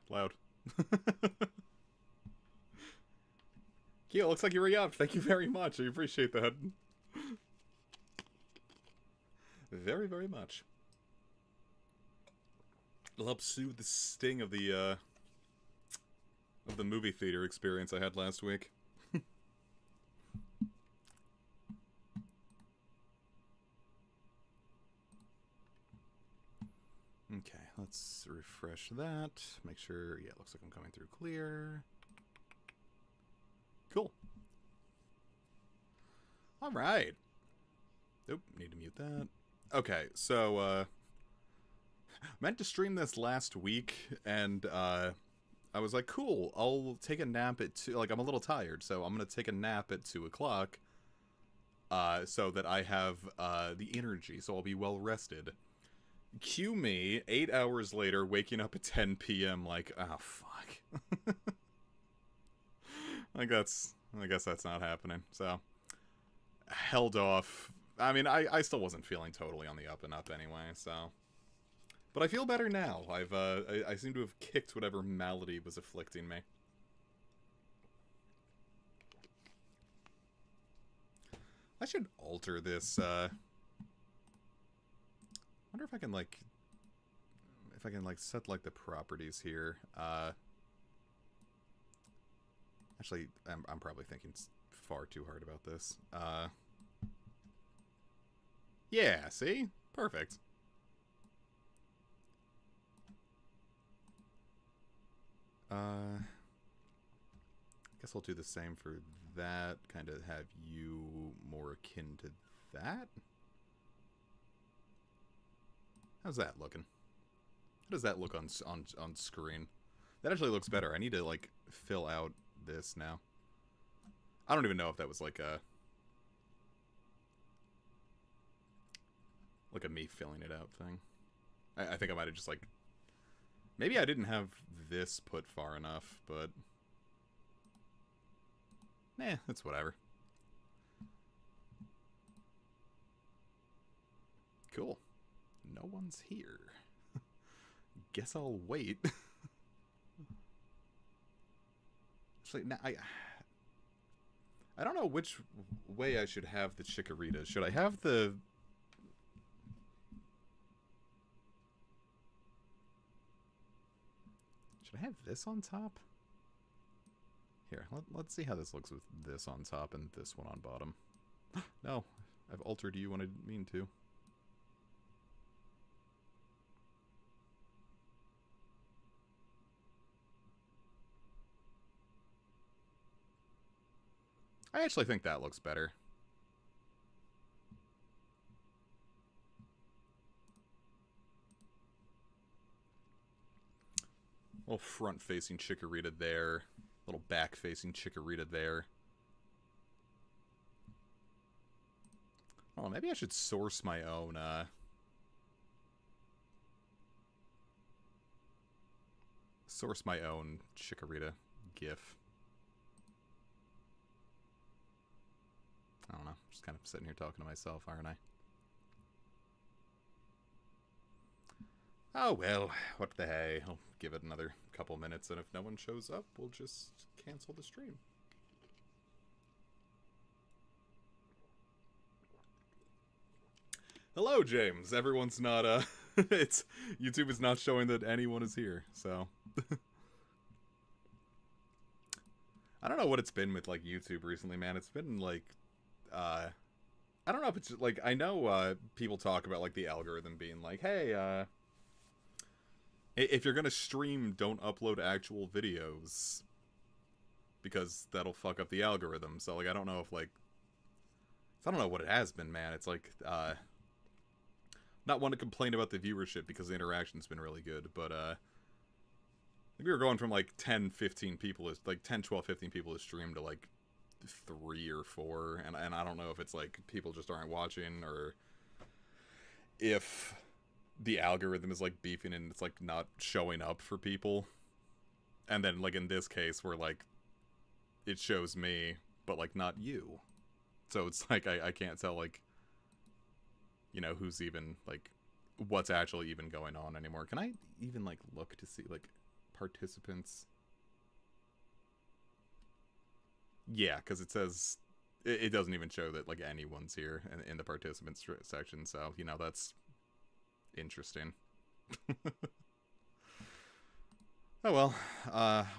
Loud. Keo, looks like you re-upped. Thank you very much. I appreciate that. Very, very much. It'll help soothe the sting of the movie theater experience I had last week. Okay, let's refresh that. Make sure, yeah, it looks like I'm coming through clear. Cool. Alright. Oop, need to mute that. Okay, so, meant to stream this last week, and, I was like, cool, I'll take a nap at 2, like, I'm a little tired, so I'm gonna take a nap at 2 o'clock, so that I have, the energy, so I'll be well rested. Cue me, 8 hours later, waking up at 10 p.m. like, oh, fuck. I guess that's not happening, so. Held off. I mean, I still wasn't feeling totally on the up and up anyway, so. But I feel better now. I seem to have kicked whatever malady was afflicting me. I should alter this, wonder if I can, like, set, like, the properties here. Actually, I'm probably thinking far too hard about this. Yeah, see? Perfect. I guess I'll do the same for that. Kind of have you more akin to that. How's that looking? How does that look on screen? That actually looks better. I need to, like, fill out this now. I don't even know if that was like a me filling it out thing. I think I might have just, like, maybe I didn't have this put far enough, but nah, it's whatever. Cool. No one's here. Guess I'll wait. Actually, now I don't know which way I should have the chikorita. Should I have the... Should I have this on top? Here, let's see how this looks with this on top and this one on bottom. No, I've altered you when I didn't mean to. I actually think that looks better. Little front-facing chikorita there. Little back-facing chikorita there. Oh, maybe I should source my own, source my own chikorita GIF. I don't know. Just kind of sitting here talking to myself, aren't I? Oh, well, what the hey. I'll give it another couple minutes, and if no one shows up, we'll just cancel the stream. Hello, James. Everyone's not, it's... YouTube is not showing that anyone is here, so... I don't know what it's been with, like, YouTube recently, man. It's been, like... I don't know if it's, like, I know, people talk about, like, the algorithm being like, hey, if you're gonna stream, don't upload actual videos. Because that'll fuck up the algorithm. So, like, I don't know if, like... I don't know what it has been, man. It's, like, not one to complain about the viewership because the interaction's been really good, but, we were going from, like, 10, 15 people, like, 10, 12, 15 people to stream to, like, 3 or 4, and I don't know if it's like people just aren't watching or if the algorithm is like beefing and it's like not showing up for people. And then like in this case where like it shows me but like not you, so it's like I can't tell like, you know, who's even like what's actually even going on anymore. Can I even like look to see like participants. Yeah, because it says it doesn't even show that like anyone's here in the participants section. So you know that's interesting. Oh well,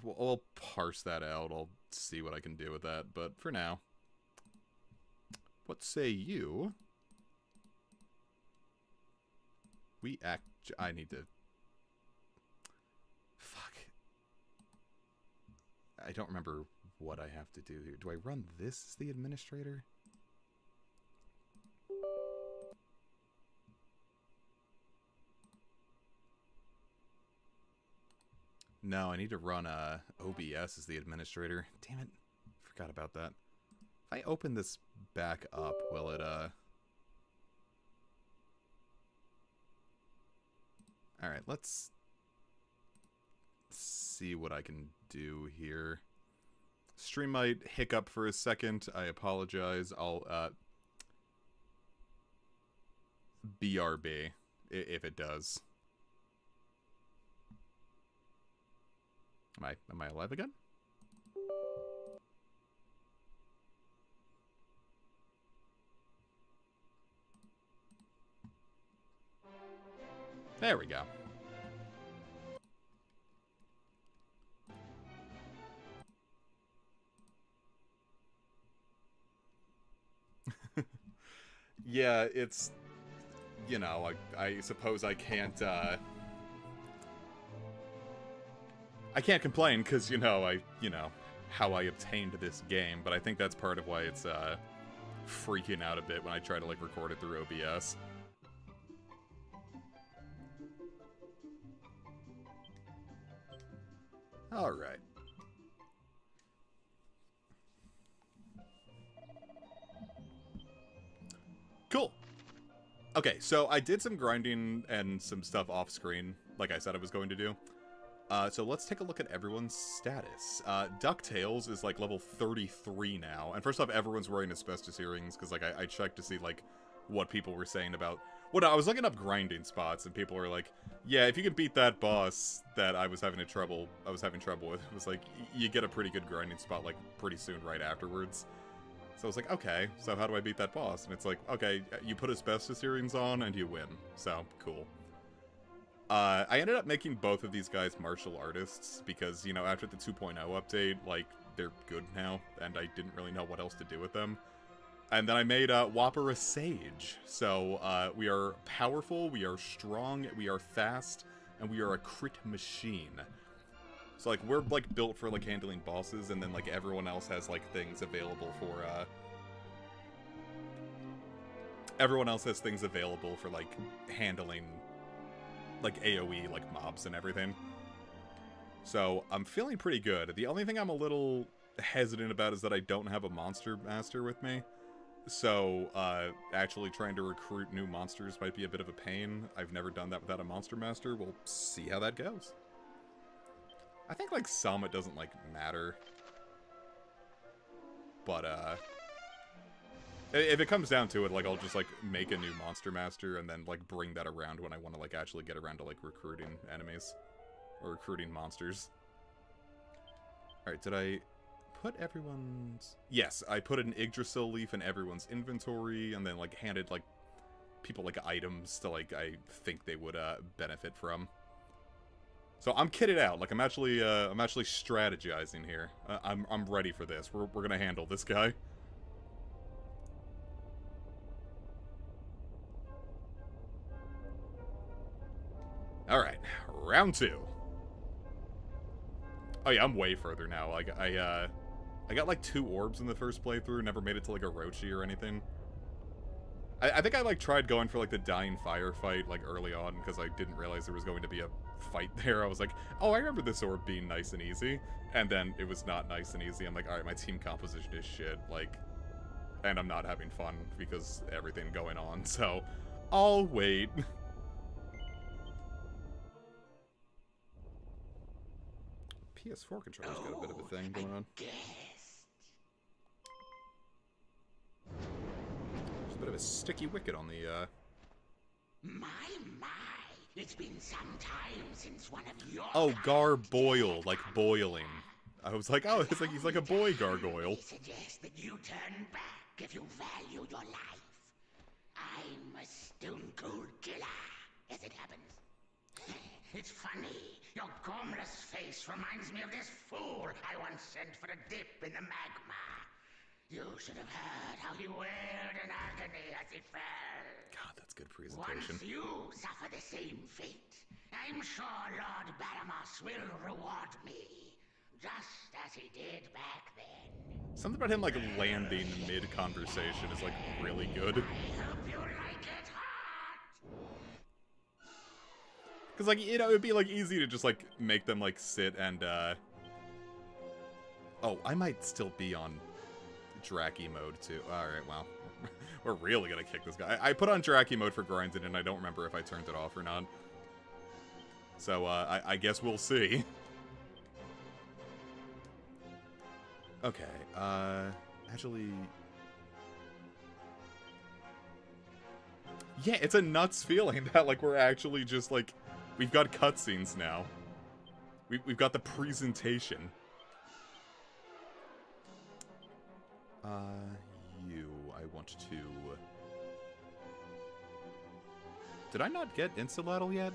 we'll parse that out. I'll see what I can do with that. But for now, what say you? I need to. Fuck. I don't remember what I have to do here. Do I run this as the administrator? No, I need to run OBS as the administrator. Damn it. Forgot about that. If I open this back up, will it, Alright, let's see what I can do here. Stream might hiccup for a second. I apologize. I'll, BRB if it does. Am I alive again? There we go. Yeah, it's, you know, I suppose I can't complain because, you know, how I obtained this game, but I think that's part of why it's freaking out a bit when I try to like record it through OBS. All right. Cool. Okay, so I did some grinding and some stuff off screen, like I said I was going to do. So let's take a look at everyone's status. DuckTales is like level 33 now, and first off, everyone's wearing asbestos earrings because like I checked to see like what people were saying about. Well, no, I was looking up grinding spots, and people were like, "Yeah, if you can beat that boss that I was having trouble with, it was like you get a pretty good grinding spot like pretty soon right afterwards." So I was like, "Okay, so how do I beat that boss?" And it's like, "Okay, you put asbestos earrings on and you win." So cool. I ended up making both of these guys martial artists because, you know, after the 2.0 update, like, they're good now, and I didn't really know what else to do with them. And then I made Whopper a sage. So, we are powerful, we are strong, we are fast, and we are a crit machine. So, like, we're, like, built for, like, handling bosses, and then, like, everyone else has, like, things available for, everyone else has things available for, like, handling, like, AoE, like, mobs and everything. So, I'm feeling pretty good. The only thing I'm a little hesitant about is that I don't have a monster master with me. So, actually trying to recruit new monsters might be a bit of a pain. I've never done that without a monster master. We'll see how that goes. I think, like, some it doesn't, like, matter. But, if it comes down to it, like, I'll just, like, make a new monster master and then, like, bring that around when I want to, like, actually get around to, like, recruiting enemies. Or recruiting monsters. Alright, did I put everyone's... Yes, I put an Yggdrasil leaf in everyone's inventory and then, like, handed, like, people, like, items to, like, I think they would, benefit from. So I'm kitted out. Like, I'm actually strategizing here. I'm ready for this. We're gonna handle this guy. Alright, round 2. Oh yeah, I'm way further now. Like, I got like 2 orbs in the first playthrough, never made it to like a Rochi or anything. I think I like tried going for like the Dying Fire fight like early on because I didn't realize there was going to be a fight there. I was like, oh, I remember this orb being nice and easy. And then it was not nice and easy. I'm like, alright, my team composition is shit. Like, and I'm not having fun because everything going on. So, I'll wait. PS4 controller's got a bit of a thing going on. There's a bit of a sticky wicket on the, My, It's been some time since one of your garboil, like boiling. I was like, oh, it's like he's like a boy gargoyle. I suggest that you turn back if you value your life. I'm a stone cold killer, as it happens. It's funny. Your gormless face reminds me of this fool I once sent for a dip in the magma. You should have heard how he wailed in agony as he fell. God, that's good presentation. Once you suffer the same fate, I'm sure Lord Baramos will reward me, just as he did back then. Something about him, like, landing mid-conversation is, like, really good. I hope you like it hot! Because, like, you know, it'd be, like, easy to just, like, make them, like, sit and, Oh, I might still be on Draki mode, too. Alright, well. We're really gonna kick this guy. I put on Draki mode for grinding, and I don't remember if I turned it off or not. So, I guess we'll see. Okay, actually... Yeah, it's a nuts feeling that, like, we're actually just, like... We've got cutscenes now. We've got the presentation. I want to... Did I not get Insulattle yet?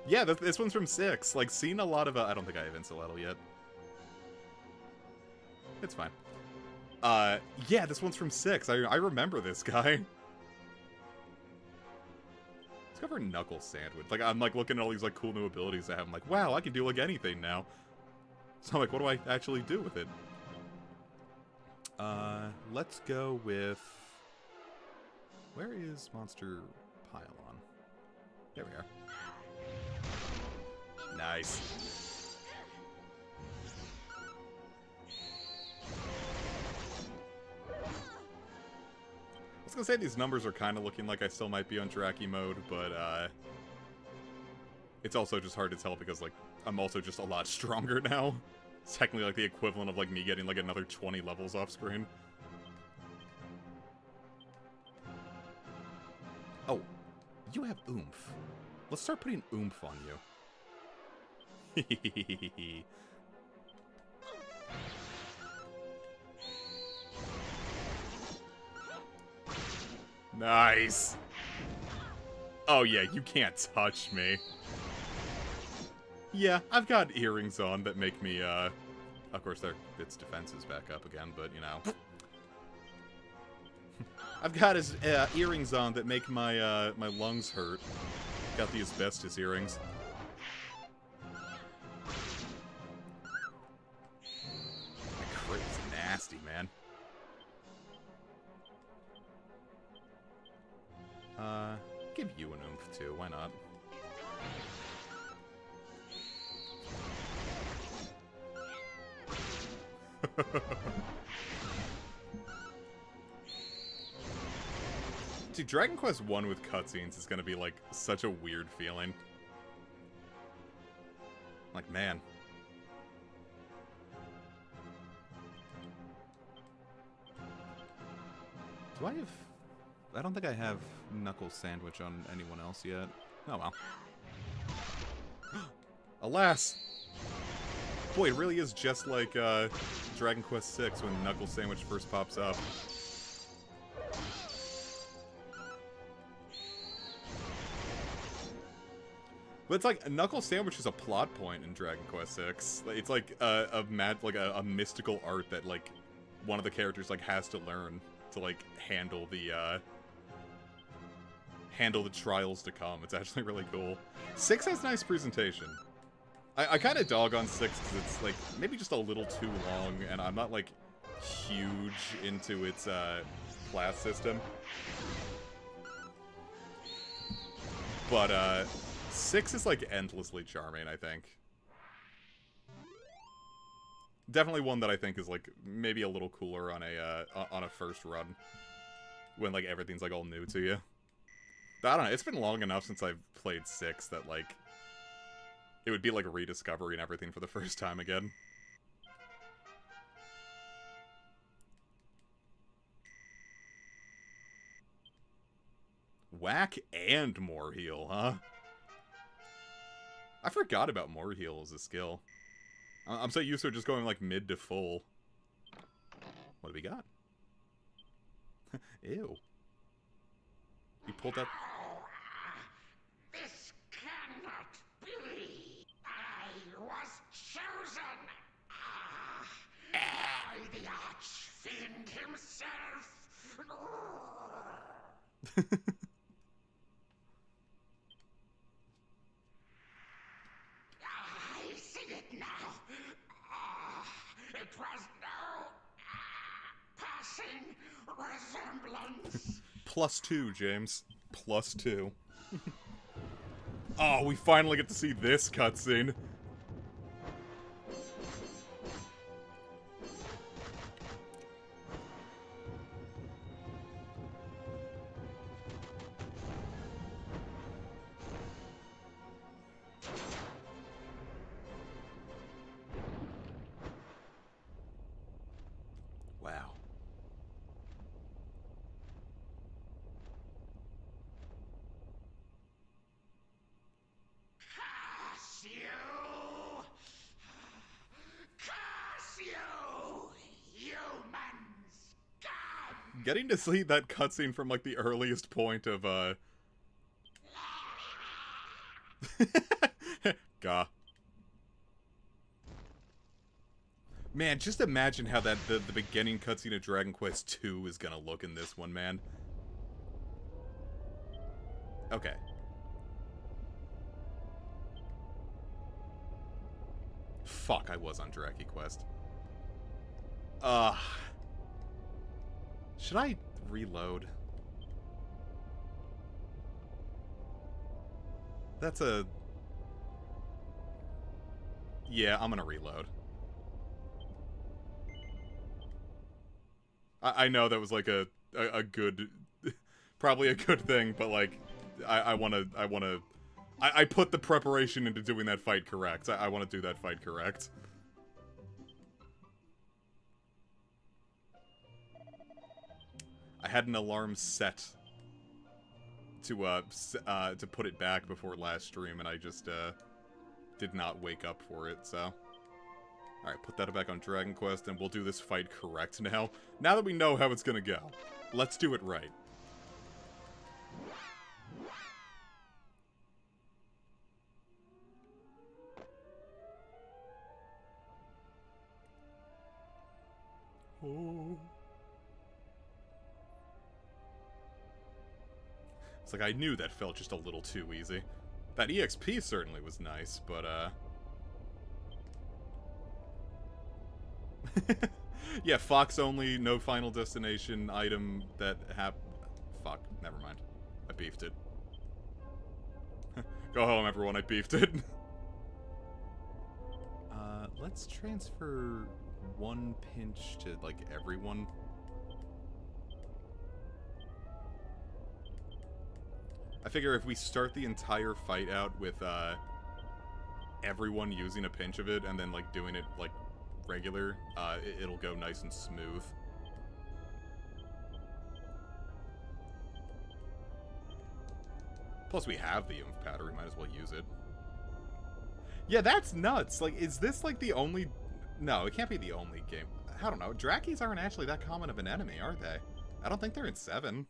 Yeah, this one's from 6. Like, seen a lot of... I don't think I have Insulattle yet. It's fine. Yeah, this one's from 6. I remember this guy. Let's go for Knuckle Sandwich. Like, I'm, like, looking at all these, like, cool new abilities I have. I'm like, wow, I can do, like, anything now. So I'm like, what do I actually do with it? Let's go with... Where is Monster Pylon? There we are. Nice. I was gonna say these numbers are kind of looking like I still might be on Draki mode, but, it's also just hard to tell because, like, I'm also just a lot stronger now. It's technically, like, the equivalent of, like, me getting, like, another 20 levels off screen. Oh, you have oomph. Let's start putting oomph on you. Nice. Oh yeah, you can't touch me. Yeah, I've got earrings on that make me, of course, its defense is back up again, but, you know. I've got his earrings on that make my, my lungs hurt. Got the asbestos earrings. That crit is nasty, man. Give you an oomph, too. Why not? Dude, Dragon Quest 1 with cutscenes is gonna be, like, such a weird feeling. Like, man. Do I have... I don't think I have Knuckle Sandwich on anyone else yet. Oh, well. Alas! Boy, it really is just like, Dragon Quest 6 when Knuckle Sandwich first pops up. But it's like, Knuckle Sandwich is a plot point in Dragon Quest 6. It's like a mystical art that, like, one of the characters, like, has to learn to, like, handle the trials to come. It's actually really cool. 6 has nice presentation. I kind of dog on 6 because it's, like, maybe just a little too long, and I'm not, like, huge into its, class system. But, 6 is, like, endlessly charming, I think. Definitely one that I think is, like, maybe a little cooler on a first run. When, like, everything's, like, all new to you. I don't know, it's been long enough since I've played 6 that, like, it would be like rediscovering everything for the first time again. Whack and more heal, huh? I forgot about more heal as a skill. I'm so used to just going like mid to full. What do we got? Ew. You pulled that. This cannot be. I was chosen by the Archfiend himself. I see it now. It was no passing resemblance. +2, James. +2. Oh, we finally get to see this cutscene. Wow. Curse you! Curse you! Humans! Scum! Getting to see that cutscene from like the earliest point of Gah. Man, just imagine how that the beginning cutscene of Dragon Quest II is gonna look in this one, man. Okay. Fuck, I was on Draki Quest. Should I reload? That's a... Yeah, I'm gonna reload. I know that was like a good... probably a good thing, but like, I put the preparation into doing that fight correct. I want to do that fight correct. I had an alarm set to put it back before last stream, and I just did not wake up for it. So, all right, put that back on Dragon Quest, and we'll do this fight correct now. Now that we know how it's gonna go, let's do it right. Oh. It's like I knew that felt just a little too easy. That EXP certainly was nice, but yeah, Fox only, no final destination item that fuck, never mind. I beefed it. Go home, everyone, I beefed it. Let's transfer one pinch to, like, everyone. I figure if we start the entire fight out with, everyone using a pinch of it, and then, like, doing it, like, regular, it'll go nice and smooth. Plus, we have the oomph powder, we might as well use it. Yeah, that's nuts! Like, is this, like, the only... No, it can't be the only game. I don't know. Drakis aren't actually that common of an enemy, are they? I don't think they're in 7.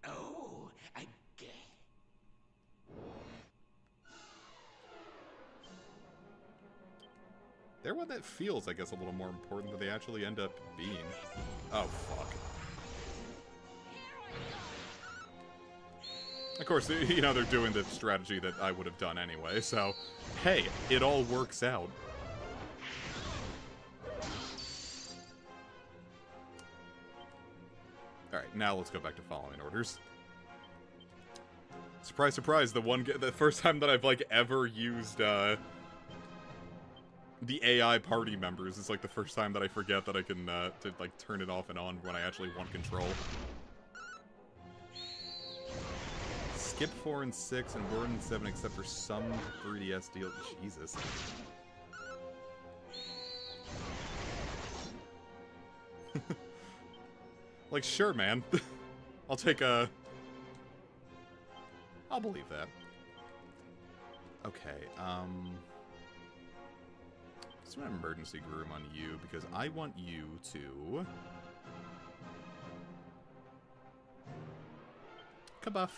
Oh, I get. They're one that feels, I guess, a little more important than they actually end up being. Oh, fuck. Of course, you know, they're doing the strategy that I would have done anyway, so... Hey, it all works out. Alright, now let's go back to following orders. Surprise, surprise, the first time that I've, like, ever used, the AI party members is, like, the first time that I forget that I can, to, like, turn it off and on when I actually want control. Skip 4 and 6 and Burn and 7 except for some 3DS deal. Jesus. Like, sure, man. I'll take a... I'll believe that. Okay, let's do an emergency groom on you, because I want you to... Kabuff.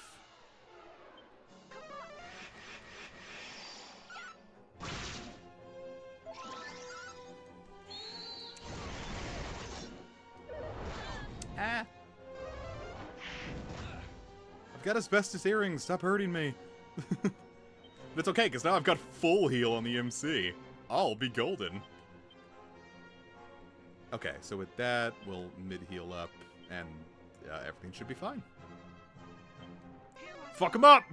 Ah! I've got asbestos earrings, stop hurting me. But it's okay, because now I've got full heal on the MC. I'll be golden. Okay, so with that, we'll mid-heal up, and everything should be fine. Fuck him up!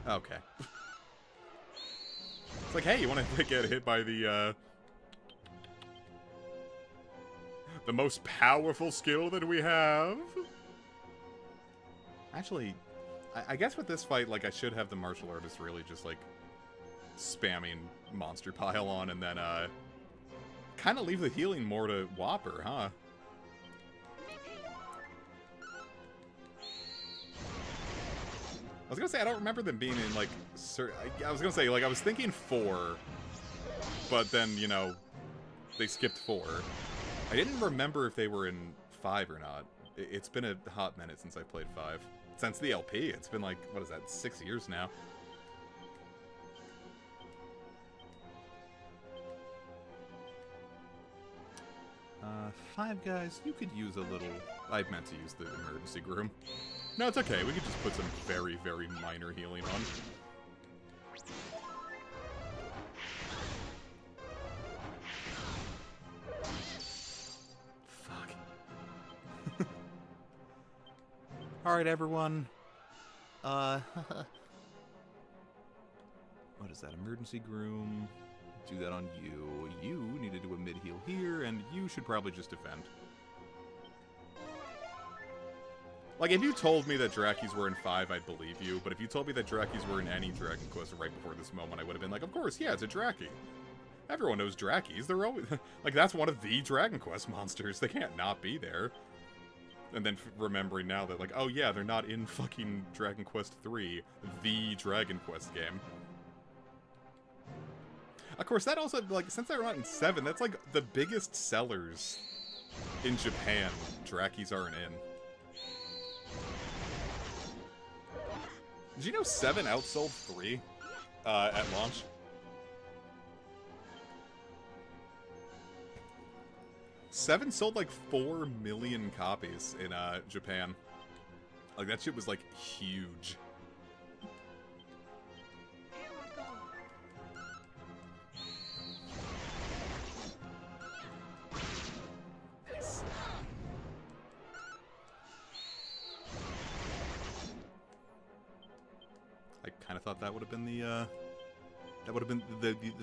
Okay. It's like, hey, you want to get hit by the most powerful skill that we have? Actually, I guess with this fight, like, I should have the martial artist really just, like, spamming monster pile on and then, kind of leave the healing more to Whopper, huh? I was gonna say, I don't remember them being in, like, I was gonna say, like, I was thinking 4, but then, you know, they skipped 4. I didn't remember if they were in 5 or not. It's been a hot minute since I played 5. Since the LP, it's been like, what is that, 6 years now. Five Guys, you could use a little... I meant to use the emergency groom. No, it's okay, we could just put some very, very minor healing on. Fuck. Alright, everyone. What is that? Emergency groom. Do that on you. You need to do a mid-heal here, and you should probably just defend. Like, if you told me that Drakis were in 5, I'd believe you, but if you told me that Drakis were in any Dragon Quest right before this moment, I would have been like, of course, yeah, it's a Draki. Everyone knows Drakis. They're always... like, that's one of the Dragon Quest monsters. They can't not be there. And then remembering now that, like, oh yeah, they're not in fucking Dragon Quest 3, the Dragon Quest game. Of course, that also, like, since they're not in 7, that's, like, the biggest sellers in Japan Drakis aren't in. Did you know 7 outsold 3 at launch? Seven sold like 4 million copies in Japan. Like, that shit was, like, huge. Nice. I kind of thought that would have been the,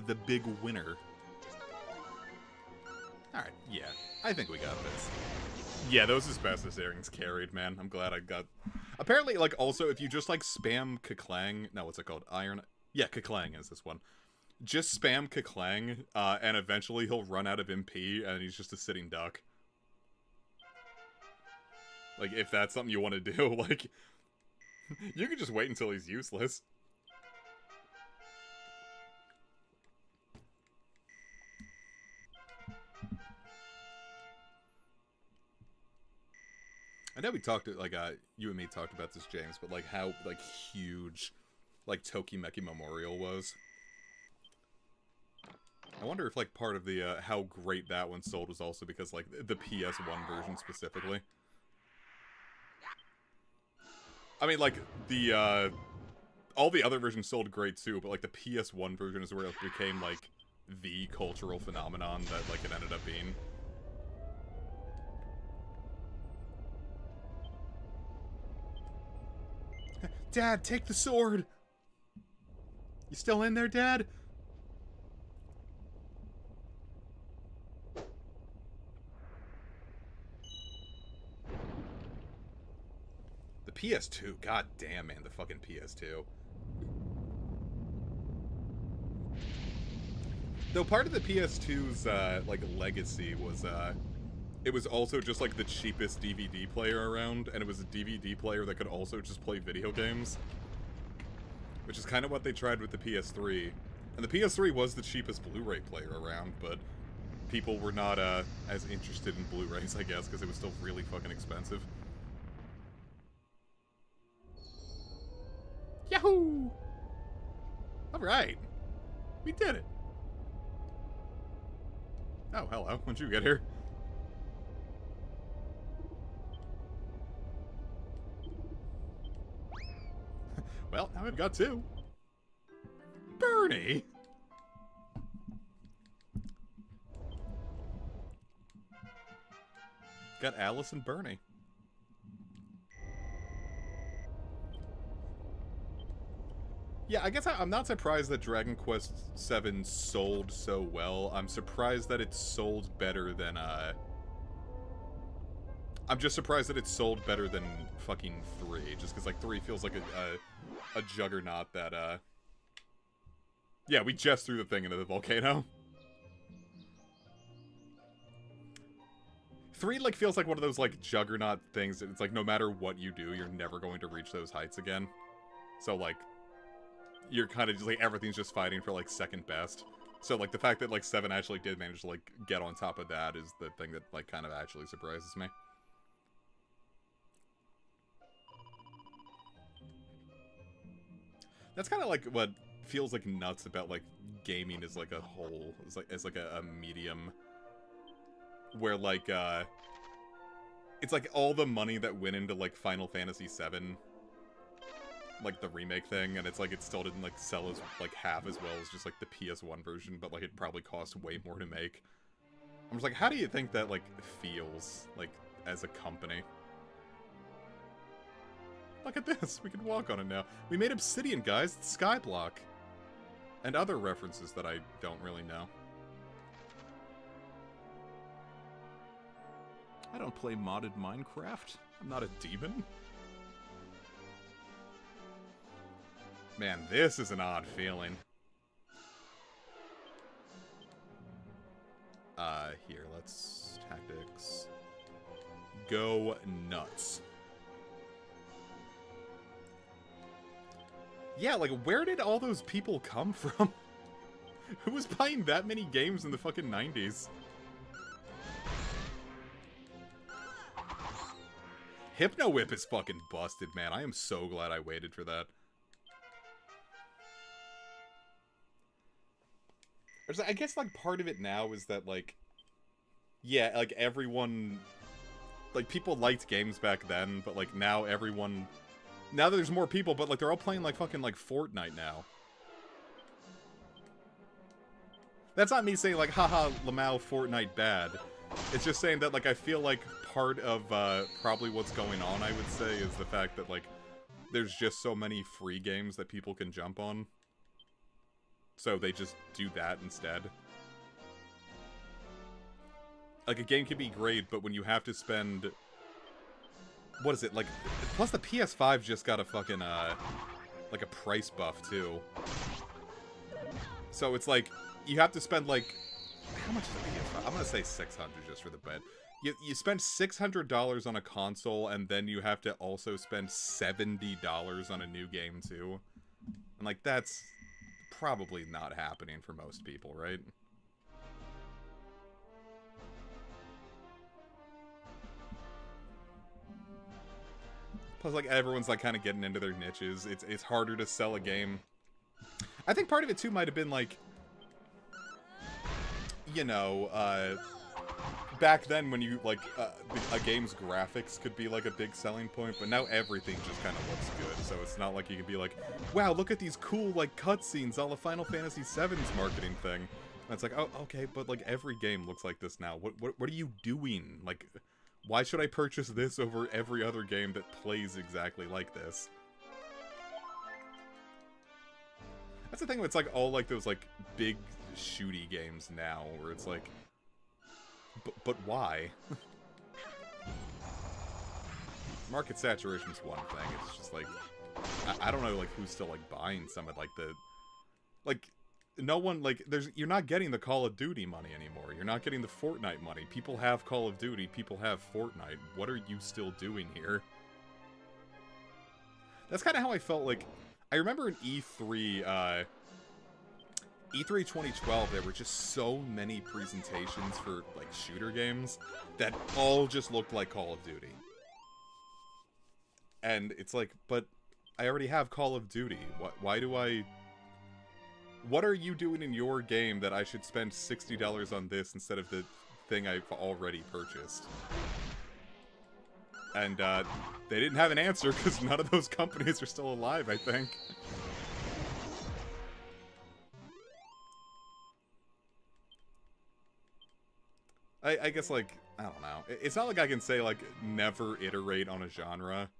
the big winner. Alright, yeah. I think we got this. Yeah, those asbestos earrings carried, man. I'm glad I got... Apparently, like, also, if you just, like, spam Keklang... No, what's it called? Iron... Yeah, Keklang is this one. Just spam Keklang, and eventually he'll run out of MP, and he's just a sitting duck. Like, if that's something you want to do, like... you could just wait until he's useless. I know we talked, like, you and me talked about this, James, but, like, how, like, huge, like, Tokimeki Memorial was. I wonder if, like, part of the, how great that one sold was also because, like, the PS1 version specifically. I mean, like, the, all the other versions sold great too, but, like, the PS1 version is where it became, like, the cultural phenomenon that, like, it ended up being. Dad, take the sword! You still in there, Dad? The PS2, god damn, man, the fucking PS2. Though part of the PS2's, like, legacy was, it was also just like the cheapest DVD player around, and it was a DVD player that could also just play video games. Which is kind of what they tried with the PS3. And the PS3 was the cheapest Blu-ray player around, but people were not as interested in Blu-rays, I guess, because it was still really fucking expensive. Yahoo! Alright. We did it. Oh, hello. When'd you get here? Well, now I've got two. Bernie! Got Alice and Bernie. Yeah, I guess I'm not surprised that Dragon Quest VII sold so well. I'm surprised that it sold better than, I'm just surprised that it sold better than fucking 3, just because, like, 3 feels like a juggernaut that, yeah, we just threw the thing into the volcano. 3, like, feels like one of those, like, juggernaut things that it's like, no matter what you do, you're never going to reach those heights again. So, like, you're kind of just, like, everything's just fighting for, like, second best. So, like, the fact that, like, 7 actually did manage to, like, get on top of that is the thing that, like, kind of actually surprises me. That's kind of, like, what feels, like, nuts about, like, gaming as, like, a whole. As, like, a medium. Where, like, it's, like, all the money that went into, like, Final Fantasy VII, like, the remake thing, and it's, like, it still didn't, like, sell as, like, half as well as just, like, the PS1 version, but, like, it probably cost way more to make. I'm just like, how do you think that, like, feels, like, as a company? Look at this, we can walk on it now. We made Obsidian, guys, it's Skyblock. And other references that I don't really know. I don't play modded Minecraft. I'm not a demon. Man, this is an odd feeling. Here, let's... Tactics. Go nuts. Yeah, like, where did all those people come from? Who was buying that many games in the fucking 90s? Hypno Whip is fucking busted, man. I am so glad I waited for that. I guess, like, part of it now is that, like... Yeah, like, everyone... Like, people liked games back then, but, like, now everyone... Now that there's more people, but, like, they're all playing, like, fucking, like, Fortnite now. That's not me saying, like, haha, Lamau, Fortnite bad. It's just saying that, like, I feel like part of, probably what's going on, I would say, is the fact that, like, there's just so many free games that people can jump on. So they just do that instead. Like, a game can be great, but when you have to spend... What is it, like... Plus the PS5 just got a fucking, like, a price buff, too. So it's like, you have to spend, like... How much is the PS5? I'm gonna say 600 just for the bet. You spend $600 on a console, and then you have to also spend $70 on a new game, too. And, like, that's probably not happening for most people, right? Plus, like, everyone's, like, kind of getting into their niches. It's harder to sell a game. I think part of it, too, might have been, like... You know, back then when you, like, a game's graphics could be, like, a big selling point, but now everything just kind of looks good, so it's not like you can be like, wow, look at these cool, like, cutscenes, all the Final Fantasy VII's marketing thing. And it's like, oh, okay, but, like, every game looks like this now. What are you doing? Like, why should I purchase this over every other game that plays exactly like this? That's the thing, it's like all, like, those, like, big shooty games now, where it's like, but why? Market saturation's one thing, it's just like, I don't know, like, who's still, like, buying some of, like, the, like, no one, like, you're not getting the Call of Duty money anymore. You're not getting the Fortnite money. People have Call of Duty, people have Fortnite. What are you still doing here? That's kind of how I felt, like, I remember in E3 2012, there were just so many presentations for, like, shooter games that all just looked like Call of Duty. And it's like, but I already have Call of Duty. Why do I... What are you doing in your game that I should spend $60 on this instead of the thing I've already purchased? And, they didn't have an answer because none of those companies are still alive, I think. I guess, like, I don't know. It's not like I can say, like, never iterate on a genre.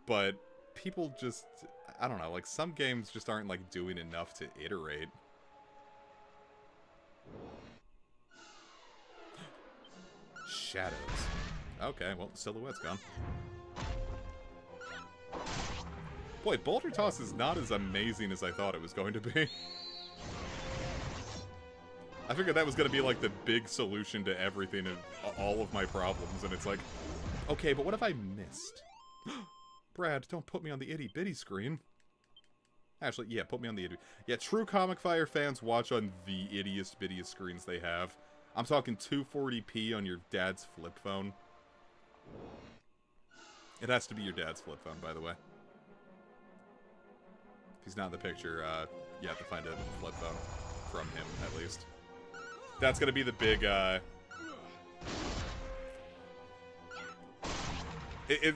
But people just, I don't know, like, some games just aren't, like, doing enough to iterate. Shadows. Okay, well, the silhouette's gone. Boy, Boulder Toss is not as amazing as I thought it was going to be. I figured that was going to be, like, the big solution to everything and all of my problems, and it's like, okay, but what if I missed? Brad, don't put me on the itty-bitty screen. Actually, yeah, put me on the itty... Yeah, true Comic Fire fans watch on the ittiest-bittiest screens they have. I'm talking 240p on your dad's flip phone. It has to be your dad's flip phone, by the way. If he's not in the picture, you have to find a flip phone from him, at least. That's gonna be the big,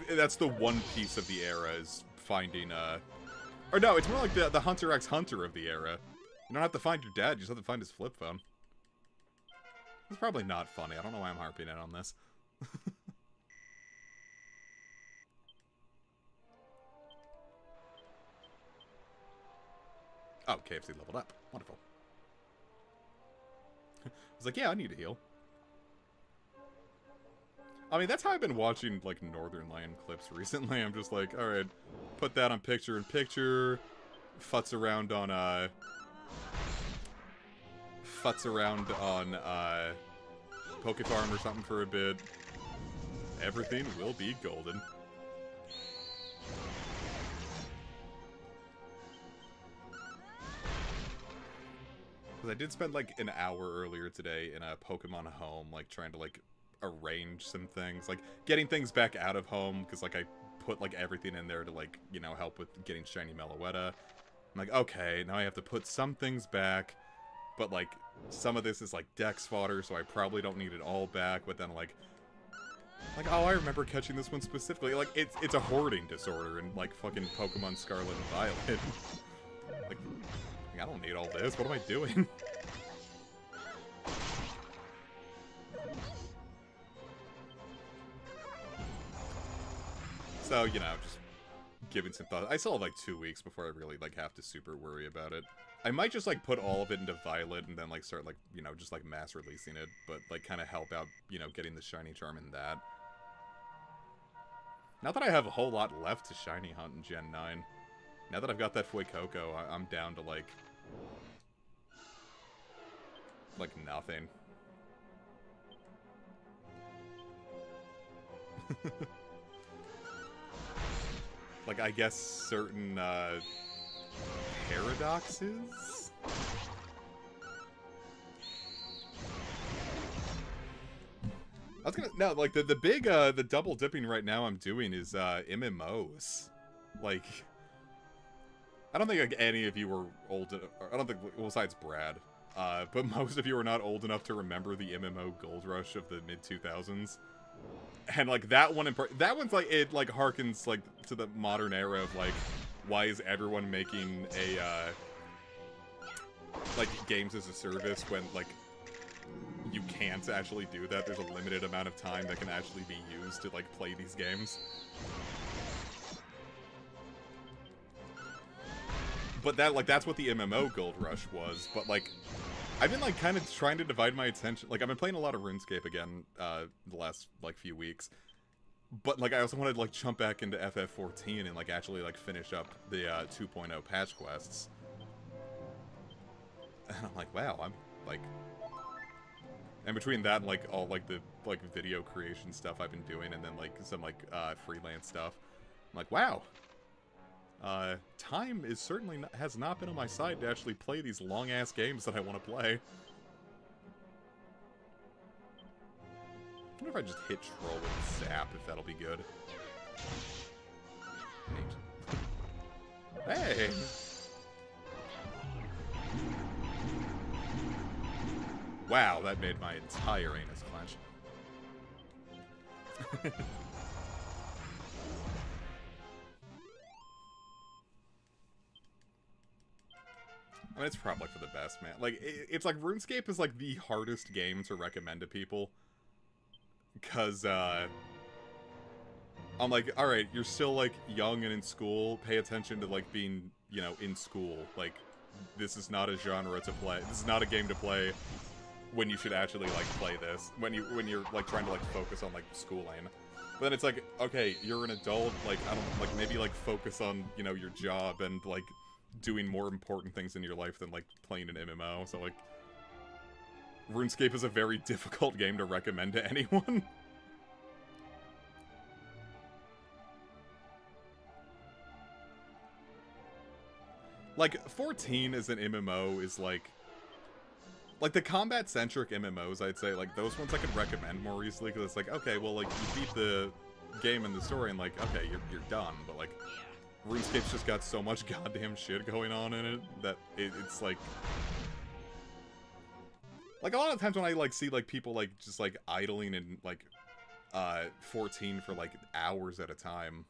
that's the one piece of the era, is finding, or no, it's more like the Hunter x Hunter of the era. You don't have to find your dad, you just have to find his flip phone. It's probably not funny, I don't know why I'm harping in on this. Oh, KFC leveled up. Wonderful. I was like, yeah, I need to heal. I mean, that's how I've been watching, like, Northern Lion clips recently. I'm just like, alright, put that on picture-in-picture, futz around on Poke Farm or something for a bit. Everything will be golden. Because I did spend, like, an hour earlier today in a Pokemon Home, like, trying to, like, arrange some things. Like, getting things back out of Home, because, like, I put, like, everything in there to, like, you know, help with getting Shiny Meloetta. I'm like, okay, now I have to put some things back, but, like, some of this is, like, Dex fodder, so I probably don't need it all back, but then, like, oh, I remember catching this one specifically. Like, it's a hoarding disorder in, like, fucking Pokemon Scarlet and Violet. Like, I don't need all this. What am I doing? So, you know, just giving some thought. I still have, like, 2 weeks before I really, like, have to super worry about it. I might just, like, put all of it into Violet and then, like, start, like, you know, just, like, mass releasing it. But, like, kind of help out, you know, getting the Shiny Charm in that. Not that I have a whole lot left to Shiny Hunt in Gen 9. Now that I've got that Fuecoco, I'm down to, like, nothing. Like, I guess certain, paradoxes? I was gonna, no, like, the big, the double dipping right now I'm doing is, MMOs. Like, I don't think, like, any of you were old, I don't think, well, besides Brad, but most of you are not old enough to remember the MMO gold rush of the mid-2000s. And, like, that one, that one's, like, it, like, harkens, like, to the modern era of, like, why is everyone making a, like, games as a service when, like, you can't actually do that. There's a limited amount of time that can actually be used to, like, play these games. But that, like, that's what the MMO gold rush was. But, like, I've been, like, kind of trying to divide my attention. Like, I've been playing a lot of RuneScape again, the last, like, few weeks. But, like, I also wanted to, like, jump back into FF14 and, like, actually, like, finish up the, 2.0 patch quests. And I'm like, wow, I'm, like... And between that and, like, all, like, the, like, video creation stuff I've been doing, and then, like, some, like, freelance stuff, I'm like, wow. Time is certainly not, has not been on my side to actually play these long-ass games that I want to play. I wonder if I just hit Troll with Zap, if that'll be good. Neat. Hey! Wow, that made my entire anus clench. I mean, it's probably for the best, man. Like, it's like, RuneScape is, like, the hardest game to recommend to people. Because, I'm like, alright, you're still, like, young and in school. Pay attention to, like, being, you know, in school. Like, this is not a genre to play. This is not a game to play when you should actually, like, play this. When you're, like, trying to, like, focus on, like, schooling. But then it's like, okay, you're an adult, like, I don't, like, maybe, like, focus on, you know, your job and, like, doing more important things in your life than, like, playing an MMO. So, like, RuneScape is a very difficult game to recommend to anyone. Like, 14 as an MMO is, like, the combat-centric MMOs, I'd say, like, those ones I could recommend more easily, because it's like, okay, well, like, you beat the game and the story, and, like, okay, you're done, but, like, RuneScape's just got so much goddamn shit going on in it, that it's, like... Like, a lot of times when I, like, see, like, people, like, just, like, idling in, like, 14 for, like, hours at a time,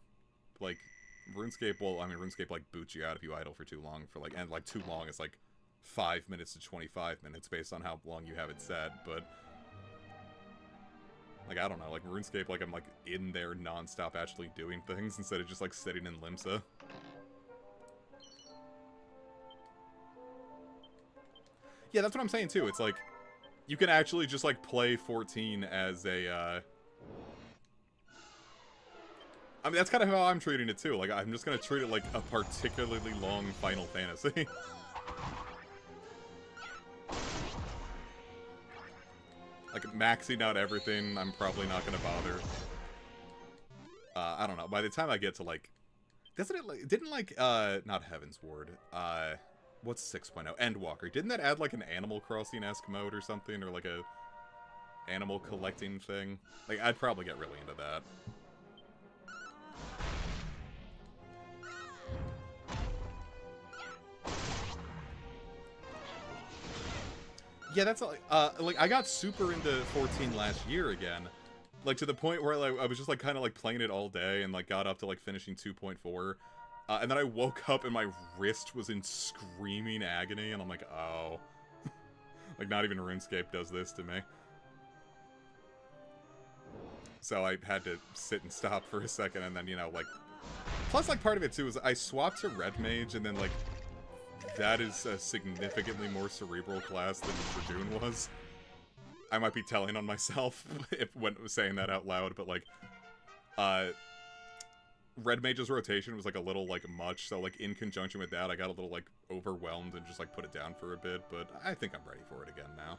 like, RuneScape, well, I mean, RuneScape, like, boots you out if you idle for too long, for, like, and, like, too long is, like, 5 minutes to 25 minutes based on how long you have it set, but, like, I don't know, like, RuneScape, like, I'm, like, in there non-stop actually doing things instead of just, like, sitting in Limsa. Yeah, that's what I'm saying, too, it's, like, you can actually just, like, play 14 as a, I mean, that's kind of how I'm treating it, too. Like, I'm just gonna treat it like a particularly long Final Fantasy. Like, maxing out everything, I'm probably not gonna bother. I don't know. By the time I get to, like... Doesn't it, like... Didn't, like, not Heaven's Ward. What's 6.0? Endwalker. Didn't that add, like, an Animal Crossing-esque mode or something? Or, like, a animal collecting thing? Like, I'd probably get really into that. Yeah, that's like I got super into 14 last year again, like to the point where like I was just like kind of like playing it all day and like got up to like finishing 2.4, and then I woke up and my wrist was in screaming agony, and I'm like, oh, like not even RuneScape does this to me. So I had to sit and stop for a second, and then you know like, plus like part of it too is I swapped to Red Mage, and then like. That is a significantly more cerebral class than Dragoon was. I might be telling on myself when saying that out loud, but like, Red Mage's rotation was like a little like much, so like in conjunction with that, I got a little like overwhelmed and just like put it down for a bit, but I think I'm ready for it again now.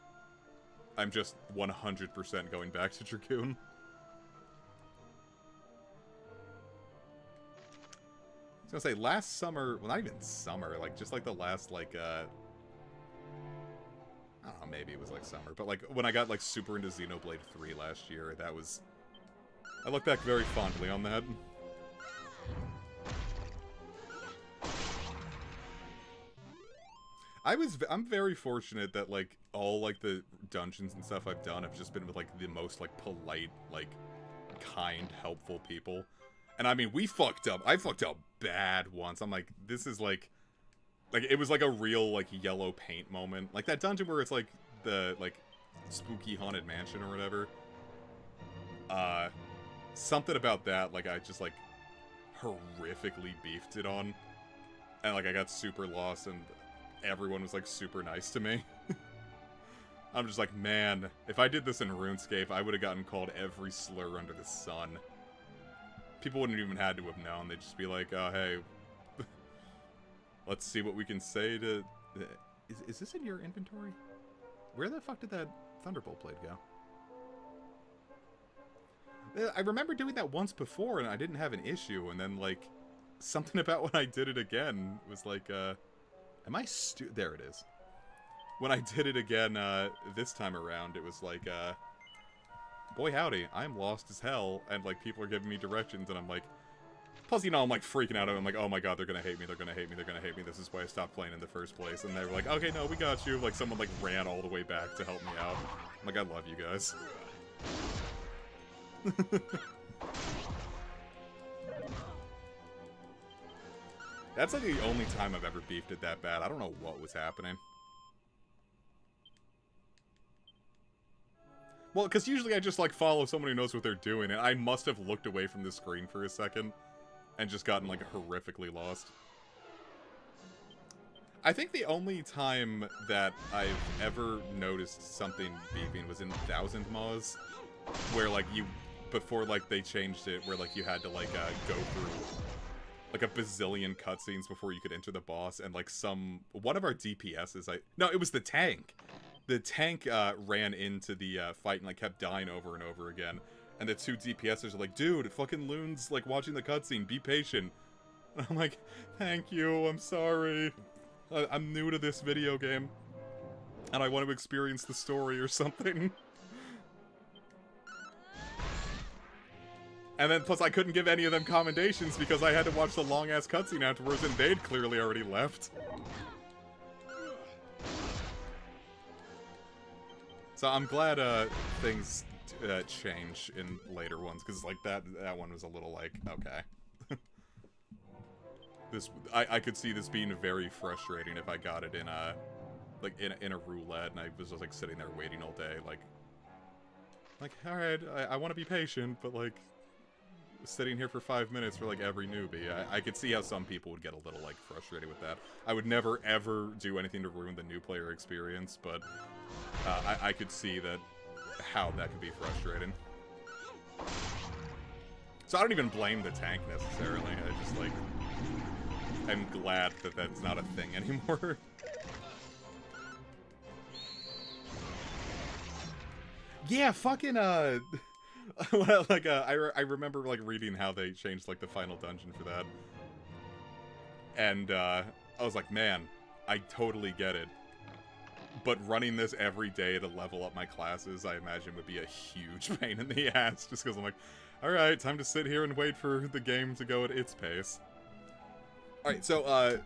I'm just 100% going back to Dragoon. I was gonna say, last summer, well, not even summer, like, just, like, the last, like, I don't know, maybe it was, like, summer, but, like, when I got, like, super into Xenoblade 3 last year, that was, I look back very fondly on that. I'm very fortunate that, like, all, like, the dungeons and stuff I've done have just been with, like, the most, like, polite, like, kind, helpful people. And I mean, we fucked up. I fucked up bad once. I'm like, this is like, it was like a real, like, yellow paint moment. Like that dungeon where it's like the, like, spooky haunted mansion or whatever. Something about that, like, I just, like, horrifically beefed it on. And, like, I got super lost and everyone was, like, super nice to me. I'm just like, man, if I did this in RuneScape, I would have gotten called every slur under the sun. People wouldn't even had to have known. They'd just be like, oh, hey, let's see what we can say to Is this in your inventory? Where the fuck did that Thunderbolt blade go? I remember doing that once before and I didn't have an issue, and then, like, something about when I did it again was like, am I there it is. When I did it again, this time around, it was like, boy howdy, I'm lost as hell, and, like, people are giving me directions, and I'm like, plus, you know, I'm, like, freaking out, I'm like, oh my god, they're gonna hate me, they're gonna hate me, they're gonna hate me, this is why I stopped playing in the first place, and they were like, okay, no, we got you, like, someone, like, ran all the way back to help me out. I'm like, I love you guys. That's like the only time I've ever beefed it that bad. I don't know what was happening. Well, because usually I just like follow someone who knows what they're doing, and I must have looked away from the screen for a second and just gotten like horrifically lost. I think the only time that I've ever noticed something beeping was in 1000 Moz, where like before like they changed it, where like you had to like go through like a bazillion cutscenes before you could enter the boss, and like one of our DPSs, no, it was the tank. The tank ran into the fight and like kept dying over and over again, and the two DPSers are like, dude, fucking Loon's like watching the cutscene, be patient. And I'm like, thank you, I'm sorry. I'm new to this video game, and I want to experience the story or something. And then, plus, I couldn't give any of them commendations because I had to watch the long-ass cutscene afterwards, and they'd clearly already left. So I'm glad things change in later ones, because like that one was a little like, okay. I could see this being very frustrating if I got it in a roulette, and I was just like sitting there waiting all day, like all right, I want to be patient, but like sitting here for 5 minutes for like every newbie, I could see how some people would get a little like frustrated with that. I would never ever do anything to ruin the new player experience, but I could see how that could be frustrating. So I don't even blame the tank necessarily. I just like I'm glad that that's not a thing anymore. Yeah, fucking well, like I remember like reading how they changed like the final dungeon for that, and I was like, man, I totally get it. But running this every day to level up my classes, I imagine, would be a huge pain in the ass, just because I'm like, alright, time to sit here and wait for the game to go at its pace. Alright, so,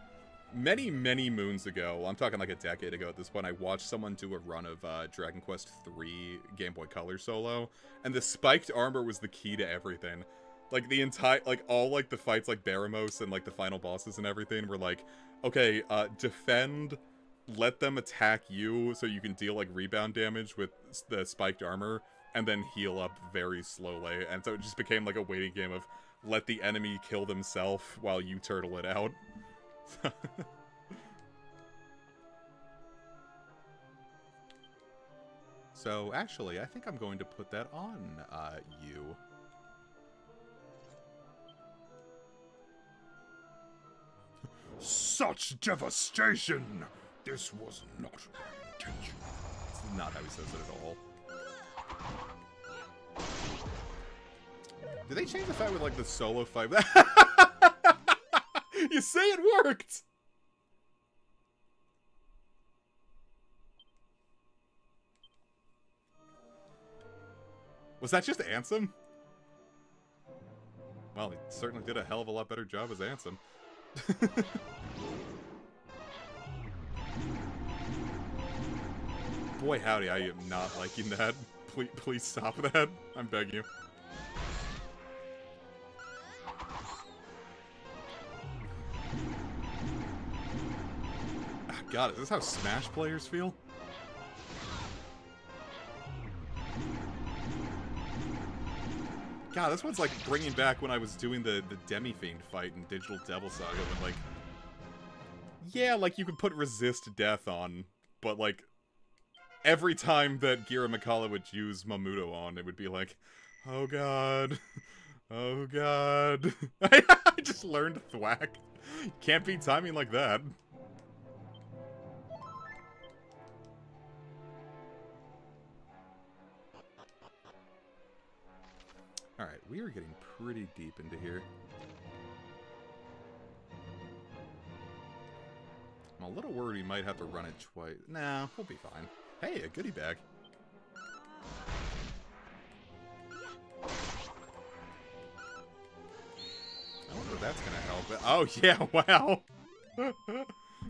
many, many moons ago, I'm talking like a decade ago at this point, I watched someone do a run of Dragon Quest III Game Boy Color solo, and the spiked armor was the key to everything. Like, the entire, like, all, like, the fights, like, Baramos and, like, the final bosses and everything were like, okay, defend, let them attack you so you can deal, like, rebound damage with the spiked armor, and then heal up very slowly. And so it just became, like, a waiting game of let the enemy kill themselves while you turtle it out. So, actually, I think I'm going to put that on, you. Such devastation! This was not my intention. It's not how he says it at all. Did they change the fight with, like, the solo fight? You say it worked! Was that just Ansem? Well, he certainly did a hell of a lot better job as Ansem. Boy howdy, I am not liking that. Please stop that. I'm begging you. Ah, God, is this how Smash players feel? God, this one's like bringing back when I was doing the Demi-Fiend fight in Digital Devil Saga, when like, yeah, like you could put resist death on, but like every time that Gira Mikala would use Mamuto on, it would be like, oh god, oh god. I just learned Thwack. Can't beat timing like that. We are getting pretty deep into here. I'm a little worried we might have to run it twice. Nah, we'll be fine. Hey, a goodie bag. I wonder if that's gonna help. Oh, yeah, wow.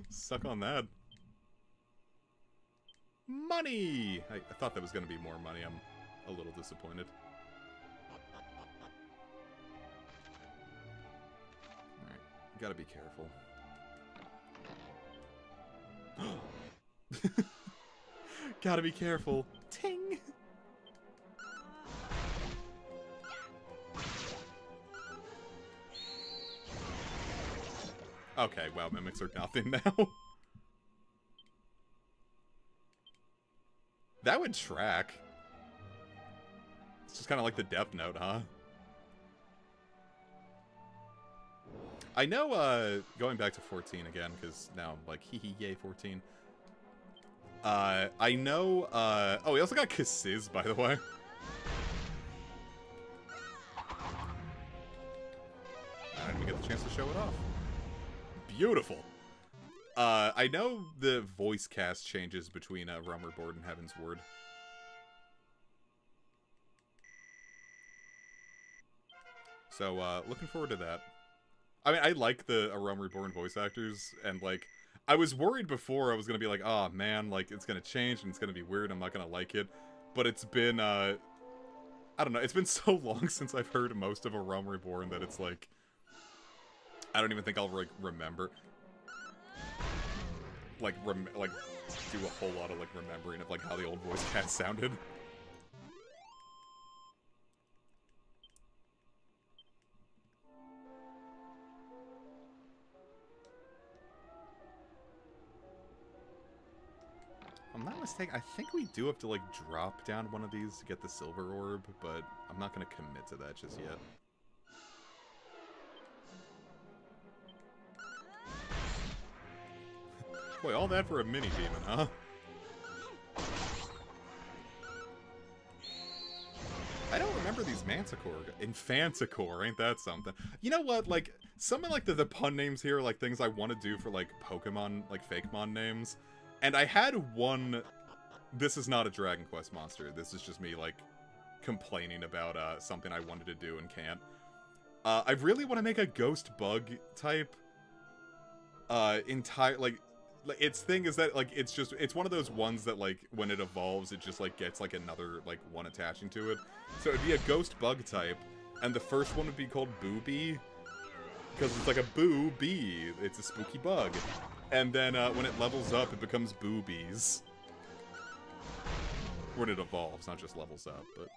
Suck on that. Money! I thought that was gonna be more money. I'm a little disappointed. Alright, gotta be careful. Gotta be careful. Ting! Okay, wow, mimics are nothing now. That would track. It's just kind of like the Death Note, huh? I know, going back to 14 again, because now I'm like, hee hee, yay, 14. I know, oh, we also got Kisses, by the way. I didn't even get the chance to show it off. Beautiful. I know the voice cast changes between Realm Reborn and Heaven's Word. So, looking forward to that. I mean, I like the Realm Reborn voice actors, and, like, I was worried before I was gonna be like, oh, man, like, it's gonna change, and it's gonna be weird, I'm not gonna like it. But it's been, I don't know, it's been so long since I've heard most of a Realm Reborn that it's, like, I don't even think I'll, like, remember. Like, do a whole lot of, like, remembering of, like, how the old voice cast sounded. If I'm not mistaken, I think we do have to, like, drop down one of these to get the silver orb, but I'm not gonna commit to that just yet. Boy, all that for a mini-demon, huh? I don't remember these Manticore. Infanticore, ain't that something? You know what, like, some of, like, the pun names here are, like, things I want to do for, like, Pokemon, like, Fakemon names. And I had one... This is not a Dragon Quest monster. This is just me, like, complaining about, something I wanted to do and can't. I really want to make a Ghost Bug type, its thing is that, like, it's one of those ones that, like, when it evolves, it just, like, gets, like, another, like, one attaching to it. So it'd be a Ghost Bug type, and the first one would be called Booby, because it's like a Boo-Bee. It's a spooky bug. And then, when it levels up, it becomes Boobies. When it evolves, not just levels up, but...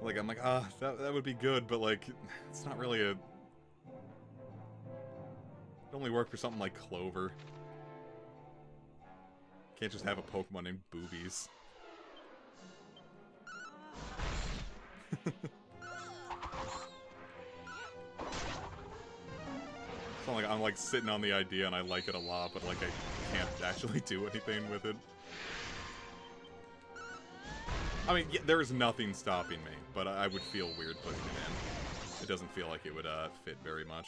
Like, I'm like, that would be good, but, like, it's not really a... It only work for something like Clover. Can't just have a Pokemon named Boobies. It's not like I'm, like, sitting on the idea and I like it a lot, but, like, I can't actually do anything with it. I mean, yeah, there is nothing stopping me, but I would feel weird putting it in. It doesn't feel like it would fit very much.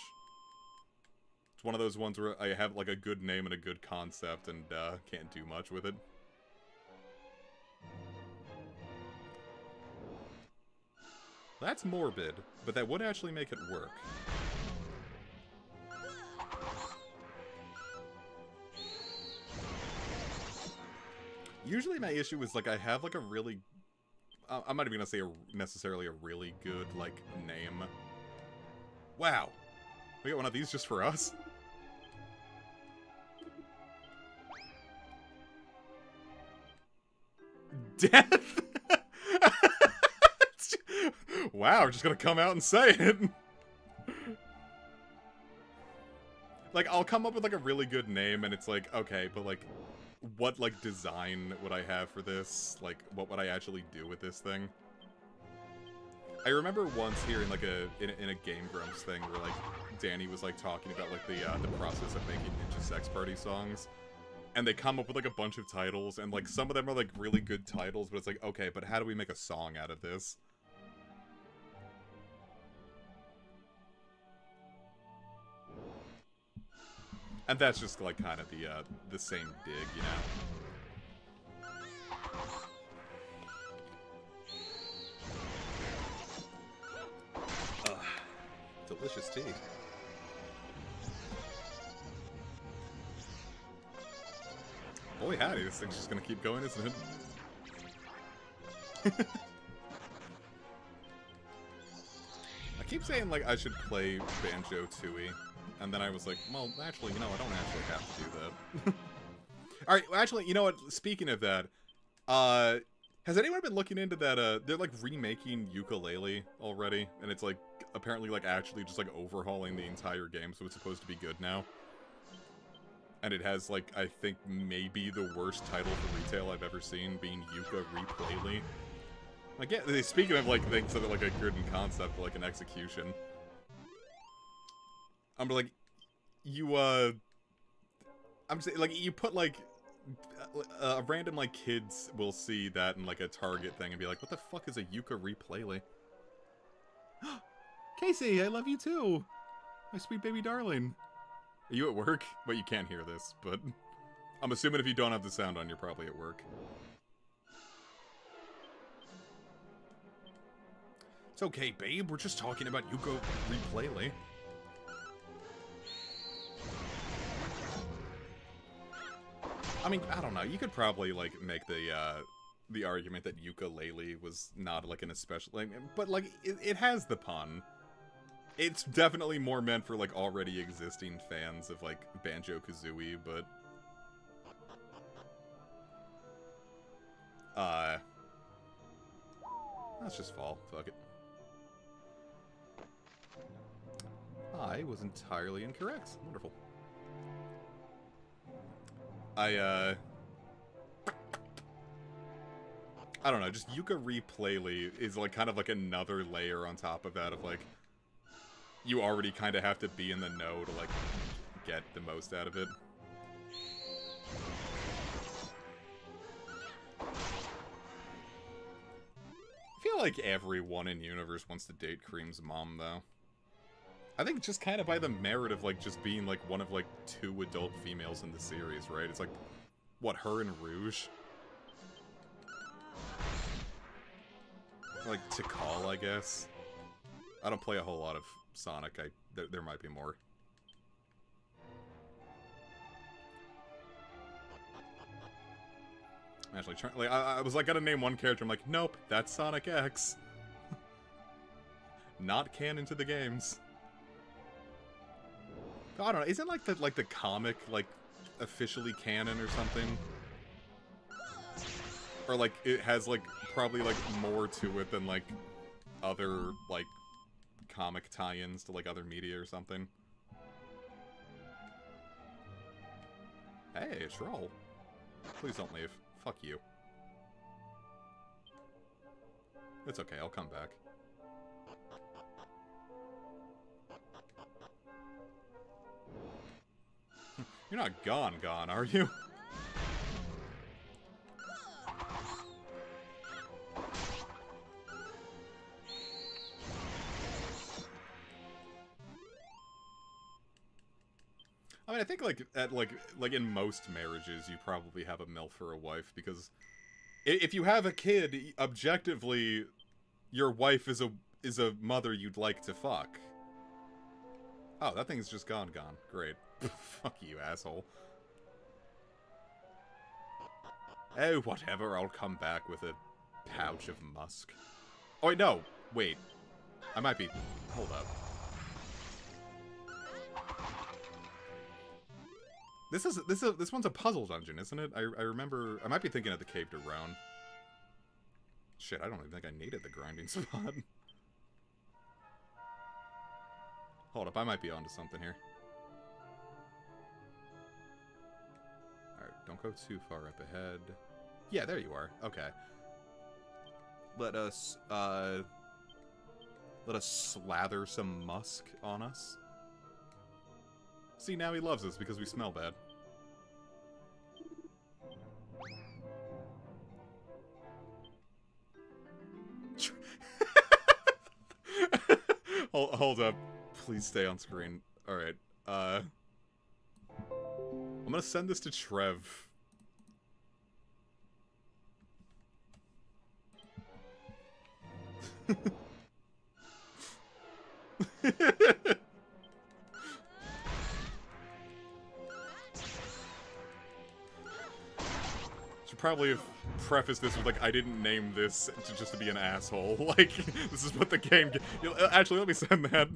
It's one of those ones where I have, like, a good name and a good concept and can't do much with it. That's morbid, but that would actually make it work. Usually my issue is, like, I have, like, a really... I'm not even gonna say necessarily a really good, like, name. Wow. We got one of these just for us? Death? Wow, we're just gonna come out and say it. Like, I'll come up with, like, a really good name, and it's like, okay, but, like... What, like, design would I have for this? Like, what would I actually do with this thing? I remember once hearing, like, in a Game Grumps thing where, like, Danny was, like, talking about, like, the process of making Ninja Sex Party songs. and they come up with like a bunch of titles, and like some of them are like really good titles, but it's like, okay, but how do we make a song out of this? And that's just like kind of the same dig, you know. Delicious tea. Boy howdy, this thing's just gonna keep going, isn't it? I keep saying, like, I should play Banjo-Tooie, and then I was like, well, actually, you know, I don't actually have to do that. Alright, well, actually, you know what, speaking of that, has anyone been looking into that, they're, like, remaking Yooka-Laylee already, and it's, like, apparently, like, actually just, like, overhauling the entire game, so it's supposed to be good now. And it has, like, I think maybe the worst title for retail I've ever seen, being Yooka-Laylee. Like, yeah, speaking of, like, things that are, like, a good in concept, like, an execution. I'm like, you, I'm saying, like, you put, like, random, like, kids will see that in, like, a Target thing and be like, what the fuck is a Yooka-Laylee? Casey, I love you too! My sweet baby darling. Are you at work? Well, you can't hear this, but I'm assuming if you don't have the sound on, you're probably at work. It's okay, babe. We're just talking about Yooka-Laylee. I mean, I don't know. You could probably, like, make the argument that Yooka-Laylee was not, like, an especially... Like, but, like, it has the pun. It's definitely more meant for, like, already existing fans of, like, Banjo-Kazooie, but... Let's just fall. Fuck it. I was entirely incorrect. Wonderful. I don't know, just Yooka-Laylee is, like, kind of like another layer on top of that of, like... You already kind of have to be in the know to, like, get the most out of it. I feel like everyone in Universe wants to date Cream's mom, though. I think just kind of by the merit of, like, just being, like, one of, like, 2 adult females in the series, right? It's like, what, her and Rouge? Like, Tikal, I guess. I don't play a whole lot of Sonic. There might be more. Actually, like, I was like, gotta name one character. I'm like, nope, that's Sonic X. Not canon to the games. I don't know. Isn't like the comic like officially canon or something? Or like it has like probably like more to it than like other like comic tie-ins to like other media or something. Hey, Troll. Please don't leave. Fuck you. It's okay, I'll come back. You're not gone, are you? I mean, I think like at like in most marriages, you probably have a MILF or a wife because if you have a kid, objectively, your wife is a mother you'd like to fuck. Oh, that thing's just gone. Great. Fuck you, asshole. Oh, whatever. I'll come back with a pouch of musk. Oh wait, no. Wait. I might be. Hold up. This one's a puzzle dungeon, isn't it? I remember. I might be thinking of the Cave to Roan. Shit, I don't even think I needed the grinding spot. Hold up, I might be onto something here. Alright, don't go too far up ahead. Yeah, there you are. Okay. Let us slather some musk on us. See, now he loves us because we smell bad. Hold up. Please stay on screen. Alright. I'm gonna send this to Trev. Should probably have prefaced this with, like, I didn't name this just to be an asshole. Like, this is what the game... Actually, let me send that.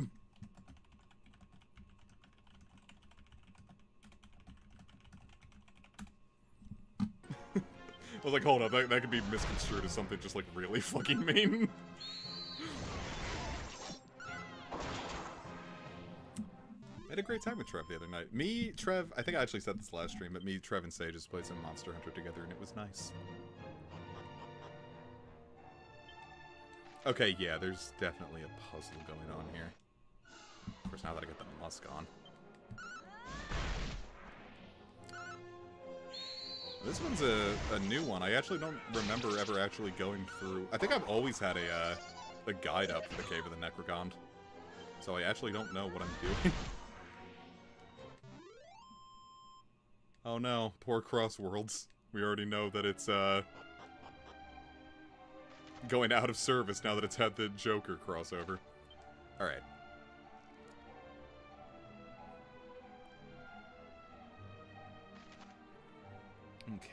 I was like, hold up, that could be misconstrued as something just, like, really fucking mean. I had a great time with Trev the other night. Me, Trev, I think I actually said this last stream, but me, Trev, and Sage just played some Monster Hunter together, and it was nice. Okay, yeah, there's definitely a puzzle going on here. Of course, now that I got the musk on. This one's a new one. I actually don't remember ever actually going through... I think I've always had a guide up for the Cave of the Necrogond. So I actually don't know what I'm doing. Oh no, poor Crossworlds. We already know that it's, going out of service now that it's had the Joker crossover. Alright. Okay.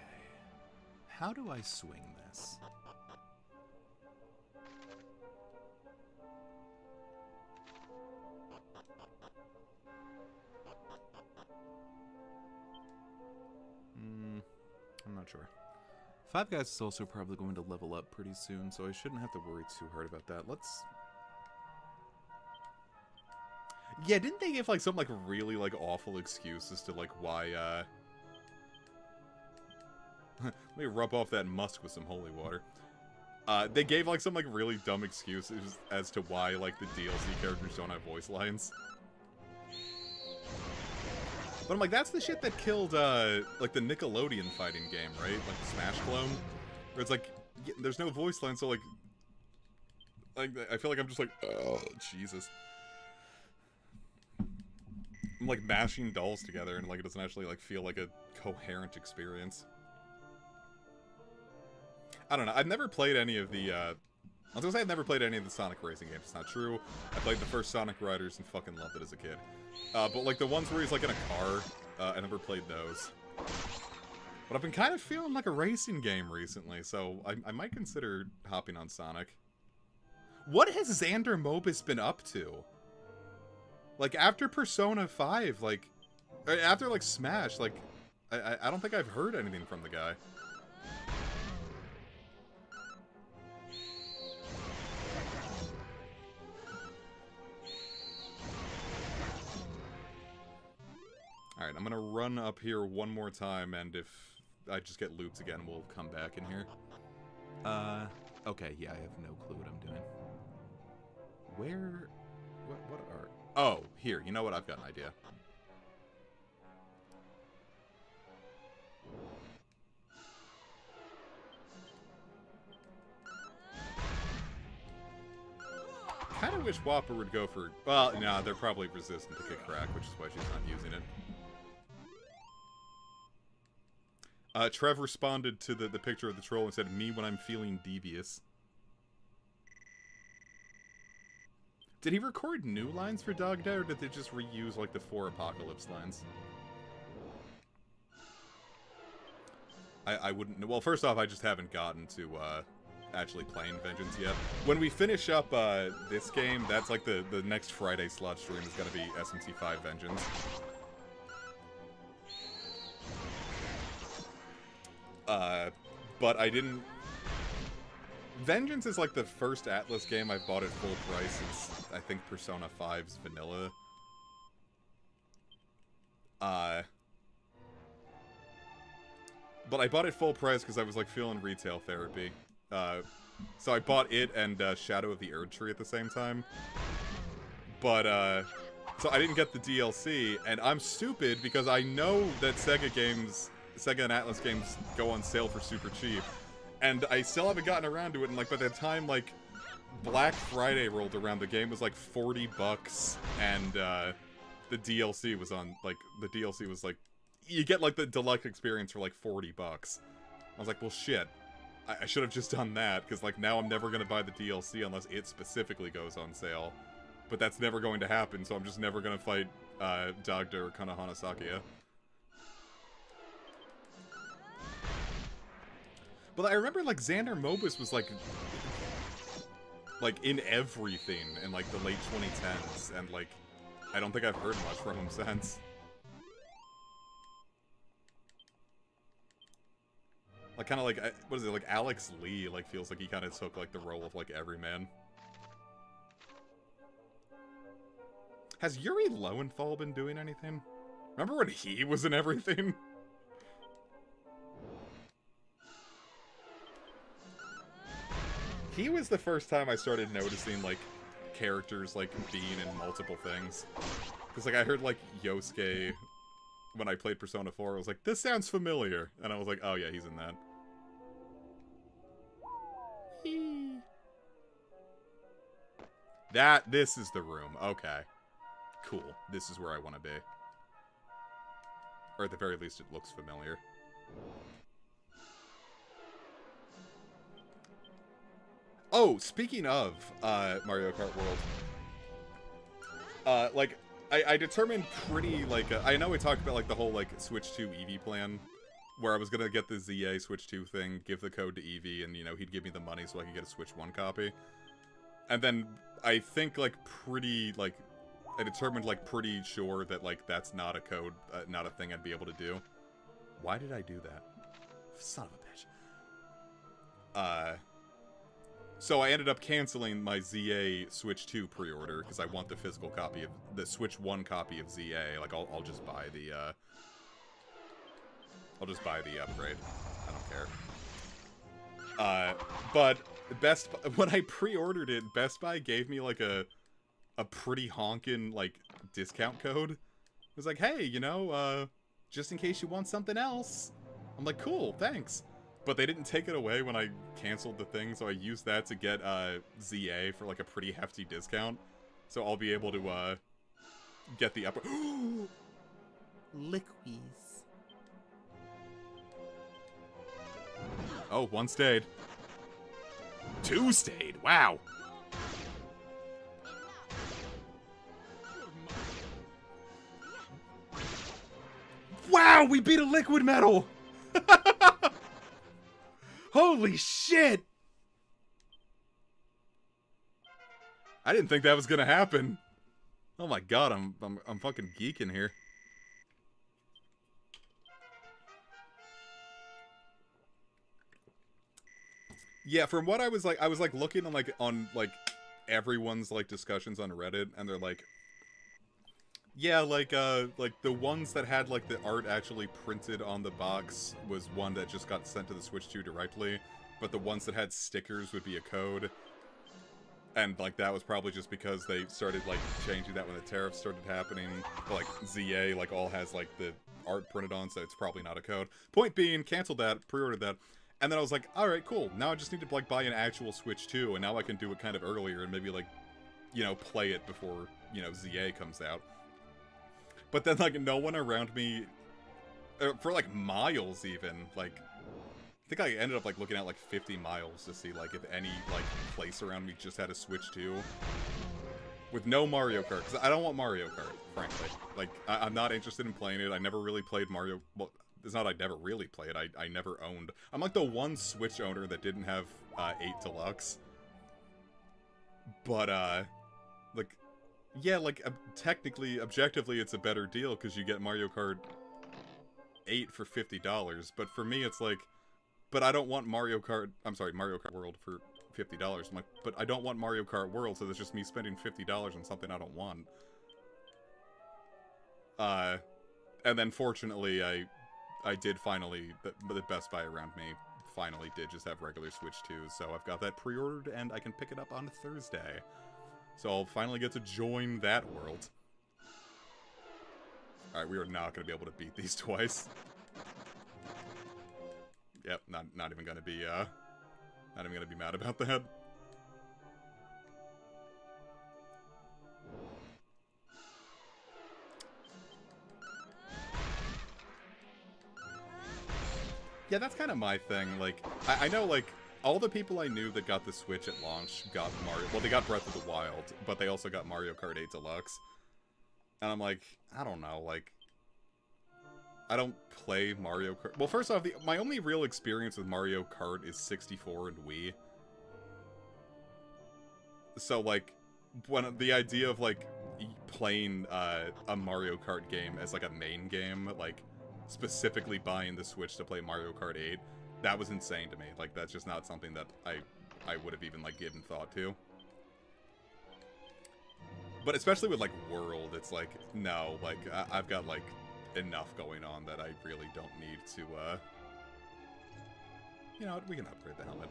How do I swing this? I'm not sure. Five Guys is also probably going to level up pretty soon, so I shouldn't have to worry too hard about that. Let's... Yeah, didn't they give, like, some, like, really, like, awful excuses to, like, why, Let me rub off that musk with some holy water. They gave, like, some, like, really dumb excuses as to why, like, the DLC characters don't have voice lines. But I'm like, that's the shit that killed, like, the Nickelodeon fighting game, right? Like, the Smash clone? Where it's like, there's no voice line, so, like, I feel like I'm just like, oh, Jesus. I'm, like, mashing dolls together, and, like, it doesn't actually, like, feel like a coherent experience. I don't know, I've never played any of the, I was gonna say I've never played any of the Sonic racing games. It's not true. I played the first Sonic Riders and fucking loved it as a kid. But, like, the ones where he's, like, in a car, I never played those. But I've been kind of feeling like a racing game recently, so I might consider hopping on Sonic. What has Xander Mobus been up to? Like, after Persona 5, like... After, like, Smash, like... I don't think I've heard anything from the guy. Alright, I'm gonna run up here one more time, and if I just get looped again, we'll come back in here. Okay, yeah, I have no clue what I'm doing. Where... What are... Oh, here, you know what? I've got an idea. Kinda wish Whopper would go for... Well, no, they're probably resistant to kick crack, which is why she's not using it. Trev responded to the picture of the troll and said, "Me when I'm feeling devious." Did he record new lines for Dog Day, or did they just reuse, like, the 4 Apocalypse lines? I wouldn't... Well, first off, I just haven't gotten to, actually playing Vengeance yet. When we finish up, this game, that's, like, the next Friday slot stream is gonna be SMT5 Vengeance. But I didn't... Vengeance is, like, the first Atlas game I've bought at full price since, I think, Persona 5's vanilla. But I bought it full price because I was, like, feeling retail therapy. So I bought it and, Shadow of the Erd Tree at the same time. But, so I didn't get the DLC, and I'm stupid because I know that Sega and Atlas games go on sale for super cheap. And I still haven't gotten around to it, and, like, by the time, like, Black Friday rolled around, the game was like $40, and the DLC was on, like, the DLC was like, you get like the deluxe experience for like $40. I was like, well shit, I should have just done that, because like now I'm never going to buy the DLC unless it specifically goes on sale. But that's never going to happen, so I'm just never going to fight Dagda or Konohana Sakuya. But I remember like Xander Mobus was like in everything in like the late 2010s, and like I don't think I've heard much from him since. Like kind of like, what is it, like Alex Lee, like feels like he kind of took like the role of like everyman. Has Yuri Lowenthal been doing anything? Remember when he was in everything? He was the first time I started noticing, like, characters, like, being in multiple things. Because, like, I heard, like, Yosuke, when I played Persona 4, I was like, this sounds familiar. And I was like, oh yeah, he's in that. This is the room. Okay. Cool. This is where I want to be. Or at the very least, it looks familiar. Oh, speaking of Mario Kart World, like, I determined pretty, like, I know we talked about, like, the whole, like, Switch 2 Eevee plan, where I was gonna get the ZA Switch 2 thing, give the code to Eevee, and, you know, he'd give me the money so I could get a Switch 1 copy. And then, I think, like, I determined, like, pretty sure that, like, that's not a code, not a thing I'd be able to do. Why did I do that? Son of a bitch. So I ended up canceling my ZA Switch 2 pre-order, because I want the physical copy of, the Switch 1 copy of ZA. Like, I'll just buy the, I'll just buy the upgrade. I don't care. But when I pre-ordered it, Best Buy gave me, like, a pretty honkin', like, discount code. It was like, hey, you know, just in case you want something else. I'm like, cool, thanks. But they didn't take it away when I canceled the thing, so I used that to get, ZA for, like, a pretty hefty discount. So I'll be able to, get the upper- Liquies. Oh, 1 stayed. 2 stayed, wow! Wow, we beat a liquid metal! Holy shit! I didn't think that was gonna happen. Oh my god, I'm fucking geeking here. Yeah, from what I was like looking on everyone's like discussions on Reddit, and they're like, yeah, like the ones that had like the art actually printed on the box was one that just got sent to the Switch 2 directly, but the ones that had stickers would be a code. And like that was probably just because they started like changing that when the tariffs started happening. But, like ZA like all has like the art printed on, so it's probably not a code. Point being, canceled that, pre-ordered that, and then I was like, all right, cool. Now I just need to like buy an actual Switch 2, and now I can do it kind of earlier and maybe like, you know, play it before, you know, ZA comes out. But then like no one around me, for like miles even, like I think I ended up like looking at like 50 miles to see like if any like place around me just had a Switch 2 with no Mario Kart, because I don't want Mario Kart, frankly. Like I'm not interested in playing it. I never really played Mario. Well, it's not I never really played. I never owned. I'm like the one Switch owner that didn't have 8 Deluxe. But like yeah, like technically, objectively, it's a better deal because you get Mario Kart 8 for $50. But for me, it's like, but I don't want Mario Kart. I'm sorry, Mario Kart World for $50. I'm like, but I don't want Mario Kart World, so that's just me spending $50 on something I don't want. And then fortunately, I did finally, the Best Buy around me finally did just have regular Switch 2s, so I've got that pre-ordered and I can pick it up on Thursday. So I'll finally get to join that world. Alright, we are not going to be able to beat these twice. Yep, not even gonna be mad about that. Yeah, that's kind of my thing. Like, I know, like, all the people I knew that got the Switch at launch got Mario... Well, they got Breath of the Wild, but they also got Mario Kart 8 Deluxe. And I'm like, I don't know, like... I don't play Mario Kart... Well, first off, my only real experience with Mario Kart is 64 and Wii. So, like, when the idea of, like, playing a Mario Kart game as, like, a main game, like, specifically buying the Switch to play Mario Kart 8, that was insane to me. Like, that's just not something that I would have even, like, given thought to. But especially with, like, World, it's like, no, like, I've got, like, enough going on that I really don't need to, you know, we can upgrade the helmet.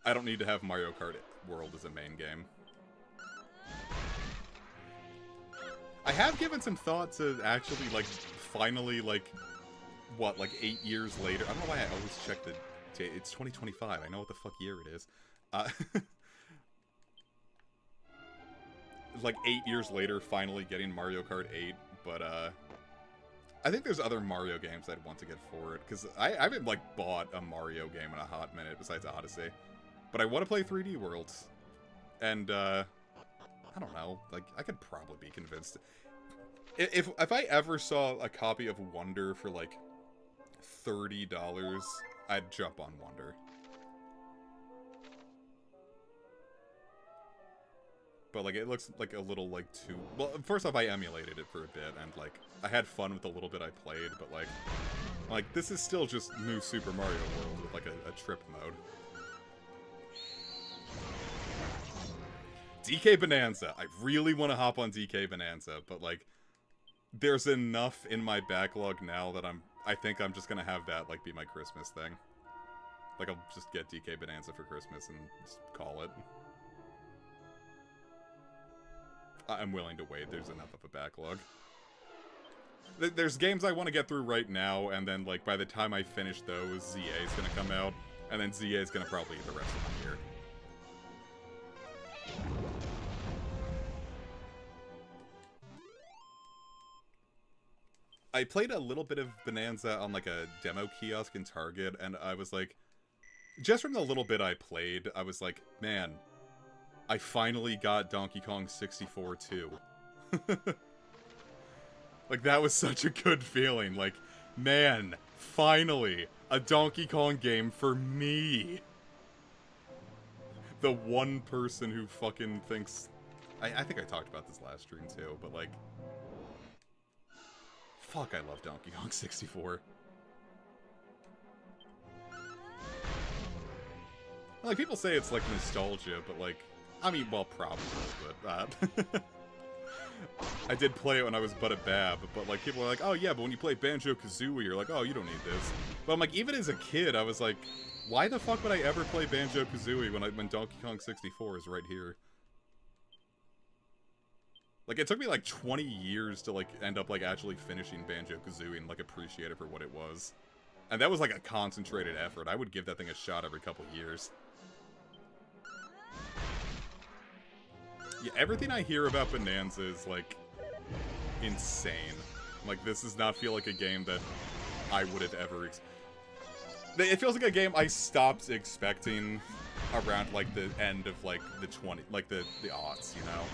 I don't need to have Mario Kart World as a main game. I have given some thought to actually, like, finally, like, what, like 8 years later? I don't know why I always check the... It's 2025, I know what the fuck year it is. Like, 8 years later, finally getting Mario Kart 8, but, I think there's other Mario games I'd want to get for it, because I haven't, like, bought a Mario game in a hot minute besides Odyssey. But I want to play 3D World, and, I don't know, like, I could probably be convinced. If I ever saw a copy of Wonder for, like, $30, I'd jump on Wonder. But, like, it looks like a little, like, too... Well, first off, I emulated it for a bit, and, like, I had fun with the little bit I played, but, like, this is still just new Super Mario World with, like, a trip mode. DK Bonanza. I really want to hop on DK Bonanza, but, like, there's enough in my backlog now that I think I'm just gonna have that, like, be my Christmas thing. Like, I'll just get DK Bonanza for Christmas and just call it. I'm willing to wait, there's enough of a backlog. There's games I want to get through right now, and then, like, by the time I finish those, ZA is gonna come out, and then ZA is gonna probably eat the rest of my year. I played a little bit of Bonanza on, like, a demo kiosk in Target, and I was like... Just from the little bit I played, I was like, man, I finally got Donkey Kong 64 too. Like, that was such a good feeling. Like, man, finally, a Donkey Kong game for me. The one person who fucking thinks... I think I talked about this last stream too, but, like... Fuck, I love Donkey Kong 64. Like, people say it's, like, nostalgia, but, like... I mean, well, probably, but, I did play it when I was but a bab, but, like, people are like, oh, yeah, but when you play Banjo-Kazooie, you're like, oh, you don't need this. But I'm like, even as a kid, I was like, why the fuck would I ever play Banjo-Kazooie when Donkey Kong 64 is right here? Like, it took me, like, 20 years to, like, end up, like, actually finishing Banjo-Kazooie and, like, appreciate it for what it was. And that was, like, a concentrated effort. I would give that thing a shot every couple years. Yeah, everything I hear about Bonanza is, like, insane. Like, this does not feel like a game that I would have ever... It feels like a game I stopped expecting around, like, the end of, like, the aughts, you know?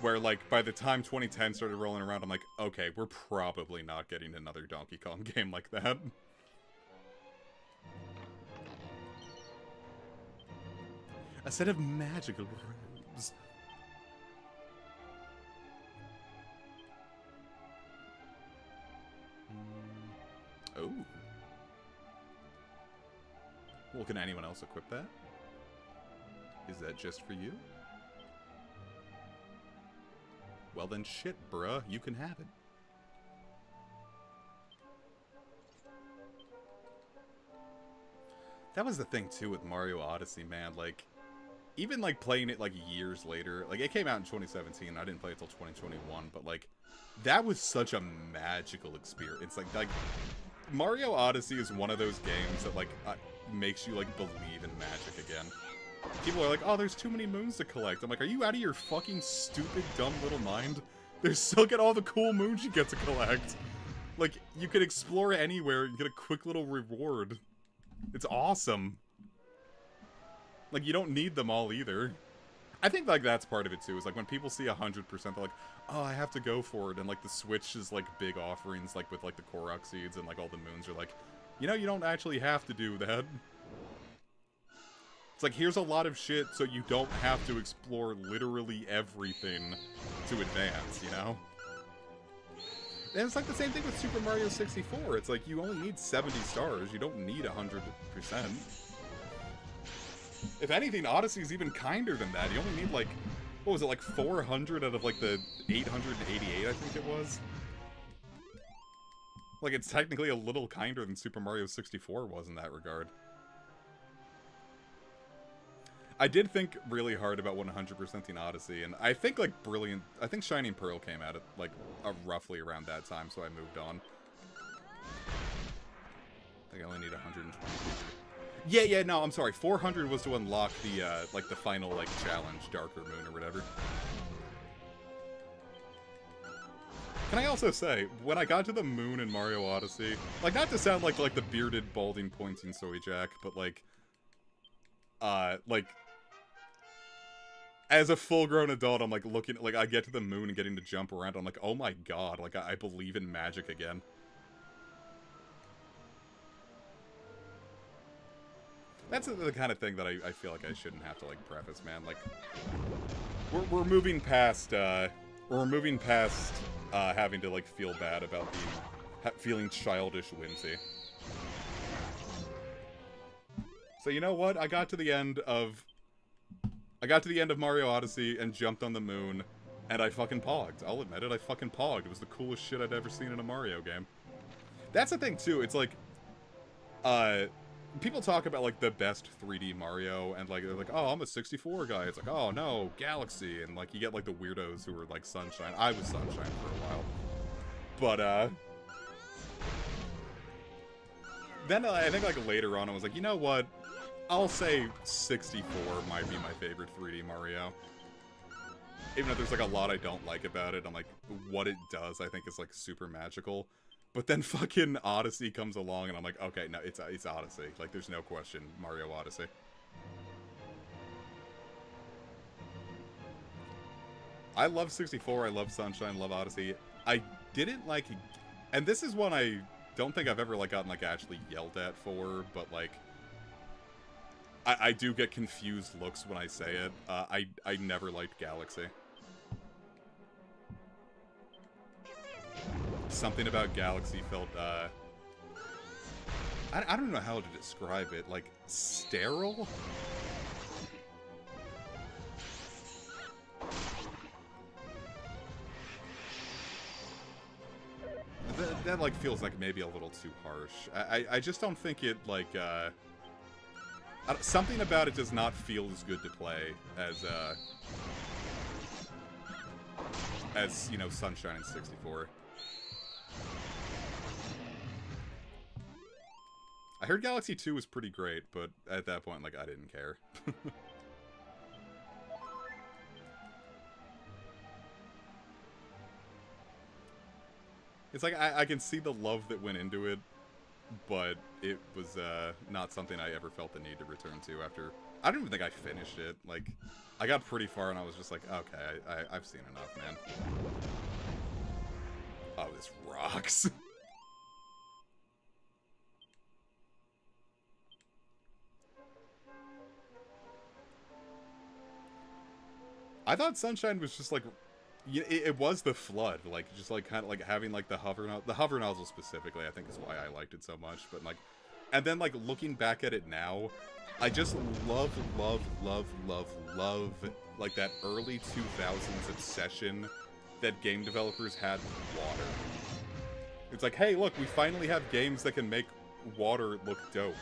Where, like, by the time 2010 started rolling around, I'm like, okay, we're probably not getting another Donkey Kong game like that. A set of magical robes. Oh. Well, can anyone else equip that? Is that just for you? Well then shit, bruh. You can have it. That was the thing, too, with Mario Odyssey, man. Like, even, like, playing it, like, years later. Like, it came out in 2017. I didn't play it until 2021. But, like, that was such a magical experience. Like Mario Odyssey is one of those games that, like, makes you, like, believe in magic again. People are like, oh, there's too many moons to collect. I'm like, are you out of your fucking stupid, dumb little mind? There's still get all the cool moons you get to collect. Like, you can explore anywhere and get a quick little reward. It's awesome. Like, you don't need them all either. I think, like, that's part of it, too, is, like, when people see 100%, they're like, oh, I have to go for it, and, like, the Switch is, like, big offerings, like, with, like, the Korok Seeds and, like, all the moons are like, you know, you don't actually have to do that. It's like, here's a lot of shit, so you don't have to explore literally everything to advance, you know? And it's like the same thing with Super Mario 64. It's like, you only need 70 stars, you don't need 100%. If anything, Odyssey's even kinder than that. You only need, like, what was it, like 400 out of, like, the 888, I think it was? Like, it's technically a little kinder than Super Mario 64 was in that regard. I did think really hard about 100%ing Odyssey, and I think, like, I think Shining Pearl came out at, like, roughly around that time, so I moved on. I think I only need 120. Yeah, no, I'm sorry. 400 was to unlock the, like, the final, like, challenge, Darker Moon or whatever. Can I also say, when I got to the moon in Mario Odyssey, like, not to sound like the bearded, balding, pointing Soy Jack, but, like, as a full-grown adult, I'm, like, looking, like, I get to the moon and getting to jump around, I'm like, oh my god, like, I believe in magic again. That's the kind of thing that I feel like I shouldn't have to, like, preface, man. Like, we're moving past, having to, like, feel bad about feeling childish whimsy. So, you know what? I got to the end of Mario Odyssey and jumped on the moon, and I fucking pogged. I'll admit it, I fucking pogged. It was the coolest shit I'd ever seen in a Mario game. That's the thing, too. It's like, people talk about, like, the best 3D Mario, and, like, they're like, oh, I'm a 64 guy. It's like, oh, no, Galaxy. And, like, you get, like, the weirdos who are, like, Sunshine. I was Sunshine for a while. But, then I think, like, later on, I was like, you know what? I'll say 64 might be my favorite 3D Mario. Even though there's, like, a lot I don't like about it, I'm like, what it does, I think, is, like, super magical. But then fucking Odyssey comes along, and I'm like, okay, no, it's Odyssey. Like, there's no question, Mario Odyssey. I love 64, I love Sunshine, love Odyssey. I didn't like... And this is one I don't think I've ever, like, gotten, like, actually yelled at for, but, like... I do get confused looks when I say it. I never liked Galaxy. Something about Galaxy felt, I don't know how to describe it, like, sterile? That, like, feels like maybe a little too harsh. I just don't think it, like, something about it does not feel as good to play as, you know, Sunshine in 64. I heard Galaxy 2 was pretty great, but at that point, like, I didn't care. It's like, I can see the love that went into it, but it was, not something I ever felt the need to return to after... I don't even think I finished it. Like, I got pretty far and I was just like, okay, I've seen enough, man. Oh, this rocks. I thought Sunshine was just, like... It was the flood, like, just, like, kind of, like, having, like, the hover nozzle specifically, I think is why I liked it so much, but, like... And then, like, looking back at it now, I just love, like, that early 2000s obsession that game developers had with water. It's like, hey, look, we finally have games that can make water look dope.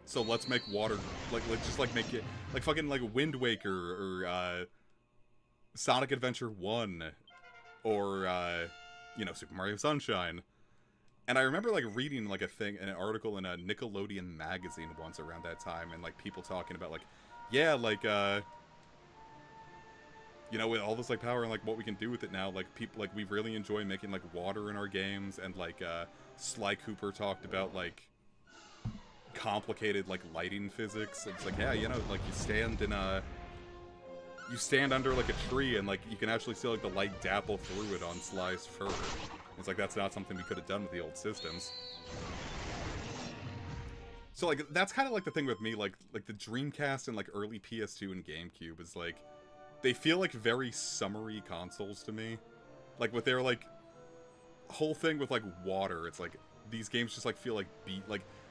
So let's make water, like, let's just, like, make it, like, fucking, like, Wind Waker, or, Sonic Adventure 1, or, you know, Super Mario Sunshine. And I remember, like, reading, like, an article in a Nickelodeon magazine once around that time, and, like, people talking about, like, yeah, like, you know, with all this, like, power and, like, what we can do with it now, like, people, like, we really enjoy making, like, water in our games, and, like, Sly Cooper talked about, like, complicated, like, lighting physics. It's like, yeah, you know, like, you stand under, like, a tree, and, like, you can actually see, like, the light dapple through it on Sly's fur. It's like, that's not something we could have done with the old systems. So, like, that's kind of, like, the thing with me, like, the Dreamcast and, like, early PS2 and GameCube is, like, they feel like very summery consoles to me. Like, with their, like, whole thing with, like, water, it's like, these games just, like, feel like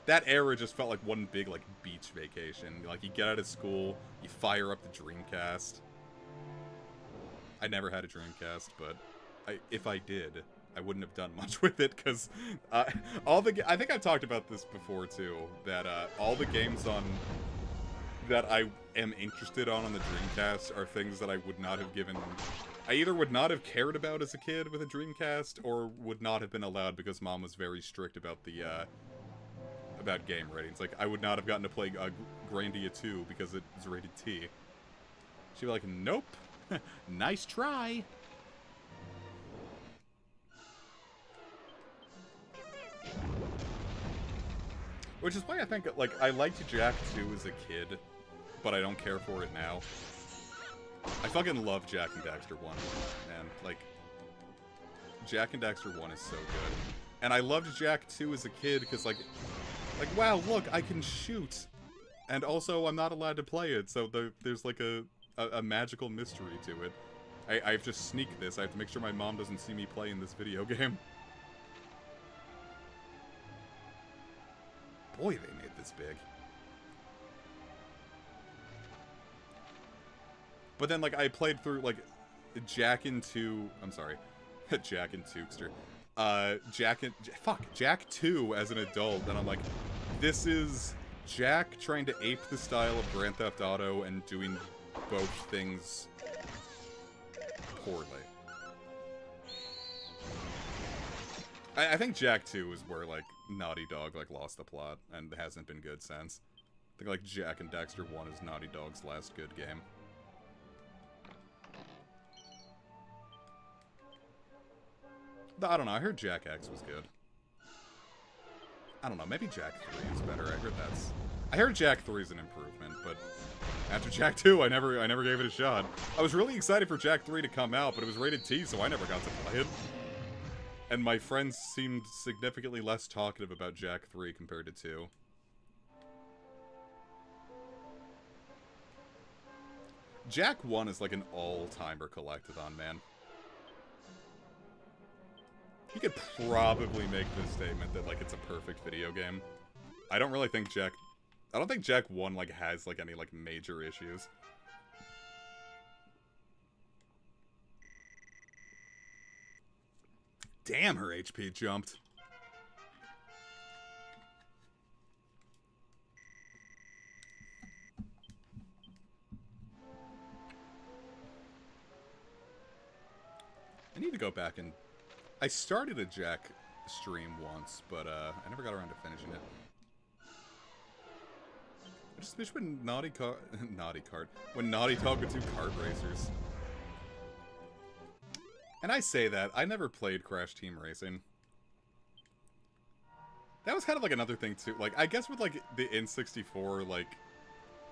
that era just felt like one big, like, beach vacation. Like, you get out of school, you fire up the Dreamcast. I never had a Dreamcast, but if I did, I wouldn't have done much with it, because I think I've talked about this before, too, that all the games that I am interested on the Dreamcast are things that I would not have given... I either would not have cared about as a kid with a Dreamcast, or would not have been allowed because Mom was very strict about the, about game ratings. Like, I would not have gotten to play Grandia 2 because it was rated T. She'd be like, nope, nice try. Which is why I think, like, I liked Jak 2 as a kid, but I don't care for it now. I fucking love Jak and Daxter 1, man. Like, Jak and Daxter 1 is so good. And I loved Jak 2 as a kid, because, like, wow, look, I can shoot! And also, I'm not allowed to play it, so there's, like, a magical mystery to it. I have to sneak this. I have to make sure my mom doesn't see me playing this video game. Boy, they made this big. But then, like, I played through, like, Jak and 2... I'm sorry. Jak and Tukester. Jak 2 as an adult, and I'm like, this is Jak trying to ape the style of Grand Theft Auto and doing both things poorly. I think Jak 2 is where, like, Naughty Dog, like, lost the plot, and hasn't been good since. I think, like, Jak and Daxter 1 is Naughty Dog's last good game. I don't know, I heard Jak X was good. I don't know, maybe Jak 3 is better. I heard Jak 3 is an improvement, but after Jak 2, I never gave it a shot. I was really excited for Jak 3 to come out, but it was rated T, so I never got to play it. And my friends seemed significantly less talkative about Jak 3 compared to 2. Jak 1 is like an all-timer collectathon, man. You could probably make this statement that, like, it's a perfect video game. I don't think Jak 1, like, has, like, any, like, major issues. Damn, her HP jumped. I need to go back and... I started a Jak stream once, but I never got around to finishing it. I just wish when Naughty Dog would do kart racers. And I say that, I never played Crash Team Racing. That was kind of like another thing too, like, I guess with, like, the N64, like,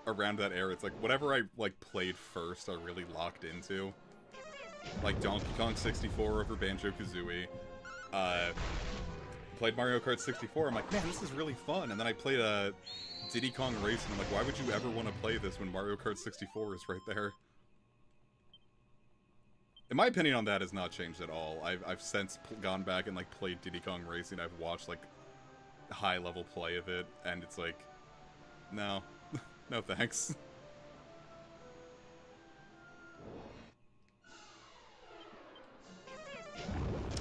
around that era, it's like, whatever I, like, played first, I really locked into. Like, Donkey Kong 64 over Banjo-Kazooie. Played Mario Kart 64, I'm like, man, this is really fun. And then I played Diddy Kong Racing, I'm like, why would you ever want to play this when Mario Kart 64 is right there? And my opinion on that has not changed at all. I've since gone back and, like, played Diddy Kong Racing. I've watched, like, high-level play of it, and it's like, no. No thanks.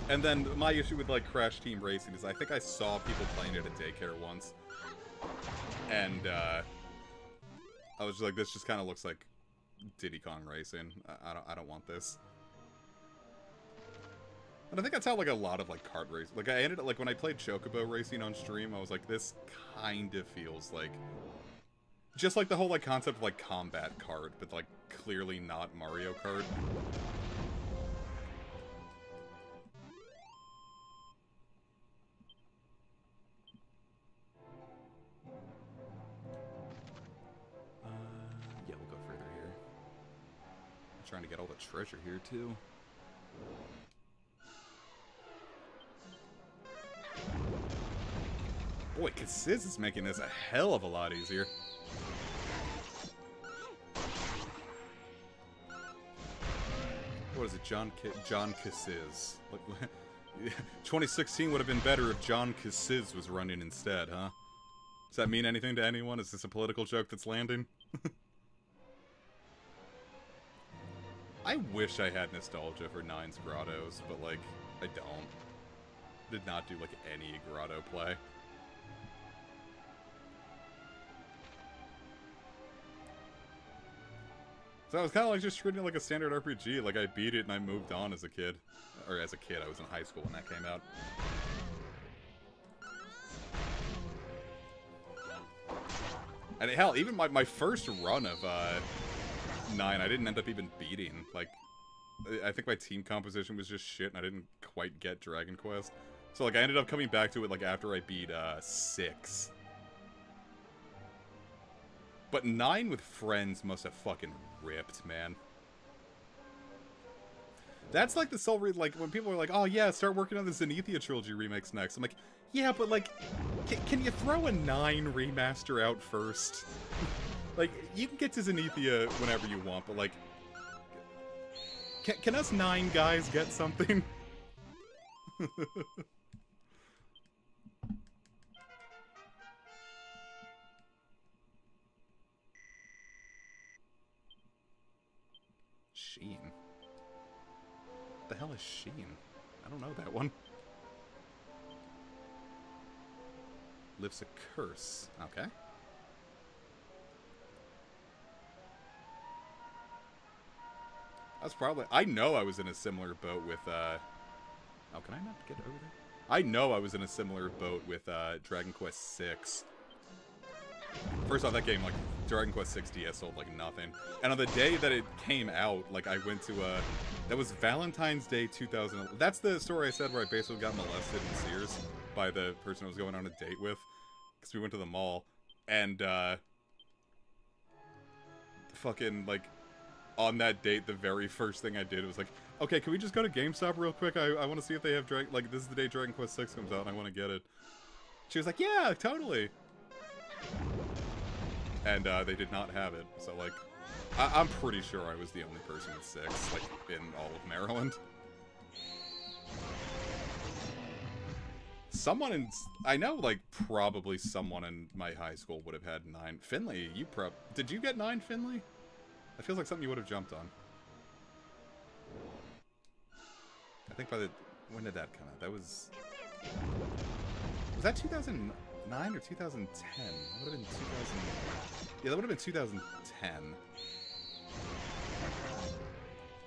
And then my issue with, like, Crash Team Racing is I think I saw people playing it at daycare once. And, I was just like, this just kind of looks like Diddy Kong Racing. I don't want this. And I think that's how, like, a lot of, like, kart racing... Like, I ended up, like, when I played Chocobo Racing on stream, I was like, this kind of feels like Just like the whole like concept of like combat kart, but like clearly not Mario Kart. Yeah, we'll go further here. I'm trying to get all the treasure here too. Boy, Kassiz is making this a hell of a lot easier. What is it, John Kassiz? 2016 would have been better if John Kassiz was running instead, huh? Does that mean anything to anyone? Is this a political joke that's landing? I wish I had nostalgia for Nine's Grottos, but, like, I don't. Did not do, like, any grotto play. So I was kind of like just treating it like a standard RPG. Like, I beat it and I moved on as a kid. Or as a kid, I was in high school when that came out. And hell, even my first run of 9, I didn't end up even beating. Like, I think my team composition was just shit and I didn't quite get Dragon Quest. So, like, I ended up coming back to it, like, after I beat 6. But 9 with friends must have fucking ripped, man. That's like the sole reason, like, when people are like, oh yeah, start working on the Zenithia Trilogy remakes next. I'm like, yeah, but like, can you throw a 9 remaster out first? Like, you can get to Zenithia whenever you want, but like, can us 9 guys get something? Sheen? What the hell is Sheen? I don't know that one. Lifts a curse. Okay. That's probably... I know I was in a similar boat with, Oh, can I not get over there? I know I was in a similar boat with, Dragon Quest VI. First off, that game, like, Dragon Quest VI DS sold like nothing. And on the day that it came out, like, I went to, that was Valentine's Day 2011. That's the story I said where I basically got molested in Sears by the person I was going on a date with. Because we went to the mall. And, fucking, like, on that date, the very first thing I did was like, okay, can we just go to GameStop real quick? I want to see if they have, like, this is the day Dragon Quest VI comes out and I want to get it. She was like, yeah, totally. And, they did not have it. So, like, I'm pretty sure I was the only person with 6, like, in all of Maryland. Someone in... I know, like, probably someone in my high school would have had 9. Finley, you did you get 9, Finley? That feels like something you would have jumped on. I think by the... When did that come out? That was... Was that 2009 or 2010? That would have been 2000... Yeah, that would have been 2010.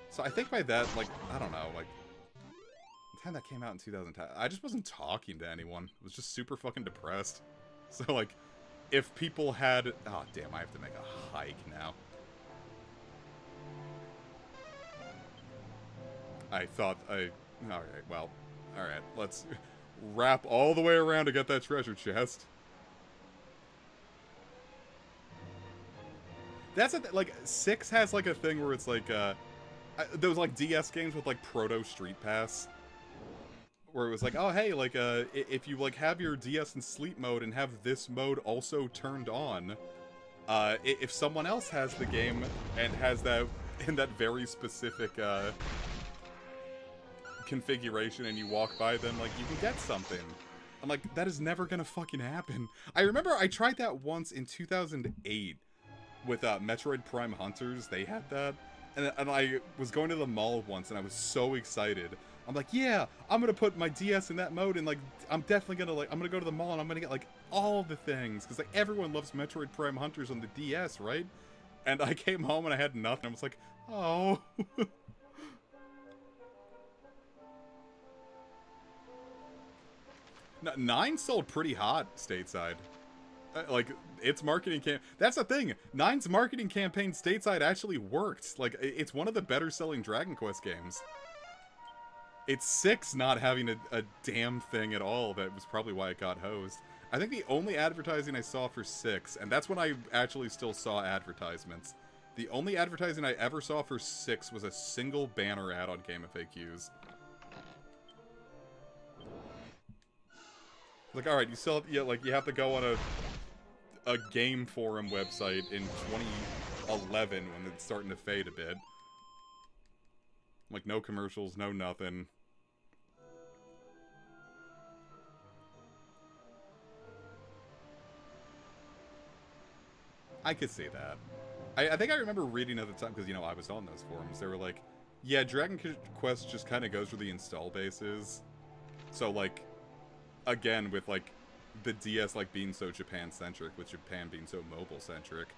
So I think by that, like, I don't know, like... The time that came out in 2010, I just wasn't talking to anyone. I was just super fucking depressed. So, like, if people had... Oh, damn, I have to make a hike now. I thought I... Alright, well... Alright, let's wrap all the way around to get that treasure chest. That's a... Like, 6 has, like, a thing where it's, like, those, like, DS games with, like, Proto Street Pass. Where it was like, oh, hey, like, if you, like, have your DS in sleep mode and have this mode also turned on, if someone else has the game and has that in that very specific, configuration and you walk by them, like, you can get something. I'm like, that is never gonna fucking happen. I remember I tried that once in 2008 with, Metroid Prime Hunters. They had that. And I was going to the mall once and I was so excited. I'm like, yeah, I'm gonna put my DS in that mode and, like, I'm definitely gonna, like, I'm gonna go to the mall and I'm gonna get, like, all the things. Because, like, everyone loves Metroid Prime Hunters on the DS, right? And I came home and I had nothing. I was like, oh. No, 9 sold pretty hot stateside. Like, its marketing that's the thing. Nine's marketing campaign stateside actually worked. Like, it's one of the better selling Dragon Quest games. It's 6 not having a damn thing at all. That was probably why it got hosed. I think the only advertising I saw for 6, and that's when I actually still saw advertisements. The only advertising I ever saw for 6 was a single banner ad on Game FAQs. Like, alright, you still, you have to go on a game forum website in 2011 when it's starting to fade a bit. Like, no commercials, no nothing. I could see that. I think I remember reading at the time, because, you know, I was on those forums. They were like, yeah, Dragon Quest just kind of goes where the install base is. So, like, again, with, like, the DS, like, being so Japan-centric, with Japan being so mobile-centric,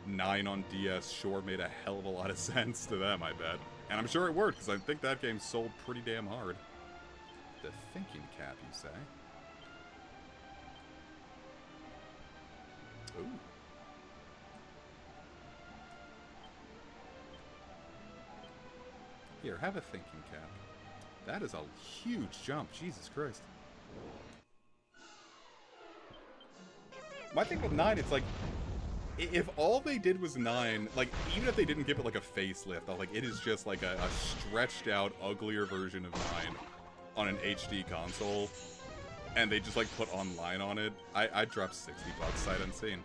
9 on DS sure made a hell of a lot of sense to them, I bet. And I'm sure it worked, because I think that game sold pretty damn hard. The thinking cap, you say? Ooh. Here, have a thinking cap. That is a huge jump, Jesus Christ. My thing with 9, it's like, if all they did was 9, like, even if they didn't give it, like, a facelift, like, it is just, like, a stretched out, uglier version of 9 on an HD console, and they just, like, put online on it, I'd drop $60 sight unseen.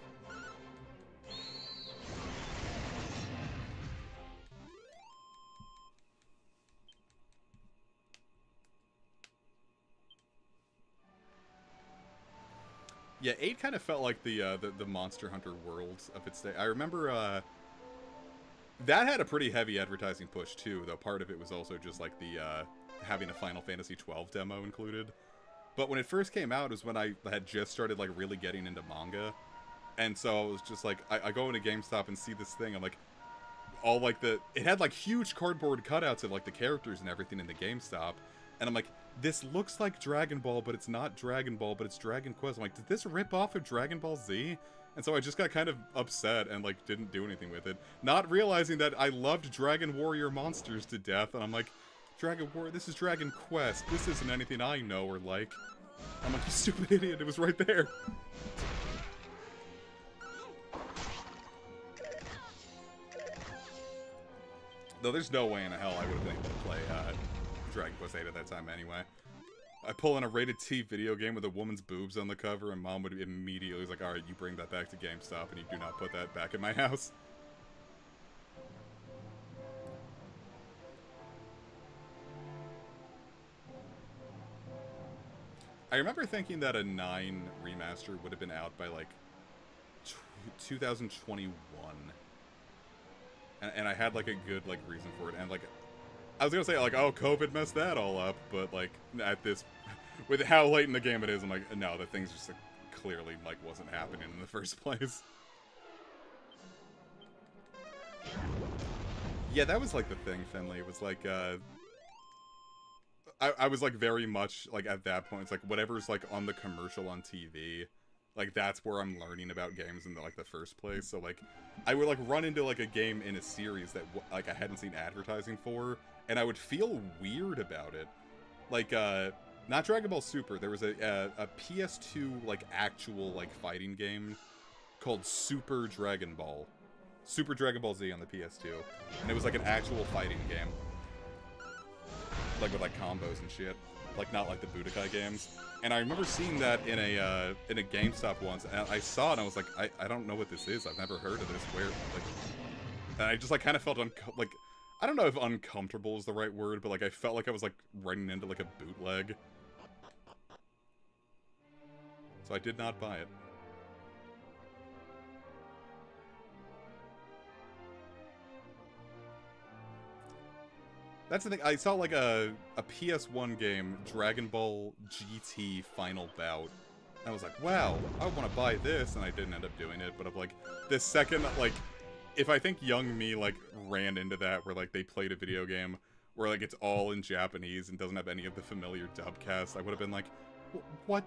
Yeah, 8 kind of felt like the Monster Hunter worlds of its day. I remember that had a pretty heavy advertising push too, though part of it was also just like the having a Final Fantasy XII demo included. But when it first came out was when I had just started like really getting into manga, and so I was just like, I go into GameStop and see this thing. I'm like, all like it had like huge cardboard cutouts of like the characters and everything in the GameStop, and I'm like, this looks like Dragon Ball, but it's not Dragon Ball, but it's Dragon Quest. I'm like, did this rip off of Dragon Ball Z? And so I just got kind of upset and, like, didn't do anything with it. Not realizing that I loved Dragon Warrior Monsters to death, and I'm like, Dragon Warrior, this is Dragon Quest. This isn't anything I know or like. I'm like, you stupid idiot, it was right there. Though there's no way in hell I would have been able to play, Dragon Quest 8 at that time anyway. I pull in a rated T video game with a woman's boobs on the cover, and Mom would immediately be like, alright, you bring that back to GameStop, and you do not put that back in my house. I remember thinking that a 9 remaster would have been out by, like, 2021. And I had, like, a good, like, reason for it, and, like, I was gonna say, like, oh, COVID messed that all up, but, like, at this, with how late in the game it is, I'm like, no, the thing's just, like, clearly, like, wasn't happening in the first place. Yeah, that was, like, the thing, Finley. It was, like, I was, like, very much, like, at that point, it's, like, whatever's, like, on the commercial on TV, like, that's where I'm learning about games in, like, the first place. So, like, I would, like, run into, like, a game in a series that, like, I hadn't seen advertising for, and I would feel weird about it. Like, not Dragon Ball Super, there was a PS2, like, actual, like, fighting game called Super Dragon Ball. Super Dragon Ball Z on the PS2. And it was, like, an actual fighting game. Like, with, like, combos and shit. Like, not like the Budokai games. And I remember seeing that in a GameStop once, and I saw it and I was like, I don't know what this is, I've never heard of this, where, like... And I just, like, kind of felt, like... I don't know if uncomfortable is the right word, but, like, I felt like I was, like, running into, like, a bootleg. So I did not buy it. That's the thing, I saw, like, a PS1 game, Dragon Ball GT Final Bout. And I was like, wow, I want to buy this, and I didn't end up doing it, but I'm like, the second, like... If I think young me, like, ran into that, where, like, they played a video game where, like, it's all in Japanese and doesn't have any of the familiar dubcast, I would have been like, what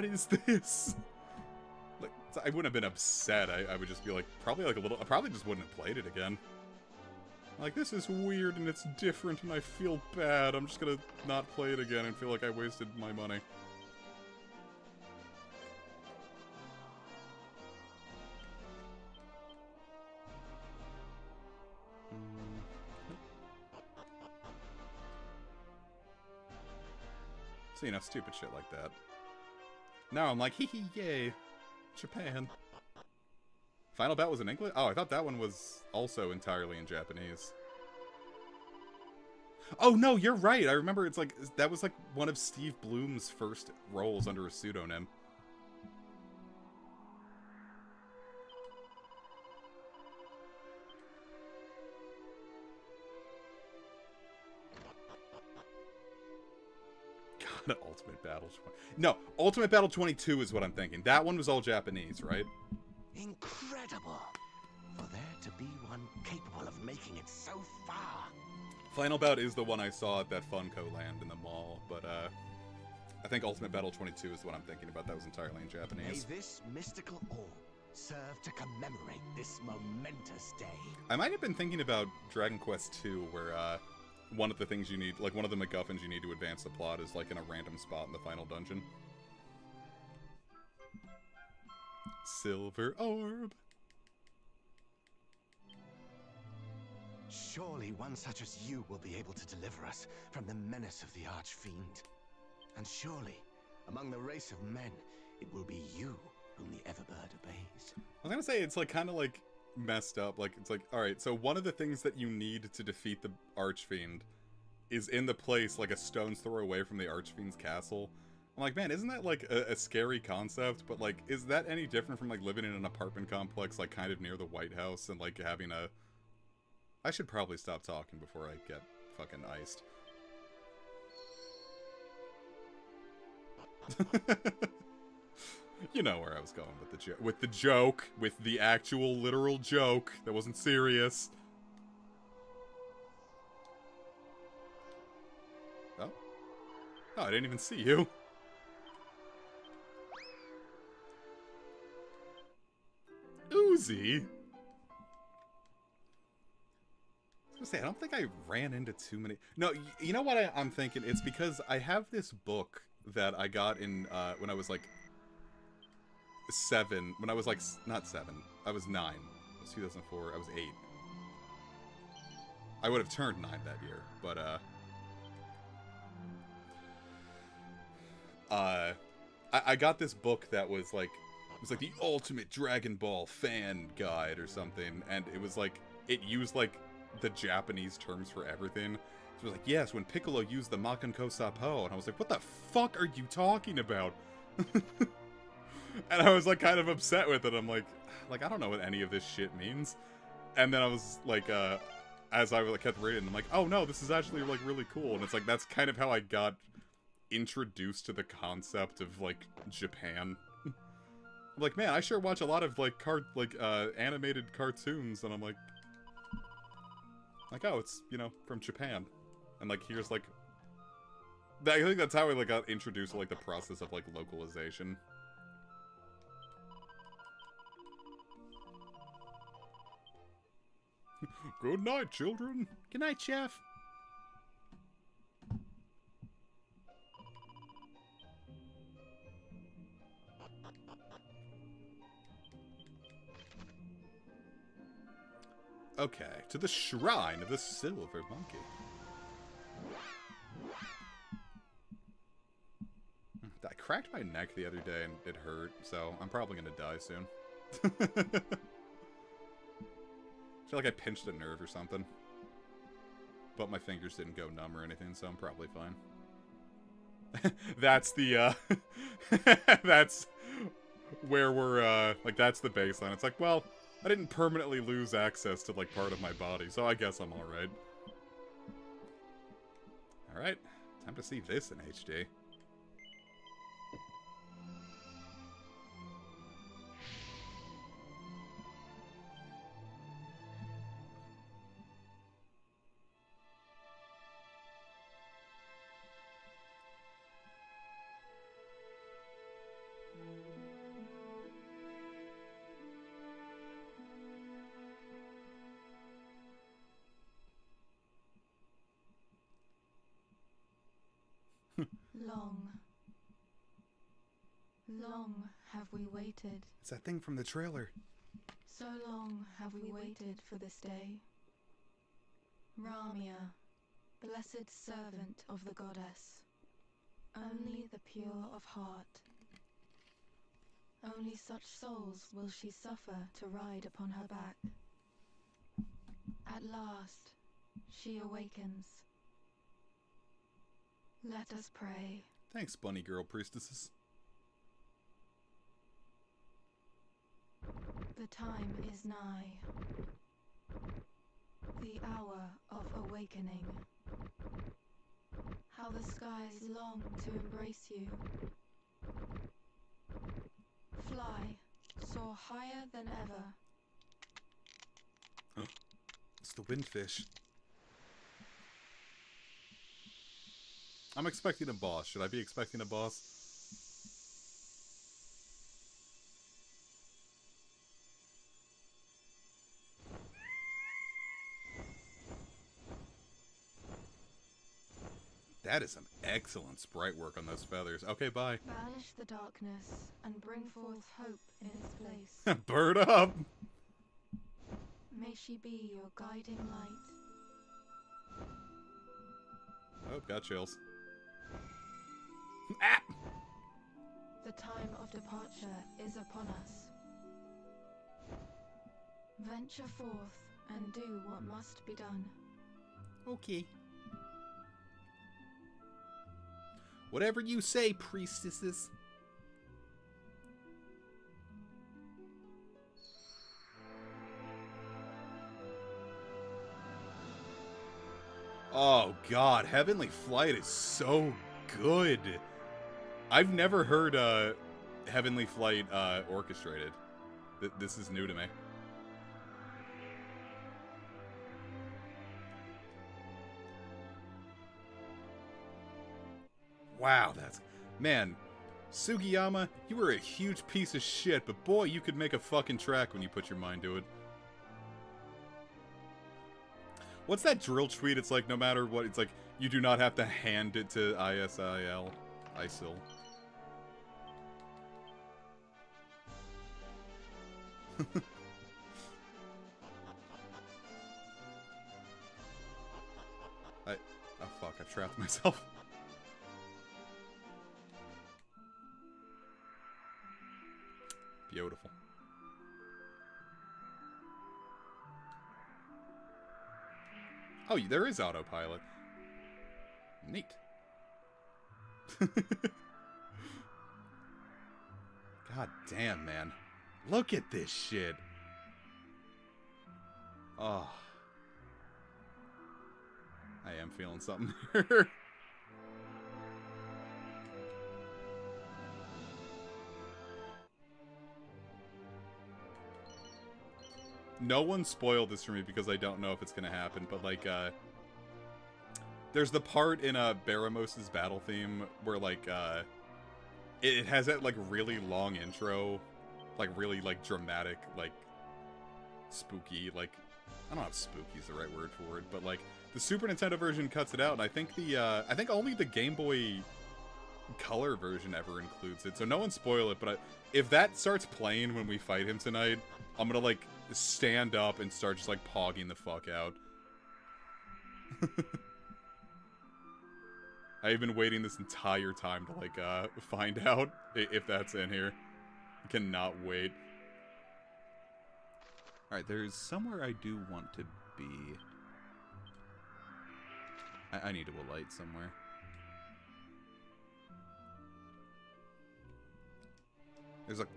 is this? Like, So I wouldn't have been upset. I would just be like, probably like a little... I probably just wouldn't have played it again. Like, this is weird and it's different and I feel bad. I'm just gonna not play it again and feel like I wasted my money. So, you know, stupid shit like that. Now I'm like, hee hee, yay. Japan. Final Bout was in English? Oh, I thought that one was also entirely in Japanese. Oh, no, you're right. I remember it's like, that was like one of Steve Bloom's first roles under a pseudonym. God, Ultimate Battle 20. No, Ultimate Battle 22 is what I'm thinking. That one was all Japanese, right? Incredible! For there to be one capable of making it so far. Final Bout is the one I saw at that Funko Land in the mall, but I think Ultimate Battle 22 is the one I'm thinking about. That was entirely in Japanese. May this mystical orb serve to commemorate this momentous day. I might have been thinking about Dragon Quest 2, where one of the things you need, like one of the MacGuffins you need to advance the plot is like in a random spot in the final dungeon. Silver Orb. Surely one such as you will be able to deliver us from the menace of the Archfiend. And surely, among the race of men, it will be you whom the Everbird obeys. I was gonna say, it's like kind of like messed up. Like, it's like, alright, so one of the things that you need to defeat the Archfiend is in the place like a stone's throw away from the Archfiend's castle. I'm like, man, isn't that like a scary concept? But like, is that any different from like living in an apartment complex like kind of near the White House and like having a... I should probably stop talking before I get fucking iced. You know where I was going with the joke, with the actual literal joke that wasn't serious. Oh. Oh, I didn't even see you. Uzi. I was gonna say, I don't think I ran into too many... No, you know what I'm thinking? It's because I have this book that I got in, when I was, like, 7. When I was, like, not 7. I was 9. It was 2004. I was 8. I would have turned 9 that year, but, I got this book that was, like, it was, like, the ultimate Dragon Ball fan guide or something, and it was, like, it used, like, the Japanese terms for everything. So it was like, yes, when Piccolo used the Makanko Sapo, and I was like, what the fuck are you talking about? And I was like kind of upset with it. I'm like I don't know what any of this shit means. And then I was like, as I kept reading, I'm like, oh no, this is actually like really cool. And it's like, that's kind of how I got introduced to the concept of like Japan. I'm like, man, I sure watch a lot of like animated cartoons, and I'm like, oh, it's, you know, from Japan. And, like, here's, like... I think that's how I, like, got introduced to, like, the process of, like, localization. Good night, children. Good night, Chef. Okay, to the Shrine of the Silver Monkey. I cracked my neck the other day and it hurt, so I'm probably gonna die soon. I feel like I pinched a nerve or something. But my fingers didn't go numb or anything, so I'm probably fine. That's the, that's where we're, like, that's the baseline. It's like, well... I didn't permanently lose access to, like, part of my body, so I guess I'm alright. Alright, time to see this in HD. Long, long have we waited. It's that thing from the trailer. So long have we waited for this day. Ramia, blessed servant of the goddess, only the pure of heart. Only such souls will she suffer to ride upon her back. At last, she awakens. Let us pray. Thanks, bunny girl priestesses. The time is nigh. The hour of awakening. How the skies long to embrace you. Fly, soar higher than ever. It's the windfish. I'm expecting a boss. Should I be expecting a boss? That is some excellent sprite work on those feathers. Okay, bye. Banish the darkness and bring forth hope in its place. Bird up! May she be your guiding light. Oh, got chills. Ah! The time of departure is upon us. Venture forth and do what must be done. Okay. Whatever you say, priestesses. Oh god, Heavenly Flight is so good. I've never heard Heavenly Flight orchestrated. This is new to me. Wow, that's... Man, Sugiyama, you were a huge piece of shit, but boy, you could make a fucking track when you put your mind to it. What's that drill tweet? It's like, no matter what, it's like, you do not have to hand it to ISIL. ISIL. Oh fuck, I've trapped myself. Beautiful. Oh, there is autopilot. Neat. God damn, man. Look at this shit. Oh. I am feeling something here. No one spoiled this for me because I don't know if it's gonna happen, but like, there's the part in Baramos' battle theme where like, it has that like really long intro, like really like dramatic, like spooky, like, I don't know if spooky is the right word for it, but like the Super Nintendo version cuts it out, and I think I think only the Game Boy Color version ever includes it, so no one spoil it, but if that starts playing when we fight him tonight, I'm gonna like stand up and start just like pogging the fuck out. I've been waiting this entire time to like find out if that's in here. I cannot wait. Alright, there's somewhere I do want to be. I need to alight somewhere.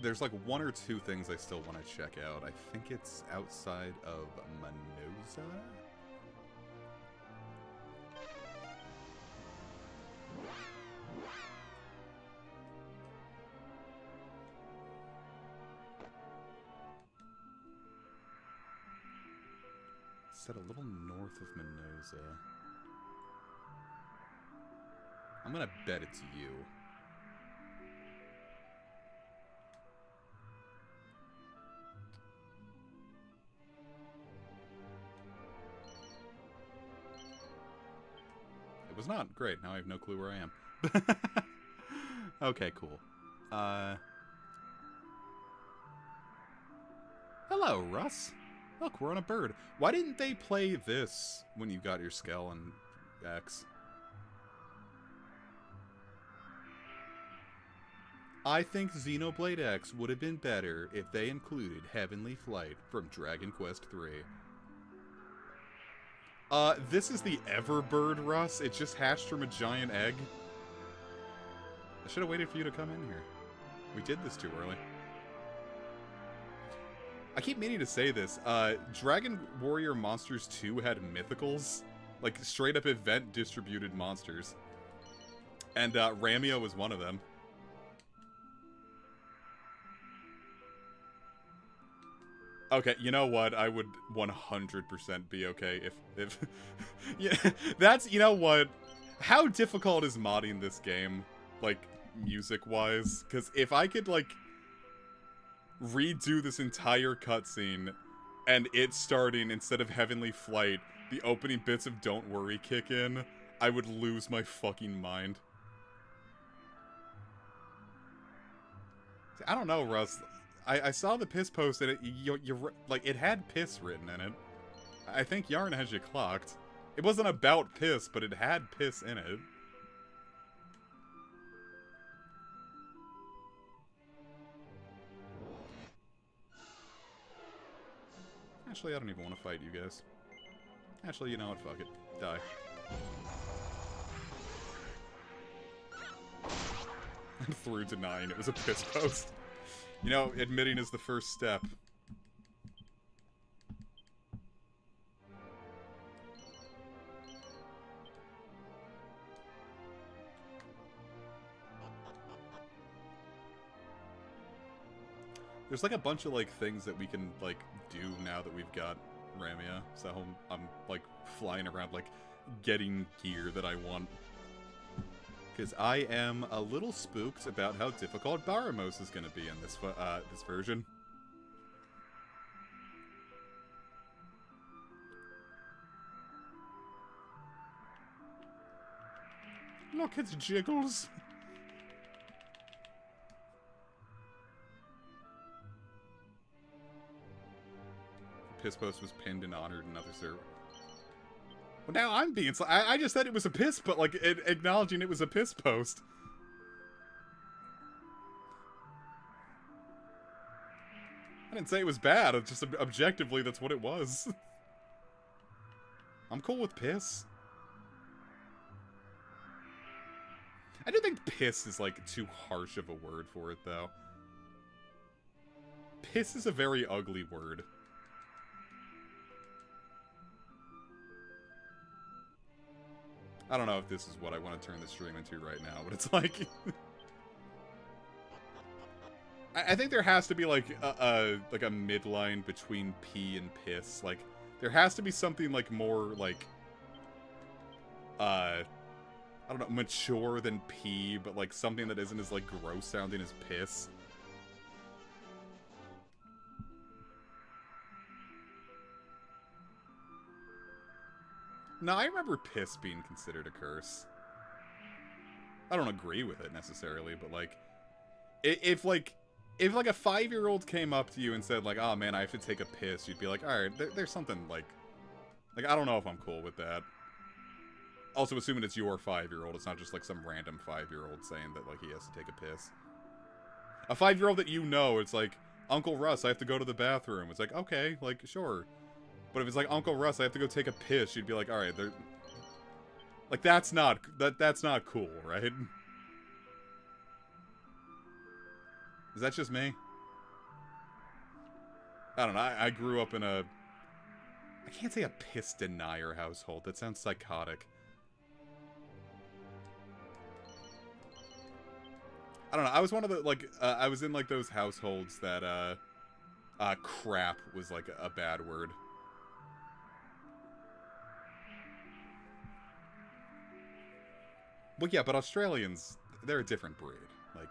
There's like one or two things I still want to check out. I think it's outside of Manosa? Set a little north of Manosa. I'm gonna bet it's you. It was not. Great, now I have no clue where I am. Okay, cool. Hello, Russ. Look, we're on a bird. Why didn't they play this when you got your Skell and X? I think Xenoblade X would have been better if they included Heavenly Flight from Dragon Quest III. This is the Everbird, Russ. It just hatched from a giant egg. I should have waited for you to come in here. We did this too early. I keep meaning to say this. Dragon Warrior Monsters 2 had mythicals. Like, straight-up event-distributed monsters. And, Ramio was one of them. Okay, you know what? I would 100% be okay if yeah, that's, you know what? How difficult is modding this game, like, music-wise? Because if I could, like, redo this entire cutscene, and it starting, instead of Heavenly Flight, the opening bits of Don't Worry kick in, I would lose my fucking mind. I don't know, Russ. I saw the piss post, and it had piss written in it. I think Yarn has you clocked. It wasn't about piss, but it had piss in it. Actually, I don't even want to fight you guys. Actually, you know what? Fuck it. Die. I'm through denying it was a piss post. You know, admitting is the first step. There's like a bunch of like things that we can like do now that we've got Ramia, so I'm like flying around like getting gear that I want. Because I am a little spooked about how difficult Baramos is going to be in this this version. Look, it's Jiggles. The piss post was pinned and honored in another server. Well, now I'm being... I just said it was a piss, but, like, acknowledging it was a piss post. I didn't say it was bad, it's just objectively that's what it was. I'm cool with piss. I do think piss is, like, too harsh of a word for it, though. Piss is a very ugly word. I don't know if this is what I want to turn the stream into right now, but it's like... I think there has to be, like a midline between pee and piss. Like, there has to be something, like, more, like... I don't know, mature than pee, but, like, something that isn't as, like, gross sounding as piss. No, I remember piss being considered a curse. I don't agree with it necessarily, but like, if like a 5-year-old came up to you and said like, "Oh man, I have to take a piss," you'd be like, "All right, there's something like I don't know if I'm cool with that." Also, assuming it's your 5-year-old, it's not just like some random 5-year-old saying that like he has to take a piss. A 5-year-old that you know, it's like, "Uncle Russ, I have to go to the bathroom." It's like, okay, like sure. But if it's like, "Uncle Russ, I have to go take a piss," you'd be like, alright, like, that's not cool, right? Is that just me? I don't know, I grew up in a... I can't say a piss denier household, that sounds psychotic. I don't know, I was one of the, like, I was in, like, those households that, crap was, like, a bad word. Well, yeah, but Australians, they're a different breed. Like,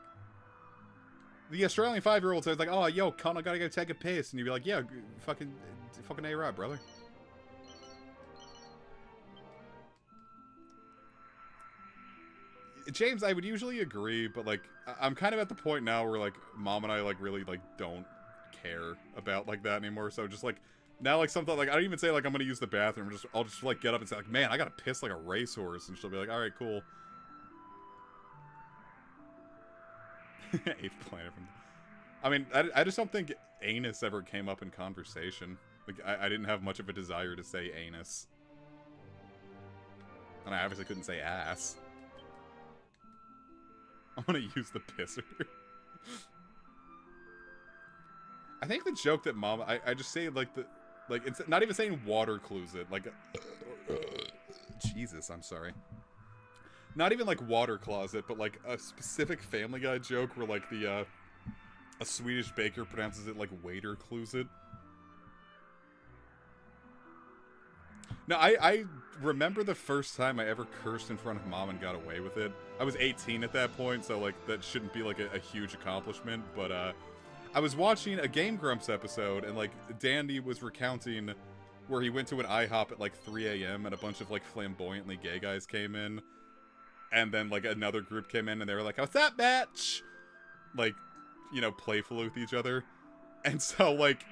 the Australian 5-year-old says, like, "Oh, yo, cunt, I gotta go take a piss." And you'd be like, "Yeah, fucking A-Rod, brother." James, I would usually agree, but, like, I'm kind of at the point now where, like, Mom and I, like, really, like, don't care about, like, that anymore, so just, like, now, like, something, like, I don't even say, like, I'm gonna use the bathroom, I'll just, like, get up and say, like, man, I gotta piss like a racehorse, and she'll be like, alright, cool. 8th planet from... I mean, I just don't think anus ever came up in conversation. Like, I didn't have much of a desire to say anus. And I obviously couldn't say ass. I'm gonna use the pisser. I think the joke that Mom... I just say, like, the... Like, it's not even saying water clues it. Like, Jesus, I'm sorry. Not even, like, water closet, but, like, a specific Family Guy joke where, like, the, a Swedish baker pronounces it like waiter clues it. Now, I remember the first time I ever cursed in front of Mom and got away with it. I was 18 at that point, so, like, that shouldn't be, like, a huge accomplishment, but, I was watching a Game Grumps episode, and, like, Dandy was recounting where he went to an IHOP at, like, 3 a.m., and a bunch of, like, flamboyantly gay guys came in, and then, like, another group came in, and they were like, what's up, bitch? Like, you know, playful with each other. And so, like,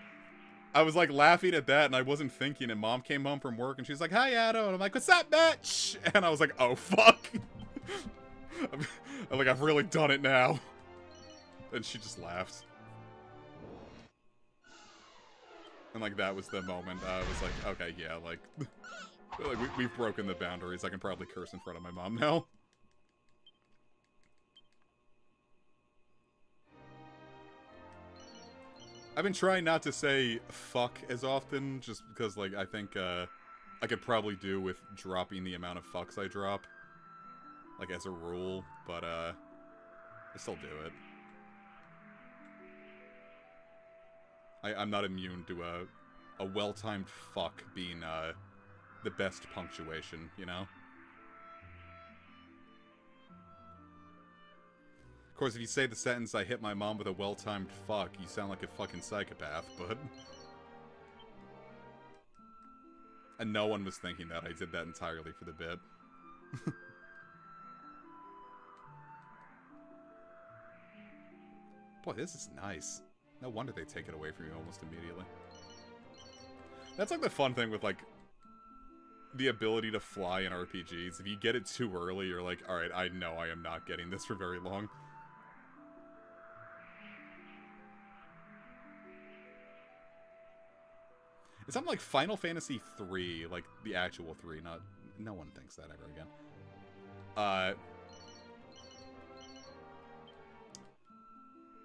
I was, like, laughing at that, and I wasn't thinking, and Mom came home from work, and she's like, hi, Adam, and I'm like, what's up, bitch? And I was like, oh, fuck. I'm like, I've really done it now. And she just laughed. And, like, that was the moment I was like, okay, yeah, like, we've broken the boundaries. I can probably curse in front of my mom now. I've been trying not to say fuck as often, just because, like, I think, I could probably do with dropping the amount of fucks I drop. Like, as a rule, but, I still do it. I'm not immune to a well-timed fuck being the best punctuation, you know? Of course, if you say the sentence, I hit my mom with a well-timed fuck, you sound like a fucking psychopath, but... And no one was thinking that. I did that entirely for the bit. Boy, this is nice. No wonder they take it away from you almost immediately. That's like the fun thing with, like, the ability to fly in RPGs. If you get it too early, you're like, alright, I know I am not getting this for very long. It's something like Final Fantasy 3, like, the actual 3, not... No one thinks that ever again.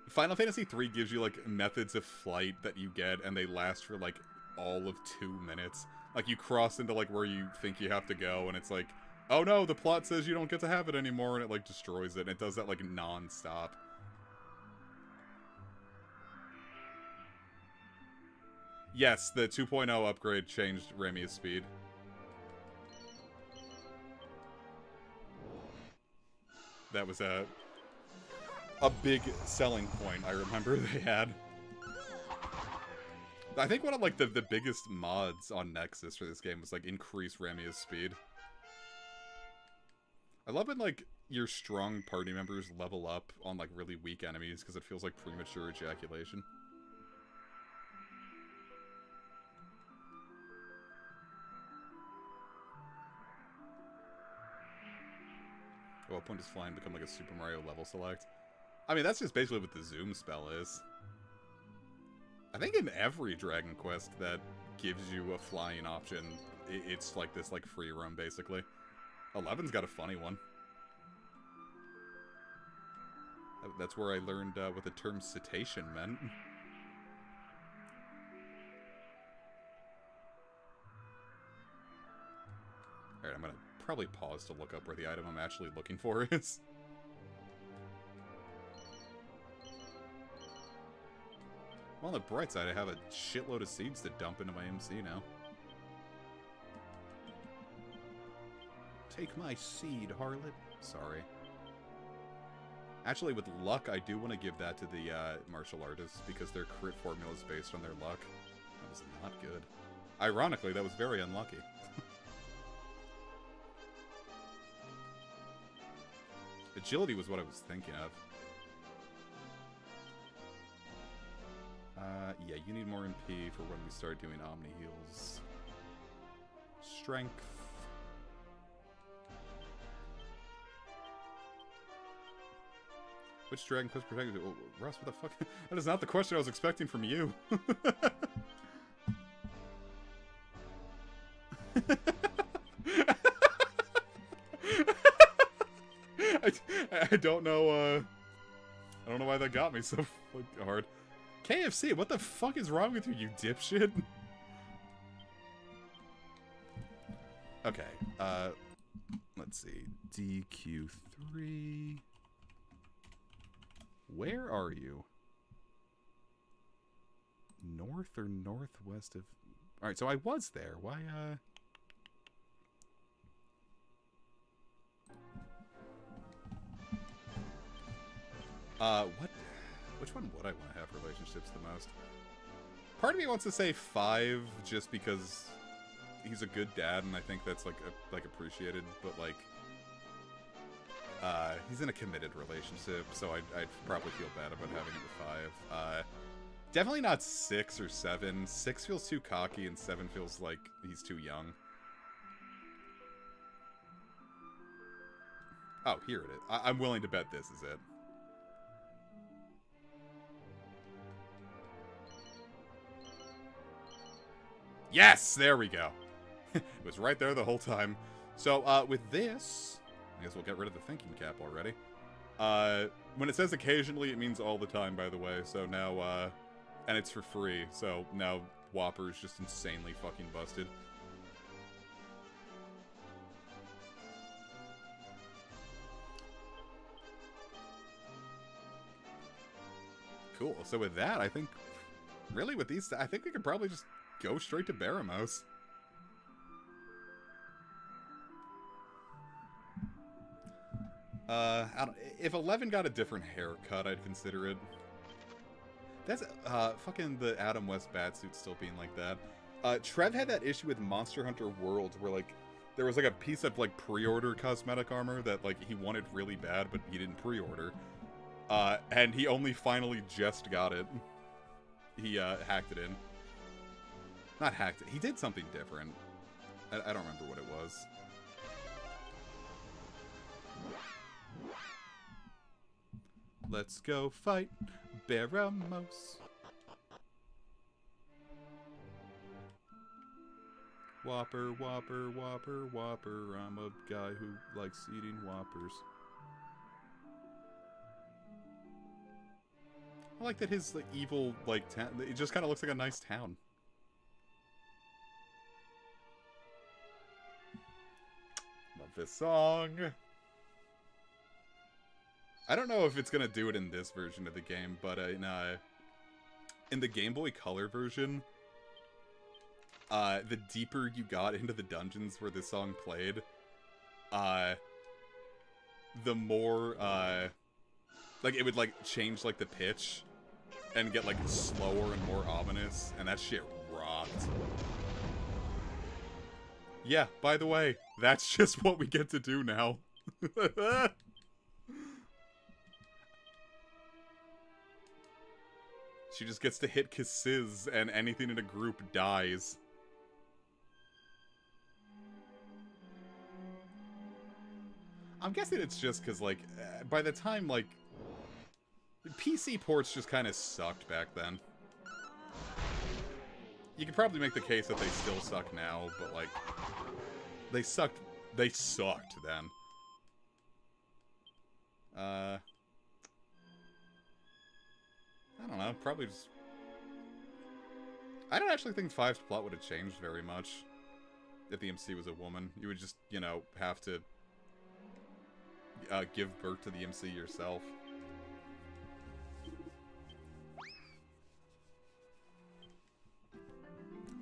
Final Fantasy 3 gives you, like, methods of flight that you get, and they last for, like, all of 2 minutes. Like, you cross into, like, where you think you have to go, and it's like, oh no, the plot says you don't get to have it anymore, and it, like, destroys it, and it does that, like, non-stop. Yes, the 2.0 upgrade changed Remia's speed. That was a big selling point I remember they had. I think one of, like, the biggest mods on Nexus for this game was, like, increase Remia's speed. I love when, like, your strong party members level up on, like, really weak enemies, because it feels like premature ejaculation. At what point does flying become, like, a Super Mario level select? I mean, that's just basically what the zoom spell is. I think in every Dragon Quest that gives you a flying option, it's like this, like, free roam, basically. 11's got a funny one. That's where I learned what the term cetacean meant. Alright, I'm gonna probably pause to look up where the item I'm actually looking for is. Well, on the bright side, I have a shitload of seeds to dump into my MC now. Take my seed, harlot. Sorry. Actually, with luck, I do want to give that to the martial artists, because their crit formula is based on their luck. That was not good. Ironically, that was very unlucky. Agility was what I was thinking of. Yeah, you need more MP for when we start doing Omni heals. Strength. Which Dragon Quest protected? Oh, Russ, what the fuck? That is not the question I was expecting from you. I don't know. I don't know why that got me so hard. KFC, what the fuck is wrong with you, you dipshit? Okay. Let's see. DQ3. Where are you? North or northwest of... Alright, so I was there. Why, what? Which one would I want to have relationships the most? Part of me wants to say 5, just because he's a good dad, and I think that's, like, appreciated, but, like... he's in a committed relationship, so I'd probably feel bad about having it with 5. Definitely not 6 or 7. 6 feels too cocky, and 7 feels like he's too young. Oh, here it is. I'm willing to bet this is it. Yes! There we go. It was right there the whole time. So, with this... I guess we'll get rid of the thinking cap already. When it says occasionally, it means all the time, by the way. So now, and it's for free. So now Whopper is just insanely fucking busted. Cool. So with that, I think, really with these, I think we could probably just go straight to Baramos. If 11 got a different haircut, I'd consider it. That's, fucking the Adam West Batsuit still being like that. Trev had that issue with Monster Hunter World where, like, there was, like, a piece of, like, pre-order cosmetic armor that, like, he wanted really bad, but he didn't pre-order. And he only finally just got it. He, hacked it in. Not hacked it. He did something different. I don't remember what it was. Let's go fight Baramos. Whopper, Whopper, Whopper, Whopper. I'm a guy who likes eating Whoppers. I like that his like, evil, like, town, it just kind of looks like a nice town. Love this song. I don't know if it's gonna do it in this version of the game, but in the Game Boy Color version, the deeper you got into the dungeons where this song played, the more, like, it would, like, change, like, the pitch, and get, like, slower and more ominous, and that shit rocked. Yeah, by the way, that's just what we get to do now. She just gets to hit kisses, and anything in a group dies. I'm guessing it's just because, like, by the time, like, PC ports just kind of sucked back then. You could probably make the case that they still suck now, but, like, they sucked then. I don't know, probably just... I don't actually think 5's plot would have changed very much if the MC was a woman. You would just, you know, have to give birth to the MC yourself.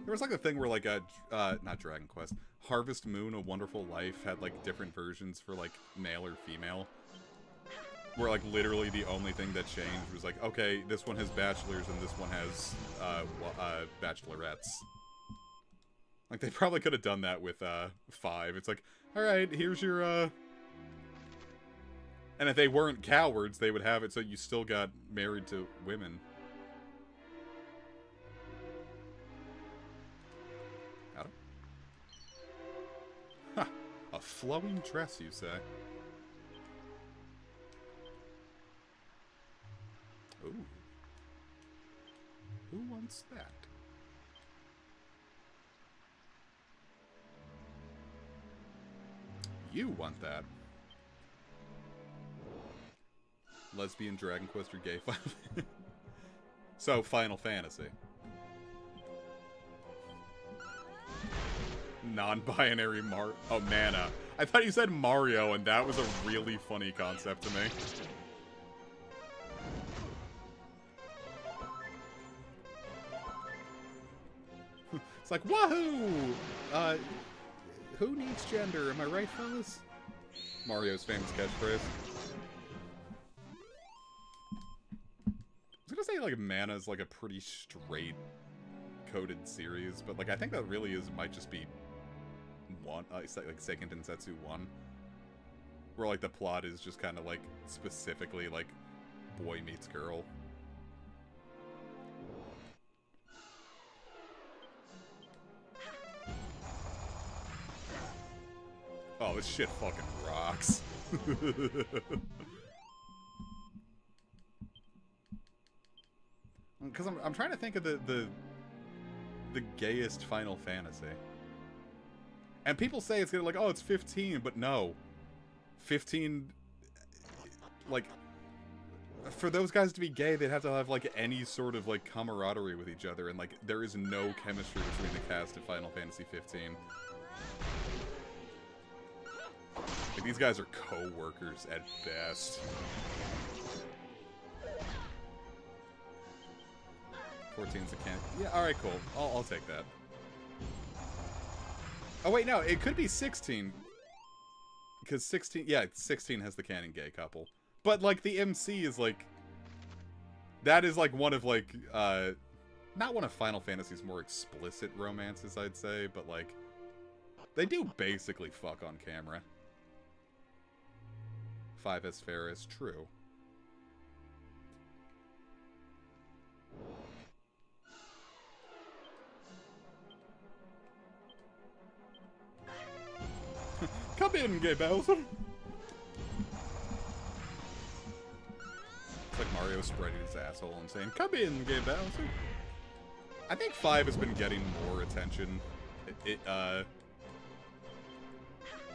There was like a thing where like not Dragon Quest, Harvest Moon, A Wonderful Life had like different versions for like male or female. Where, like, literally the only thing that changed was, like, okay, this one has bachelors and this one has, bachelorettes. Like, they probably could have done that with, 5. It's like, alright, here's your, And if they weren't cowards, they would have it so you still got married to women. Got it? Huh. A flowing dress, you say? Ooh. Who wants that? You want that. Lesbian, Dragon Quest, or gay Final So, Final Fantasy. Non-binary Oh, Mana. I thought you said Mario, and that was a really funny concept to me. It's like, wahoo! Who needs gender? Am I right, fellas? Mario's famous catchphrase. I was gonna say, like, Mana's, like, a pretty straight coded series, but, like, I think that really might just be one, like, Seiken Densetsu 1. Where, like, the plot is just kind of, like, specifically, like, boy meets girl. Oh, this shit fucking rocks. Because I'm trying to think of the gayest Final Fantasy. And people say it's gonna, like, oh, it's 15, but no. 15, like, for those guys to be gay, they'd have to have, like, any sort of, like, camaraderie with each other, and, like, there is no chemistry between the cast of Final Fantasy 15. Like, these guys are co-workers at best. 14's a can. Yeah, alright, cool. I'll take that. Oh, wait, no, it could be 16. Because 16, yeah, 16 has the canon gay couple. But, like, the MC is, like... That is, like, one of, like, not one of Final Fantasy's more explicit romances, I'd say, but, like... They do basically fuck on camera. 5S Ferris, true. Come in, gay Bowser! It's like Mario spreading his asshole and saying, come in, gay Bowser! I think 5 has been getting more attention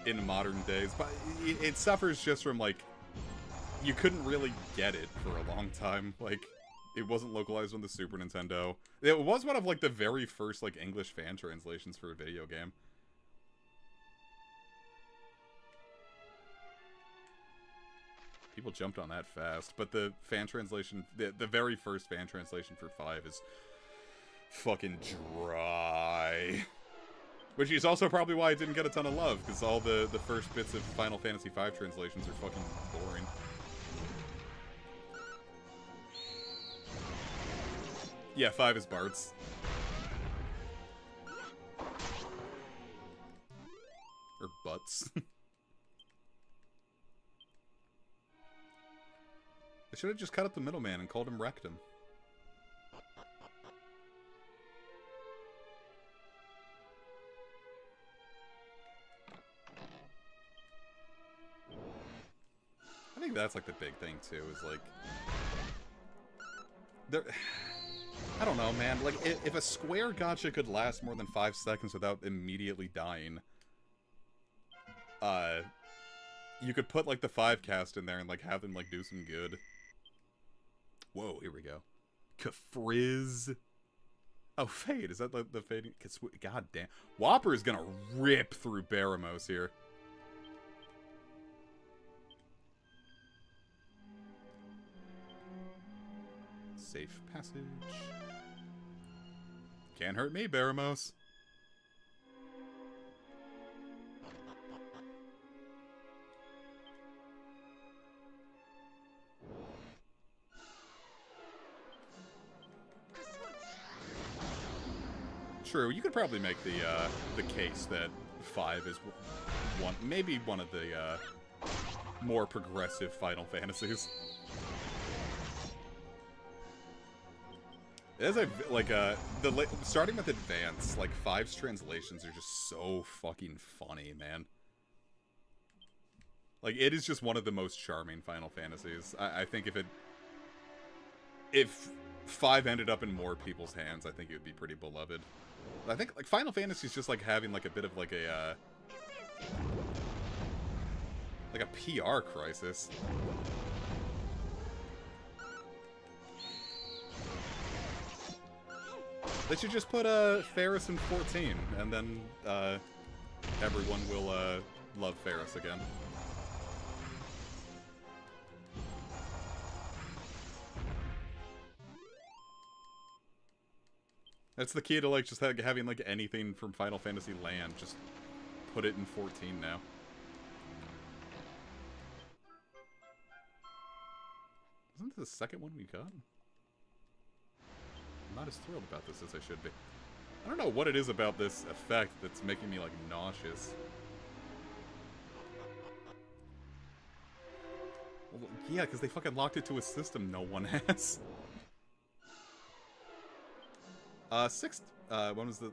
in modern days, but it suffers just from, like, you couldn't really get it for a long time. Like, it wasn't localized on the Super Nintendo. It was one of, like, the very first, like, English fan translations for a video game. People jumped on that fast, but the fan translation, the very first fan translation for 5 is fucking dry. Which is also probably why it didn't get a ton of love, because all the first bits of Final Fantasy V translations are fucking boring. Yeah, 5 is Bart's. Or Butts. I should have just cut up the middleman and called him Rectum. I think that's, like, the big thing, too, is, like... I don't know, man. Like, if a square gacha could last more than 5 seconds without immediately dying... you could put, like, the 5 cast in there and, like, have them, like, do some good. Whoa, here we go. Kafrizz. Oh, Fade. Is that the fading? God damn. Whopper is gonna rip through Baramos here. Safe passage. Can't hurt me, Baramos. True, you could probably make the case that 5 is maybe one of the more progressive Final Fantasies. As starting with Advance, like, 5's translations are just so fucking funny, man. Like, it is just one of the most charming Final Fantasies. I think if 5 ended up in more people's hands, I think it would be pretty beloved. I think, like, Final Fantasy is just, like, having, like, a bit of, like, a PR crisis. They should just put Ferris in 14, and then everyone will love Ferris again. That's the key to, like, just having, like, anything from Final Fantasy Land. Just put it in 14 now. Isn't this the second one we got? I'm not as thrilled about this as I should be. I don't know what it is about this effect that's making me, like, nauseous. Well, yeah, because they fucking locked it to a system no one has. When was the...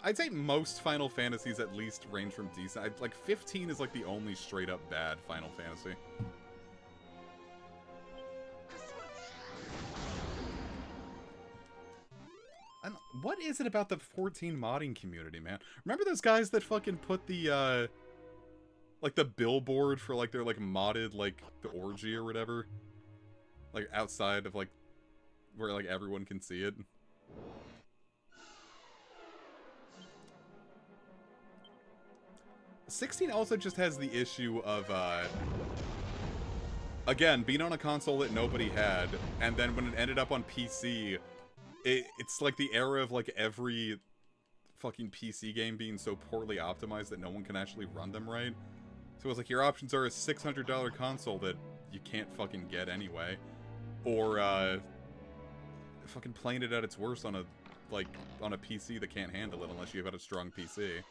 I'd say most Final Fantasies at least range from decent. Like, 15 is, like, the only straight-up bad Final Fantasy. And what is it about the 14 modding community, man? Remember those guys that fucking put the, like, the billboard for, like, their, like, modded, like, the orgy or whatever? Like, outside of, like, where, like, everyone can see it? 16 also just has the issue of, again, being on a console that nobody had, and then when it ended up on PC... It's like the era of, like, every fucking PC game being so poorly optimized that no one can actually run them right. So it's like, your options are a $600 console that you can't fucking get anyway, or, fucking playing it at its worst on a, like, on a PC that can't handle it unless you have a strong PC.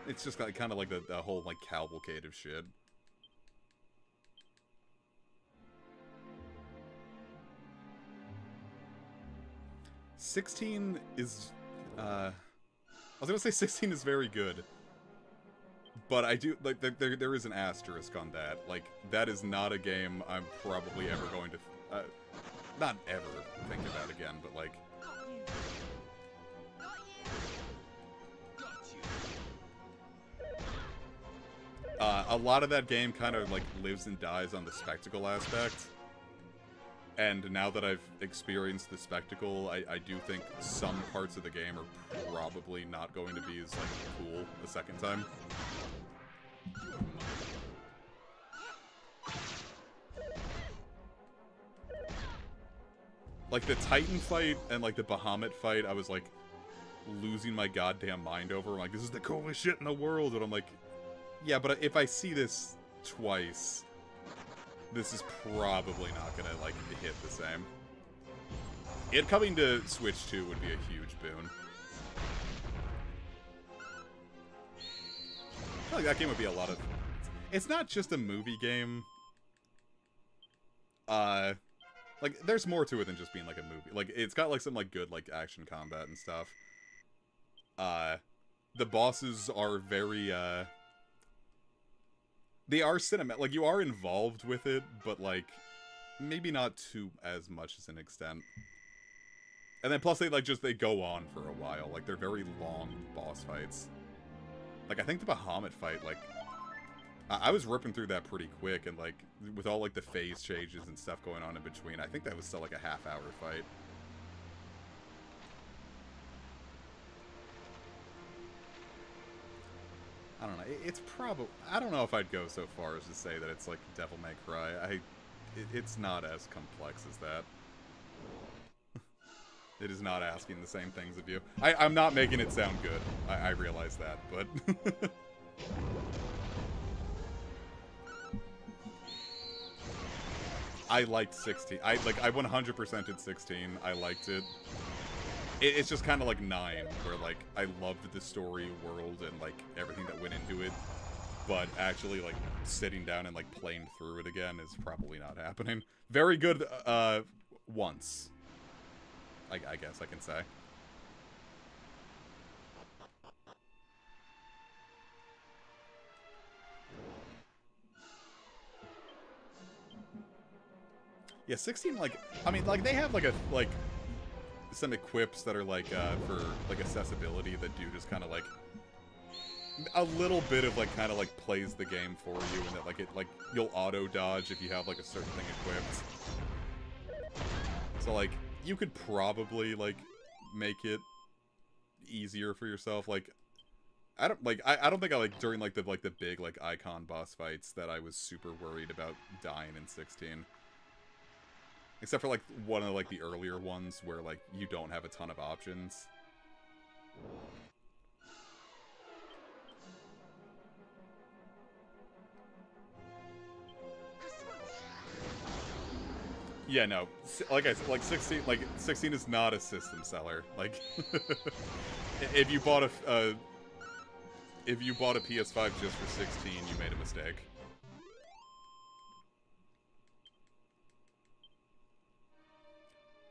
It's just like, kind of like the whole, like, cavalcade of shit. $16 is, I was gonna say 16 is very good. But I do, like, there is an asterisk on that. Like, that is not a game I'm probably ever going to, not ever think about again, but, like... a lot of that game kind of, like, lives and dies on the spectacle aspect. And now that I've experienced the spectacle, I do think some parts of the game are probably not going to be as, like, cool the second time. Like, the Titan fight and, like, the Bahamut fight, I was, like, losing my goddamn mind over. I'm like, this is the coolest shit in the world! And I'm like... Yeah, but if I see this twice, this is probably not gonna, like, hit the same. It coming to Switch 2 would be a huge boon. I feel like that game would be a lot of... It's not just a movie game. Like, there's more to it than just being, like, a movie. Like, it's got, like, some, like, good, like, action combat and stuff. The bosses are very, they are cinematic. Like, you are involved with it, but, like, maybe not to as much as an extent. And then plus they, like, they go on for a while. Like, they're very long boss fights. Like, I think the Bahamut fight, like, I was ripping through that pretty quick, and, like, with all, like, the phase changes and stuff going on in between, I think that was still, like, a half-hour fight. I don't know. It's probably... I don't know if I'd go so far as to say that it's, like, Devil May Cry. It's not as complex as that. It is not asking the same things of you. I'm not making it sound good. I realize that, but... I liked 16. I 100%ed 16. I liked it. It's just kind of like 9, where like I loved the story world and like everything that went into it, but actually like sitting down and like playing through it again is probably not happening. Very good once, I guess I can say. Yeah, 16, like, I mean, like, they have, like, some equips that are, like, for, like, accessibility that do just kind of, like, a little bit of, like, kind of, like, plays the game for you, and that, like, you'll auto-dodge if you have, like, a certain thing equipped. So, like, you could probably, like, make it easier for yourself, like, I don't think I, like, during, like, the big, like, icon boss fights that I was super worried about dying in 16. Except for, like, one of, like, the earlier ones where, like, you don't have a ton of options. Yeah, no. Like I said, like, 16 is not a system seller. Like, if you bought a PS5 just for 16, you made a mistake.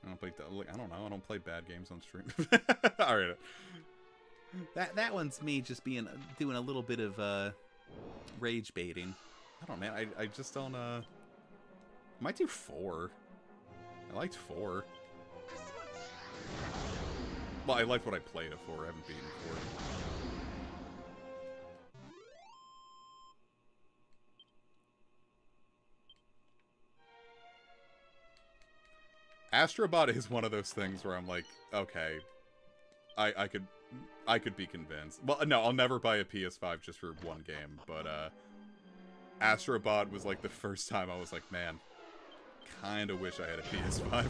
I don't know. I don't play bad games on stream. All right. That one's me just doing a little bit of rage baiting. I don't know, man. I just don't I might do 4. I liked 4. Well, I liked what I played at 4. I haven't beaten 4. Astrobot is one of those things where I'm like, okay, I could be convinced. Well, no, I'll never buy a PS5 just for one game, but Astrobot was like the first time I was like, man, kinda wish I had a PS5.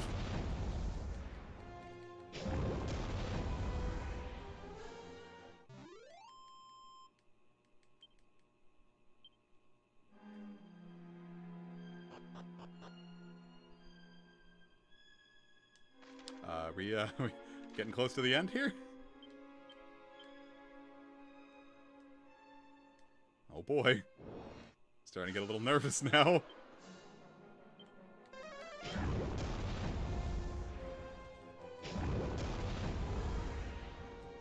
We getting close to the end here? Oh boy. Starting to get a little nervous now.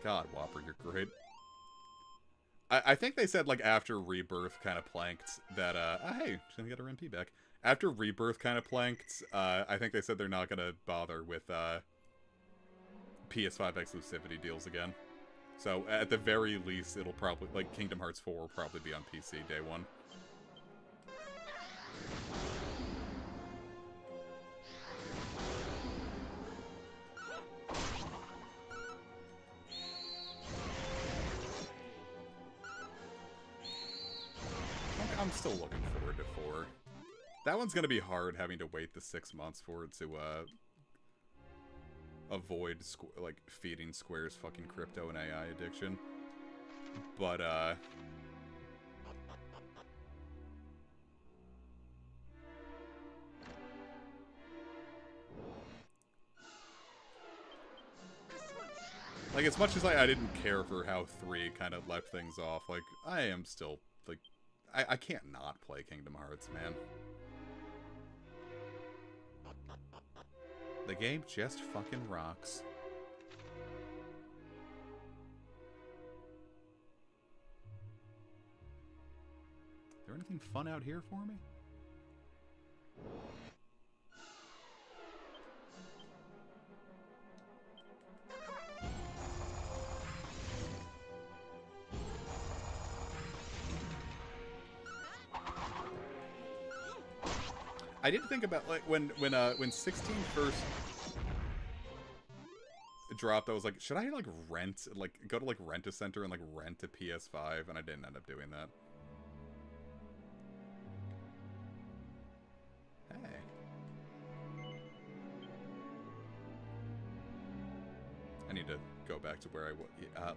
God, Whopper, you're great. I think they said, like, after Rebirth kind of planked that, hey, just gonna get our MP back. After Rebirth kind of planked, I think they said they're not gonna bother with, PS5 exclusivity deals again. So, at the very least, it'll probably, like, Kingdom Hearts 4 will probably be on PC day one. I'm still looking forward to 4. That one's gonna be hard, having to wait the 6 months for it to, avoid, like, feeding Square's fucking crypto and AI addiction. But, like, as much as I didn't care for how 3 kind of left things off, like, I am still, like, I can't not play Kingdom Hearts, man. The game just fucking rocks. Is there anything fun out here for me? I did think about, like, when 16 first dropped, I was like, should I, like, go to, like, Rent-A-Center and, like, rent a PS5? And I didn't end up doing that. Hey. I need to go back to where I was.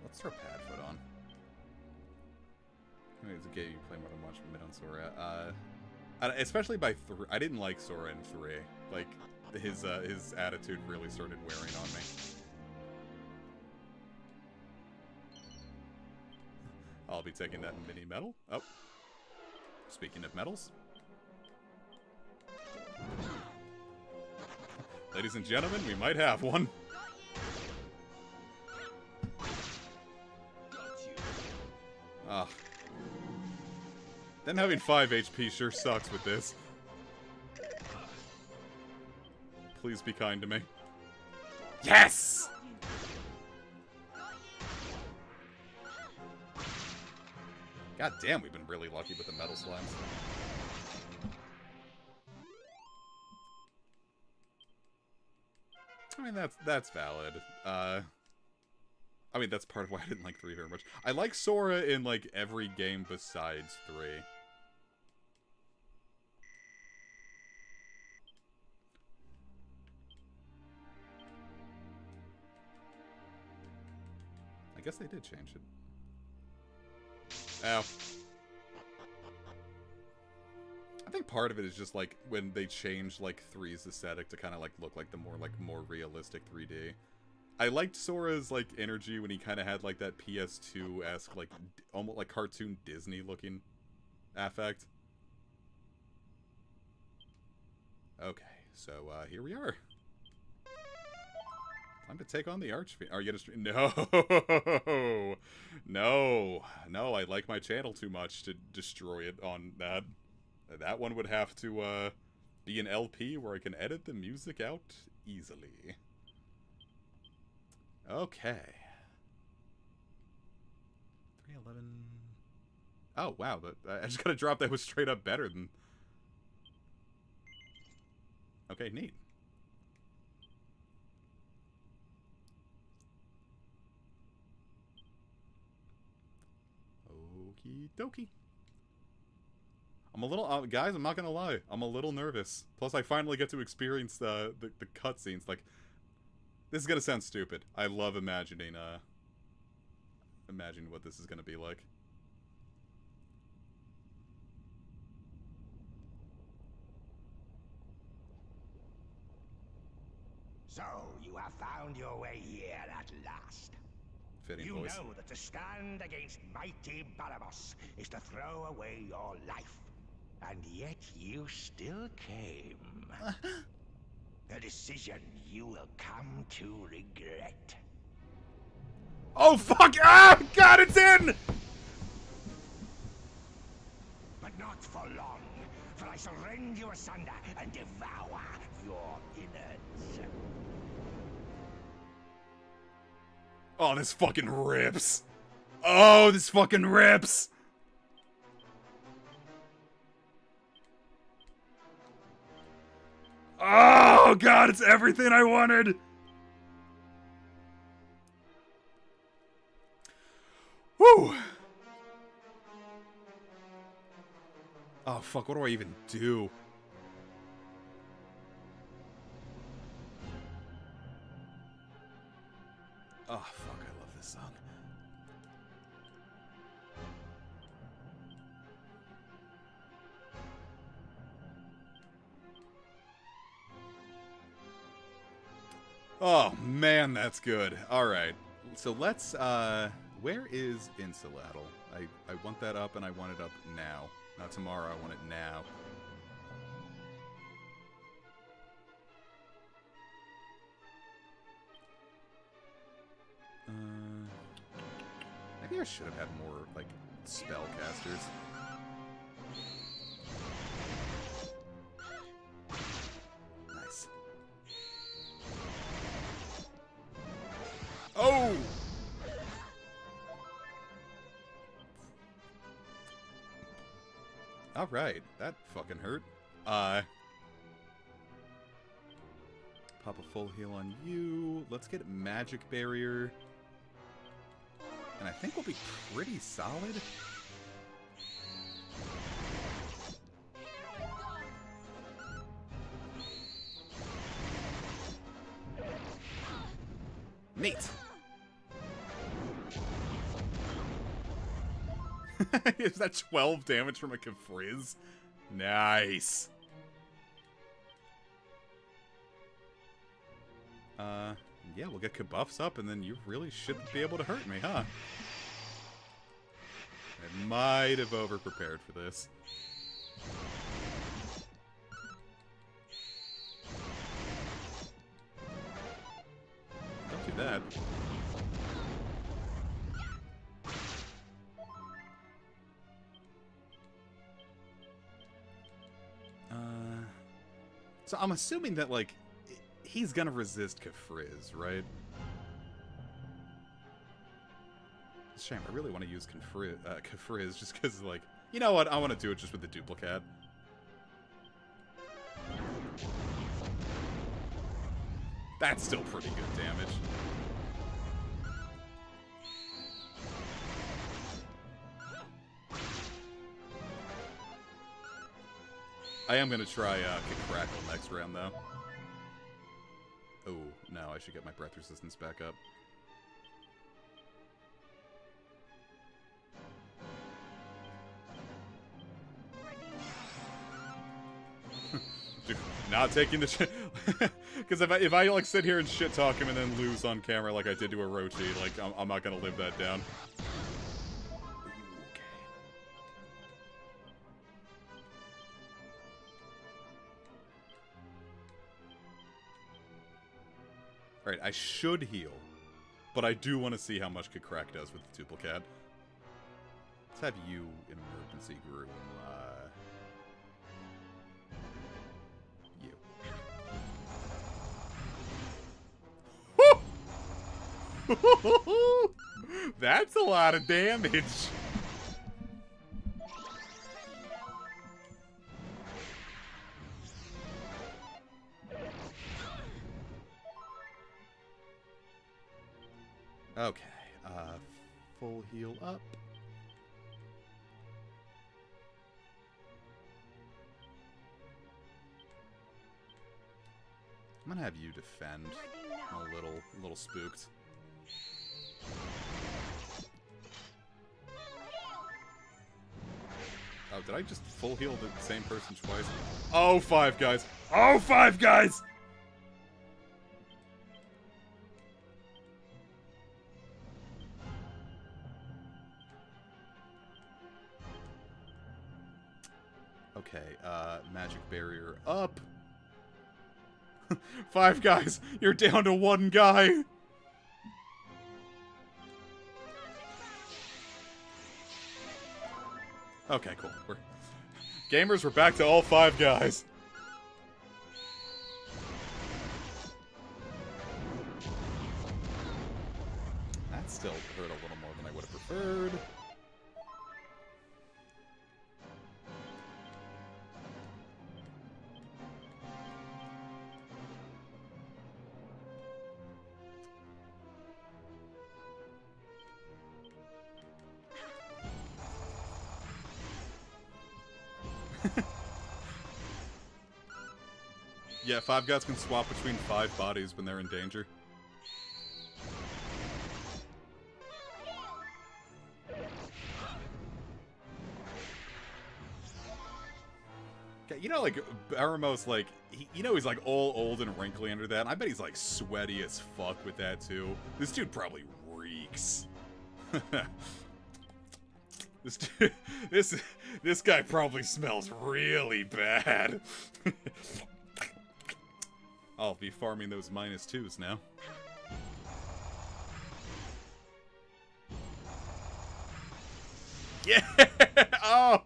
Let's throw Padfoot on. It's a game you play more than watch mid on Sora. Especially by 3. I didn't like Sora in 3. Like, his attitude really started wearing on me. I'll be taking that mini medal. Oh. Speaking of medals. Ladies and gentlemen, we might have one. Ugh. Them having 5 HP sure sucks with this. Please be kind to me. Yes! God damn, we've been really lucky with the metal slimes. I mean, that's valid. I mean, that's part of why I didn't like 3 very much. I like Sora in, like, every game besides 3. I guess they did change it. Ow. I think part of it is just, like, when they changed, like, 3's aesthetic to kind of, like, look like the more realistic 3D. I liked Sora's, like, energy when he kind of had, like, that PS2-esque, like, almost, like, cartoon Disney-looking affect. Okay, so, here we are. Time to take on the Archfiend. Are you gonna stream? No! No, I like my channel too much to destroy it on that. That one would have to, be an LP where I can edit the music out easily. Okay. 311. Oh, wow. I just got a drop that was straight up better than... Okay, neat. Okie dokie. I'm a little... guys, I'm not gonna lie. I'm a little nervous. Plus, I finally get to experience the cutscenes. Like, this is gonna sound stupid. I love imagining what this is gonna be like. So, you have found your way here at last. Fitting You voice. know that to stand against mighty Baramos is to throw away your life. And yet you still came. A decision you will come to regret. Oh, fuck! Ah! God, it's in! But not for long, for I shall rend you asunder and devour your innards. Oh, this fucking rips. Oh, this fucking rips. Oh, God, it's everything I wanted. Woo. Oh, fuck, what do I even do? Oh, fuck, I love this song. Oh, man, that's good. Alright, so let's, where is Insulatl? I want that up and I want it up now. Not tomorrow, I want it now. Maybe I should have had more, like, spellcasters. Nice. Oh! Alright, that fucking hurt. Pop a full heal on you. Let's get Magic Barrier. And I think we'll be pretty solid. Neat. Is that 12 damage from a Kafrizz? Nice. Yeah, we'll get Kabuffs up, and then you really shouldn't be able to hurt me, huh? I might have over-prepared for this. Don't do that. So I'm assuming that, like, he's gonna resist Kafriz, right? It's a shame. I really want to use Kafriz just because, like, you know what? I want to do it just with the duplicate. That's still pretty good damage. I am gonna try Kick Crackle next round, though. Oh, no, I should get my breath resistance back up. Dude, not taking the shit. Because if I like sit here and shit talk him and then lose on camera like I did to Orochi, like I'm not gonna live that down. Alright, I should heal, but I do want to see how much Crack does with the duplicate. Let's have you emergency groom, you. That's a lot of damage! Okay, full heal up. I'm gonna have you defend. I'm a little spooked. Oh, did I just full heal the same person twice? Oh, 5 guys! Oh, 5 guys! Okay, magic barrier up. 5 guys, you're down to 1 guy. Okay, cool. We're back to all 5 guys. That still hurt a little more than I would have preferred. Yeah, 5 guys can swap between 5 bodies when they're in danger. Okay, you know, like, Baramos, like, you know he's, like, all old and wrinkly under that, and I bet he's, like, sweaty as fuck with that, too. This dude probably reeks. This guy probably smells really bad. I'll be farming those -2s now. Yeah! Oh!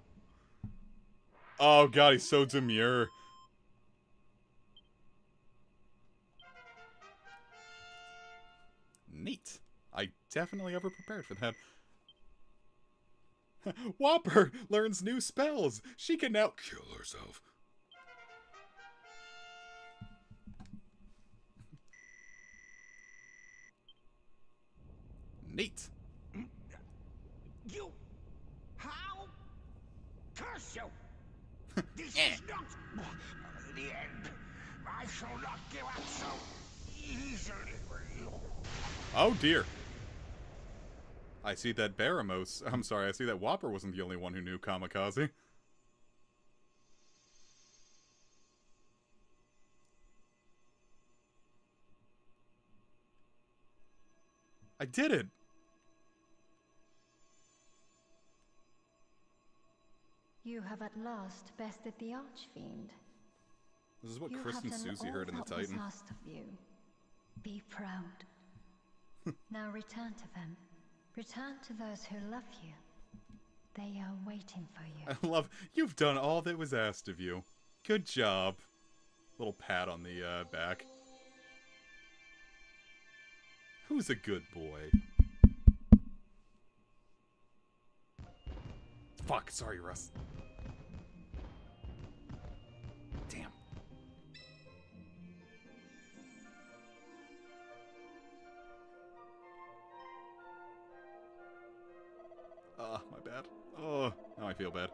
Oh god, he's so demure. Neat. I definitely over-prepared for that. Whopper learns new spells. She can now kill herself. Neat. You... How? Curse you! This is not the end. I shall not give up so easily. Oh dear. I see that Baramos... I'm sorry, I see that Whopper wasn't the only one who knew Kamikaze. I did it! You have at last bested the Archfiend. This is what You Kristen have done Susie all heard in the that was Titan. asked of you. Be proud. Now return to them. Return to those who love you. They are waiting for you. I love... You've done all that was asked of you. Good job. Little pat on the back. Who's a good boy? Fuck, sorry, Russ. Damn. My bad. Oh, now I feel bad.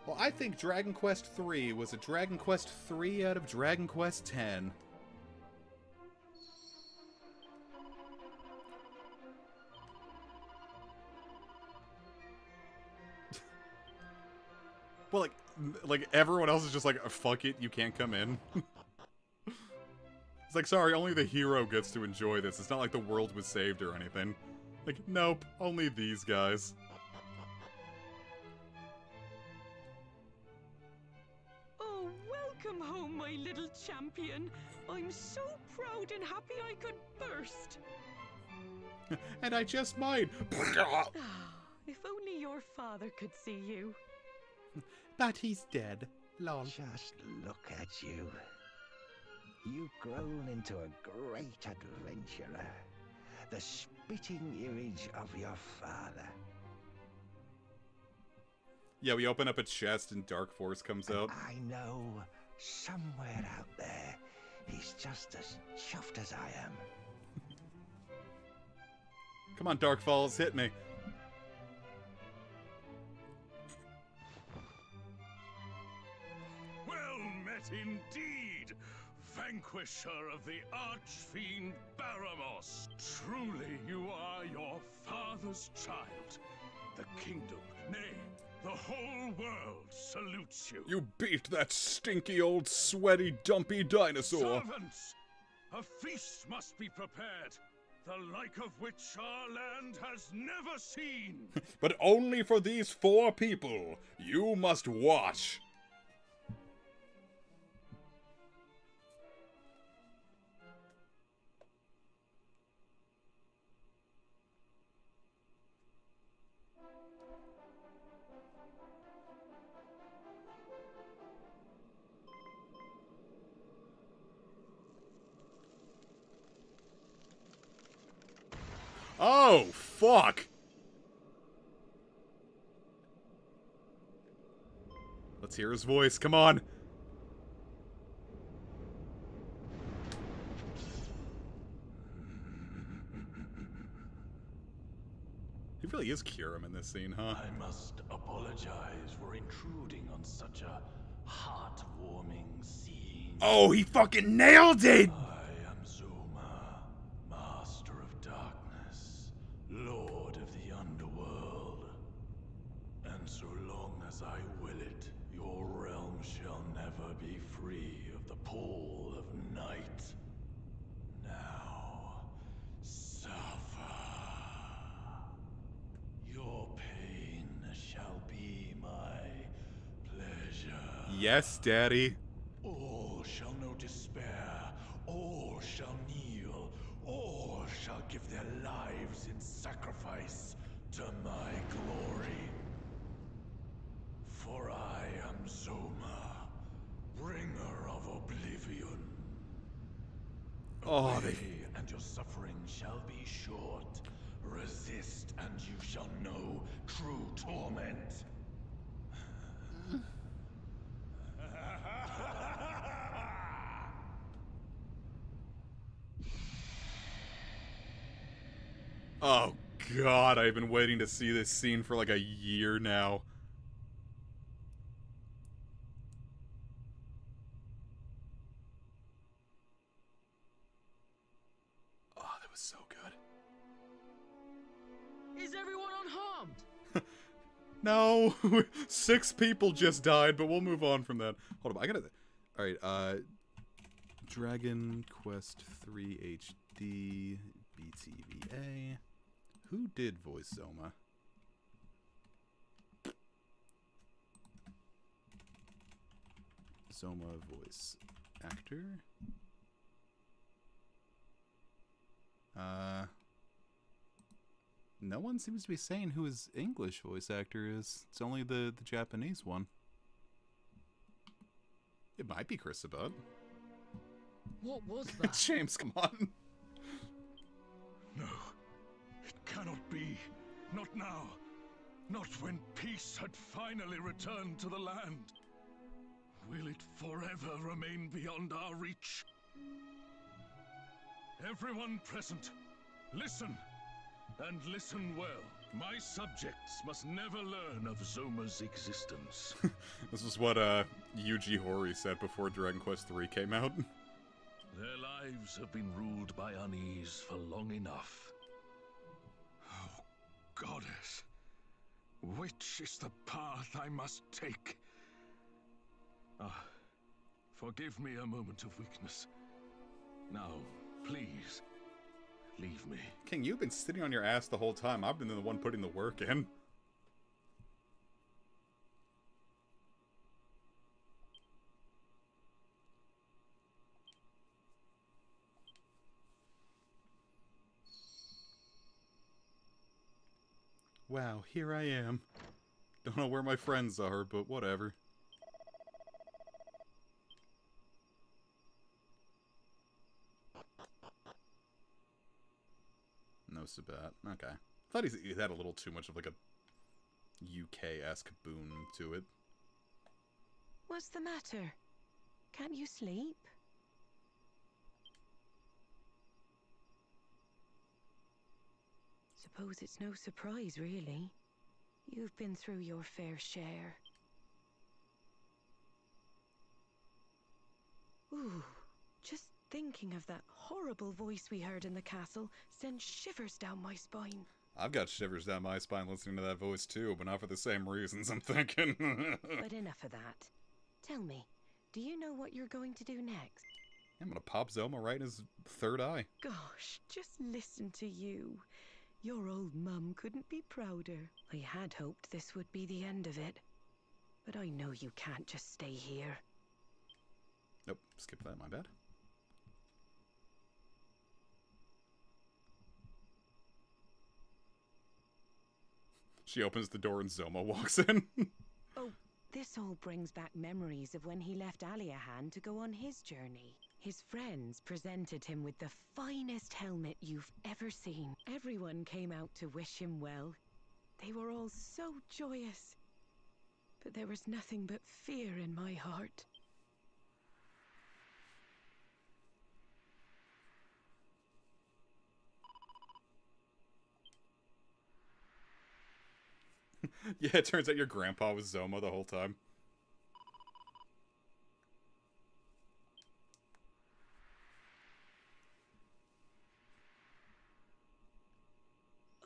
Well, I think Dragon Quest III was a Dragon Quest III out of Dragon Quest X. Well, like everyone else is just like, fuck it, you can't come in. It's like, sorry, only the hero gets to enjoy this. It's not like the world was saved or anything. Like, nope, only these guys. Oh, welcome home, my little champion. I'm so proud and happy I could burst. And I just might. If only your father could see you. But he's dead. Lol. Just look at you. You've grown into a great adventurer. The spitting image of your father. Yeah, we open up a chest and Dark Force comes out. I know, somewhere out there, he's just as chuffed as I am. Come on, Dark Falls, hit me. Well met indeed, vanquisher of the Archfiend Baramos. Truly you are your father's child. The kingdom, nay, the whole world salutes you. You beat that stinky old sweaty dumpy dinosaur. Servants, a feast must be prepared, the like of which our land has never seen. But only for these 4 people. You must watch. Oh, fuck! Let's hear his voice, come on! He really is Kirim in this scene, huh? I must apologize for intruding on such a heartwarming scene. Oh, he fucking nailed it! I am Zoma, Master of Darkness, Lord of the Underworld. And so long as I will it, your realm shall never be free of the pull of night. Now, suffer. Your pain shall be my pleasure. Yes, Daddy. All shall know despair, all shall kneel, all shall give their lives in sacrifice to my glory. For I am Zoma, bringer of oblivion. Oh, Obey, and your suffering shall be short. Resist, and you shall know true torment. Oh, God, I've been waiting to see this scene for like a year now. Oh, that was so good. everyone unharmed? No! 6 people just died, but we'll move on from that. Hold on, I gotta... Alright, Dragon Quest 3 HD BTVA. Who did voice Zoma? Zoma voice actor? No one seems to be saying who his English voice actor is. It's only the Japanese one. It might be Chris Sabat. What was that? James, come on. No, it cannot be. Not now. Not when peace had finally returned to the land. Will it forever remain beyond our reach? Everyone present, listen. And listen well. My subjects must never learn of Zoma's existence. This is what Yuji Horii said before Dragon Quest III came out. Their lives have been ruled by unease for long enough. Oh, goddess. Which is the path I must take? Ah, forgive me a moment of weakness. Now, please, leave me. King, you've been sitting on your ass the whole time. I've been the one putting the work in. Wow, here I am. Don't know where my friends are, but whatever. No Sabat. Okay. Thought he had a little too much of like a UK-esque boom to it. What's the matter? Can't you sleep? Suppose it's no surprise, really. You've been through your fair share. Ooh, just thinking of that horrible voice we heard in the castle sends shivers down my spine. I've got shivers down my spine listening to that voice too, but not for the same reasons, I'm thinking. But enough of that. Tell me, do you know what you're going to do next? I'm gonna pop Zoma right in his third eye. Gosh, just listen to you. Your old mum couldn't be prouder. I had hoped this would be the end of it. But I know you can't just stay here. Nope, skip that, my bad. She opens the door and Zoma walks in. Oh, this all brings back memories of when he left Aliahan to go on his journey. His friends presented him with the finest helmet you've ever seen. Everyone came out to wish him well. They were all so joyous. But there was nothing but fear in my heart. Yeah, it turns out your grandpa was Zoma the whole time.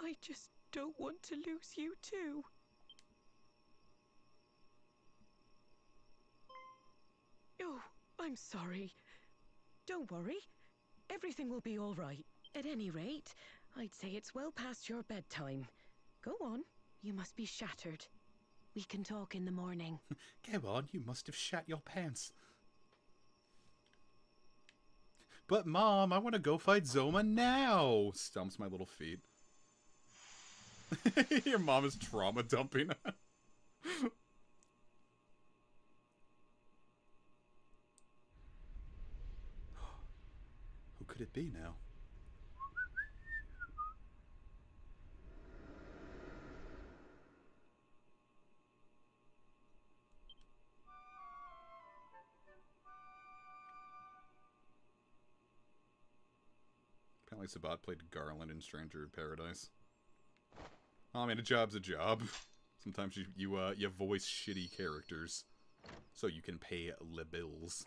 I just don't want to lose you too. Oh, I'm sorry. Don't worry. Everything will be all right. At any rate, I'd say it's well past your bedtime. Go on. You must be shattered. We can talk in the morning. Go on, you must have shat your pants. But Mom, I want to go fight Zoma now! Stumps my little feet. Your mom is trauma dumping. Who could it be now? Apparently Sabat played Garland in Stranger in Paradise. I mean, a job's a job. Sometimes you voice shitty characters so you can pay the bills.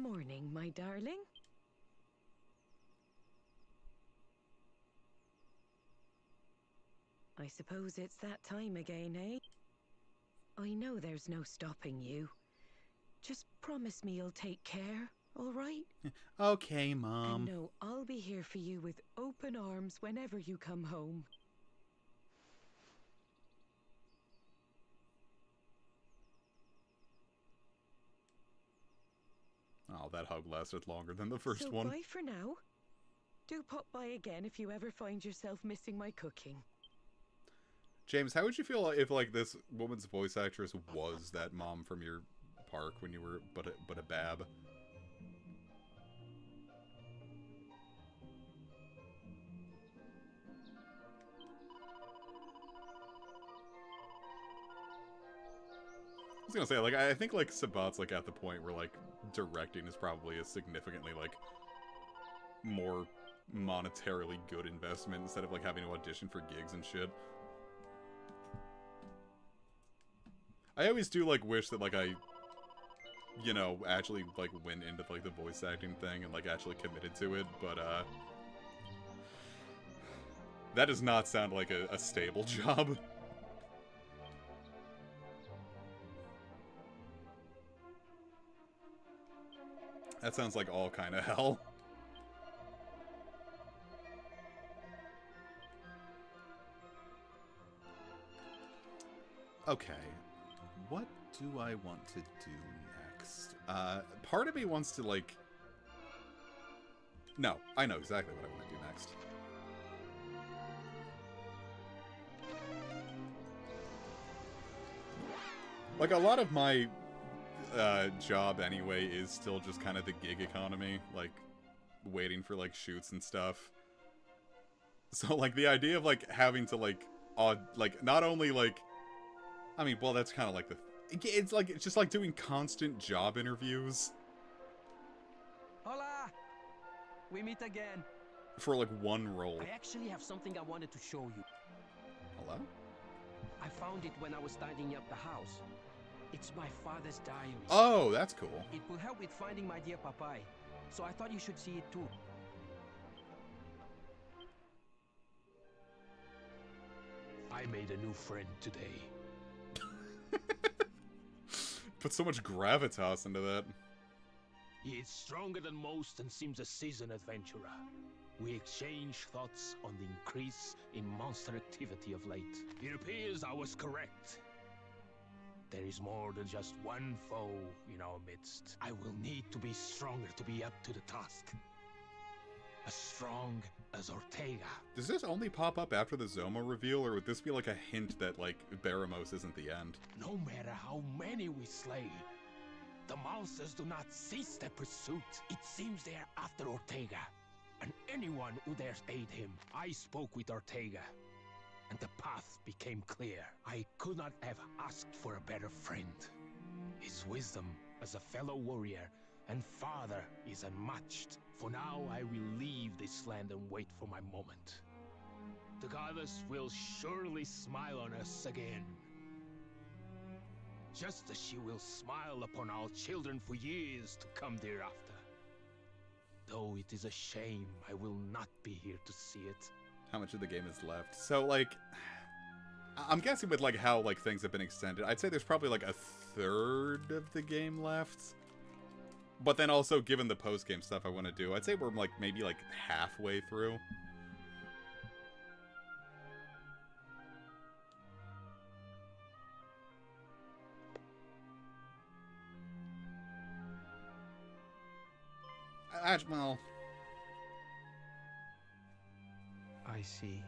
Morning, my darling. I suppose it's that time again, eh? I know there's no stopping you. Just promise me you'll take care, all right? Okay, Mom. And no, I'll be here for you with open arms whenever you come home. Oh, that hug lasted longer than the first So one. bye for now. Do pop by again if you ever find yourself missing my cooking. James, how would you feel if, like, this woman's voice actress was that mom from your park when you were but a bab? I was gonna say, like, I think, like, Sabat's, like, at the point where, like, directing is probably a significantly, like, more monetarily good investment instead of, like, having to audition for gigs and shit. I always do, like, wish that, like, I, you know, actually, like, went into, like, the voice acting thing and, like, actually committed to it, but, that does not sound like a stable job. That sounds like all kind of hell. Okay. What do I want to do next? Part of me wants to, like... No, I know exactly what I want to do next. Like, a lot of my job anyway is still just kind of the gig economy, like, waiting for, like, shoots and stuff. So, like, the idea of, like, having to, like, not only, like... I mean, well, that's kind of like the... It's like, it's just like doing constant job interviews. Hola! We meet again. For, like, one role. I actually have something I wanted to show you. Hello? I found it when I was tidying up the house. It's my father's diary. Oh, that's cool. It will help with finding my dear papai, so I thought you should see it too. I made a new friend today. Put so much gravitas into that. He is stronger than most and seems a seasoned adventurer. We exchange thoughts on the increase in monster activity of late. It appears I was correct. There is more than just one foe in our midst. I will need to be stronger to be up to the task. As strong as Ortega. Does this only pop up after the Zoma reveal, or would this be like a hint that, like, Baramos isn't the end? No matter how many we slay, the monsters do not cease their pursuit. It seems they are after Ortega, and anyone who dares aid him. I spoke with Ortega, and the path became clear. I could not have asked for a better friend. His wisdom as a fellow warrior and father is unmatched. For now, I will leave this land and wait for my moment. The goddess will surely smile on us again. Just as she will smile upon our children for years to come thereafter. Though it is a shame I will not be here to see it. How much of the game is left? So, like, I'm guessing with, like, how, like, things have been extended, I'd say there's probably, like, a third of the game left. But then also, given the post-game stuff I want to do, I'd say we're, like, maybe, like, halfway through. Well... I see.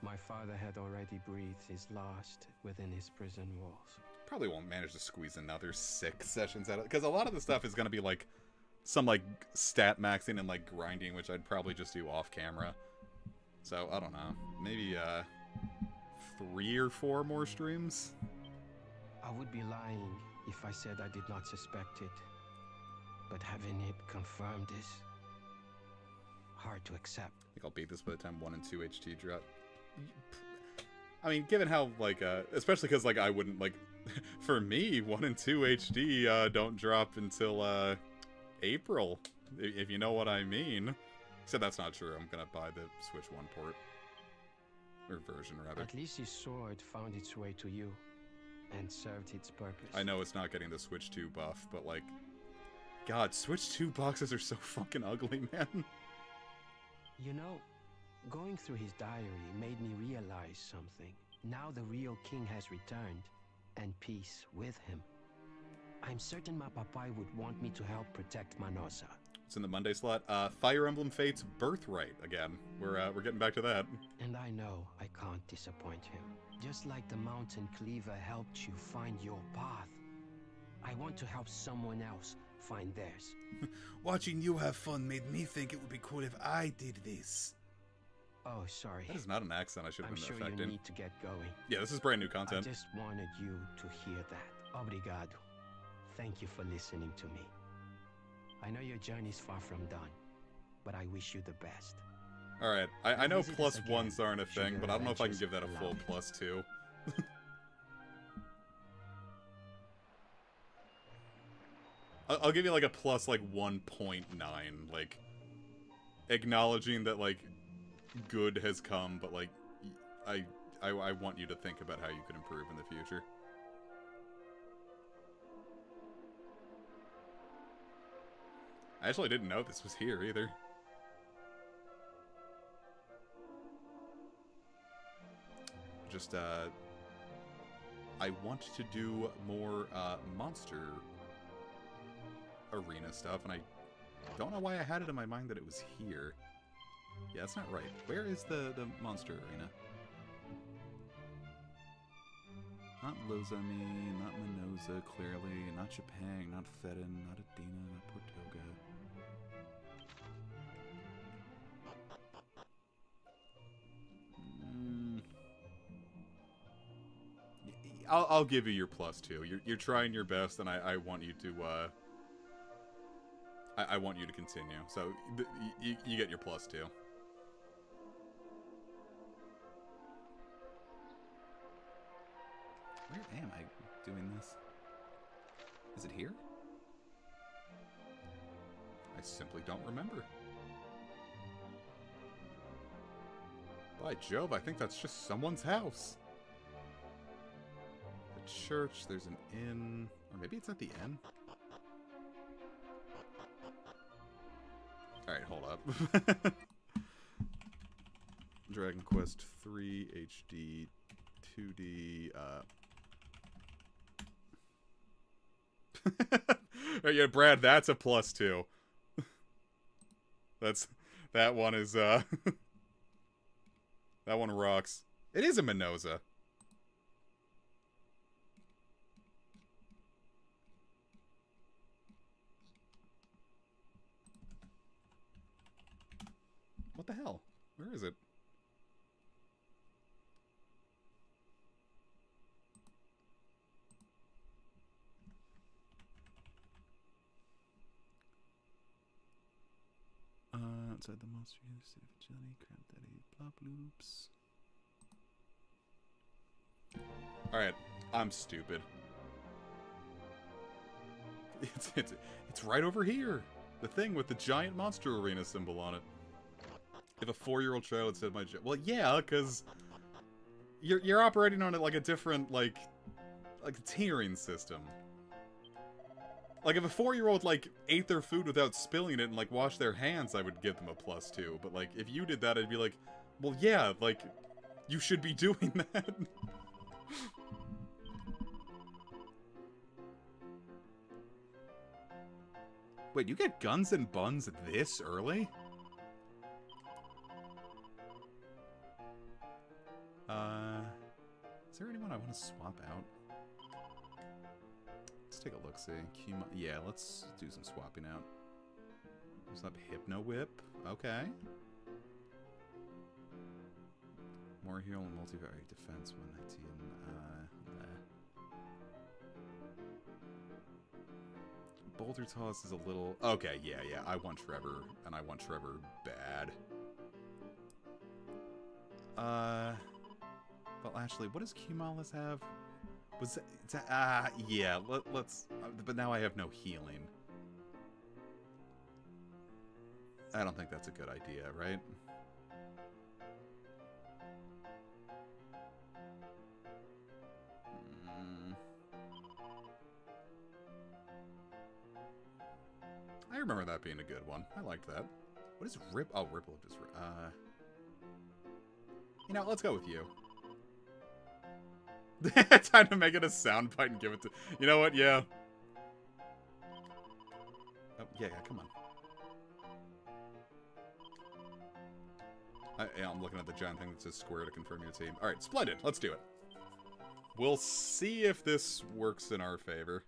My father had already breathed his last within his prison walls. Probably won't manage to squeeze another 6 sessions out of it, because a lot of the stuff is going to be, like, some, like, stat maxing and, like, grinding, which I'd probably just do off camera. So, I don't know. Maybe, 3 or 4 more streams? I would be lying if I said I did not suspect it. But having it confirmed is hard to accept. I think I'll beat this by the time 1 and 2 HT drop. I mean, given how, like, especially because, like, I wouldn't, like, For me, 1 and 2 HD don't drop until April, if you know what I mean. Except that's not true. I'm gonna buy the Switch 1 port. Or version, rather. At least his sword found its way to you and served its purpose. I know it's not getting the Switch 2 buff, but like... God, Switch 2 boxes are so fucking ugly, man. You know, going through his diary made me realize something. Now the real king has returned, and peace with him. I'm certain my papai would want me to help protect Manosa. It's in the Monday slot. Fire Emblem Fate's Birthright again. We're getting back to that. And I know I can't disappoint him. Just like the Mountain Cleaver helped you find your path, I want to help someone else find theirs. Watching you have fun made me think it would be cool if I did this. Oh, sorry. That is not an accent I should have been sure affecting. You need to get going. Yeah, this is brand new content. I just wanted you to hear that. Obrigado. Thank you for listening to me. I know your journey's far from done, but I wish you the best. Alright, I know Visit us again, +1s aren't a thing, should but I don't know if I can adventures give that a full allow +2. I'll give you like a plus like 1.9, like acknowledging that like good has come, but like I want you to think about how you could improve in the future. I actually didn't know this was here either. Just I want to do more monster arena stuff, and I don't know why I had it in my mind that it was here. Yeah, that's not right. Where is the monster arena? Not Lozami, not Minosa, clearly. Not Japan, not Fedin, not Adina, not Portoga. I'll give you your +2. You're trying your best, and I want you to I want you to continue. So you get your +2. Where am I doing this? Is it here? I simply don't remember. By Jove, I think that's just someone's house. The church, there's an inn. Or maybe it's at the inn? Alright, hold up. Dragon Quest 3 HD 2D yeah, Brad, that's a +2. That one is that one rocks. It is a Minosa. What the hell? Where is it? Outside the monster, city of Johnny, Crab Daddy, Blop Loops. Alright, I'm stupid. It's right over here. The thing with the giant monster arena symbol on it. If a 4-year-old child had said my... Well, yeah, because... You're operating on it like a different, like a tiering system. Like, if a 4-year-old, like, ate their food without spilling it and, like, washed their hands, I would give them a +2. But, like, if you did that, I'd be like, well, yeah, like, you should be doing that. Wait, you get guns and buns this early? Is there anyone I want to swap out? Let's take a look-see. Yeah, let's do some swapping out. What's up? Hypno Whip? Okay. More heal and multivariate defense, 119. Boulder Toss is a little... Okay, yeah. I want Trevor, and I want Trevor bad. Well, actually, what does Kumalis have? Was that, yeah, let's... but now I have no healing. I don't think that's a good idea, right? I remember that being a good one. I liked that. What is Rip? Oh, Ripple just... You know, let's go with you. Time to make it a soundbite and give it to... You know what? Yeah. Oh, yeah, come on. Yeah, I'm looking at the giant thing that says square to confirm your team. Alright, splendid. Let's do it. We'll see if this works in our favor.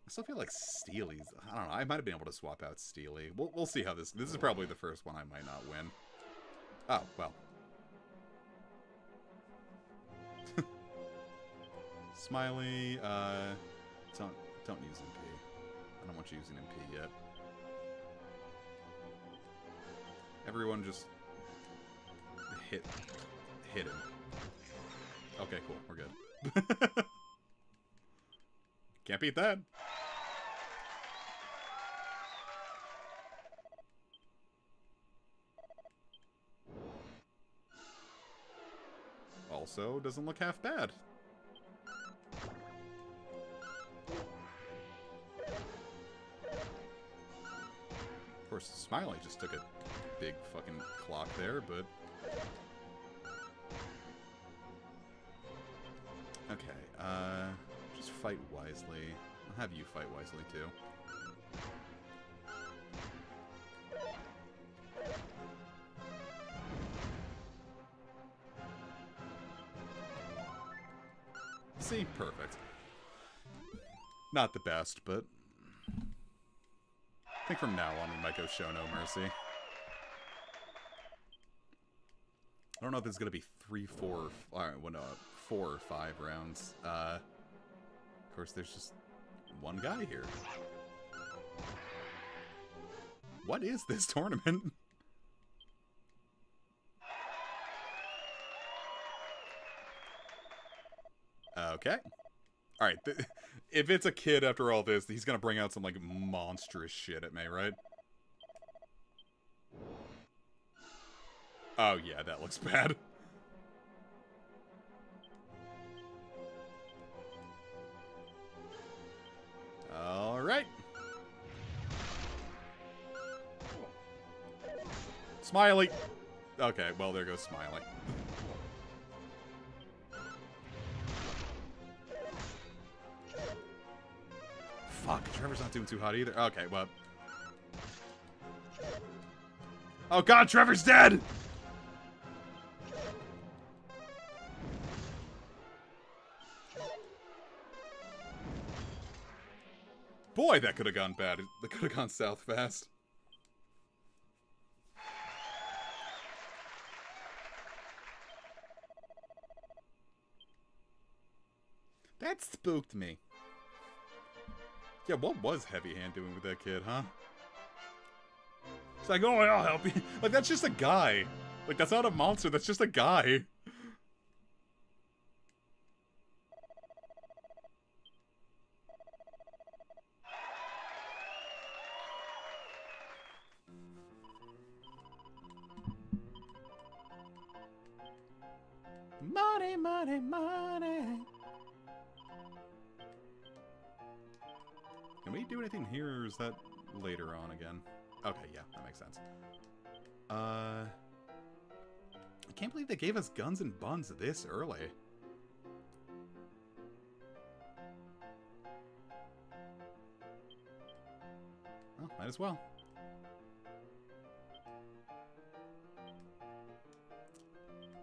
I still feel like Steely's... I don't know. I might have been able to swap out Steely. We'll see how this... This is probably the first one I might not win. Oh, well. Smiley, don't use MP. I don't want you using MP yet. Everyone just... hit him. Okay, cool. We're good. Can't beat that. Also, doesn't look half bad. Of course, Smiley just took a big fucking clock there, but... Okay, just fight wisely. I'll have you fight wisely, too. See? Perfect. Not the best, but... I think from now on we might go Show No Mercy. I don't know if it's going to be 3, 4, well, no, 4 or 5 rounds. Of course, there's just one guy here. What is this tournament? Okay. Alright, if it's a kid after all this, he's gonna bring out some, like, monstrous shit at me, right? Oh, yeah, that looks bad. Alright. Smiley! Okay, well, there goes Smiley. Fuck, Trevor's not doing too hot either. Okay, well. Oh god, Trevor's dead! Boy, that could have gone bad. That could have gone south fast. That spooked me. Yeah, what was Heavy Hand doing with that kid, huh? It's like, oh, I'll help you. Like, that's just a guy. Like, that's not a monster, that's just a guy. Money, money, money. Can we do anything here, or is that later on again? Okay, yeah, that makes sense. I can't believe they gave us guns and buns this early. Well, might as well.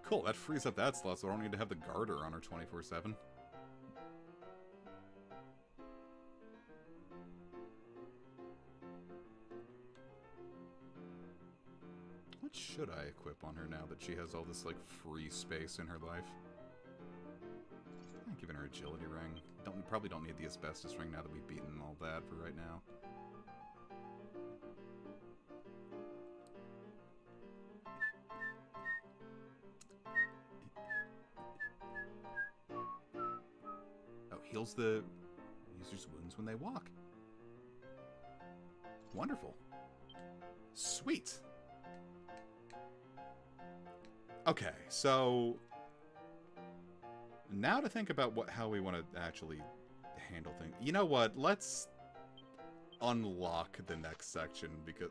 Cool, that frees up that slot, so I don't need to have the garter on her 24/7. What should I equip on her now that she has all this, like, free space in her life? I'm giving her agility ring. Probably don't need the asbestos ring now that we've beaten all that for right now. heals the user's wounds when they walk. Wonderful. Sweet. Okay, so now to think about how we want to actually handle things. You know what? Let's unlock the next section because...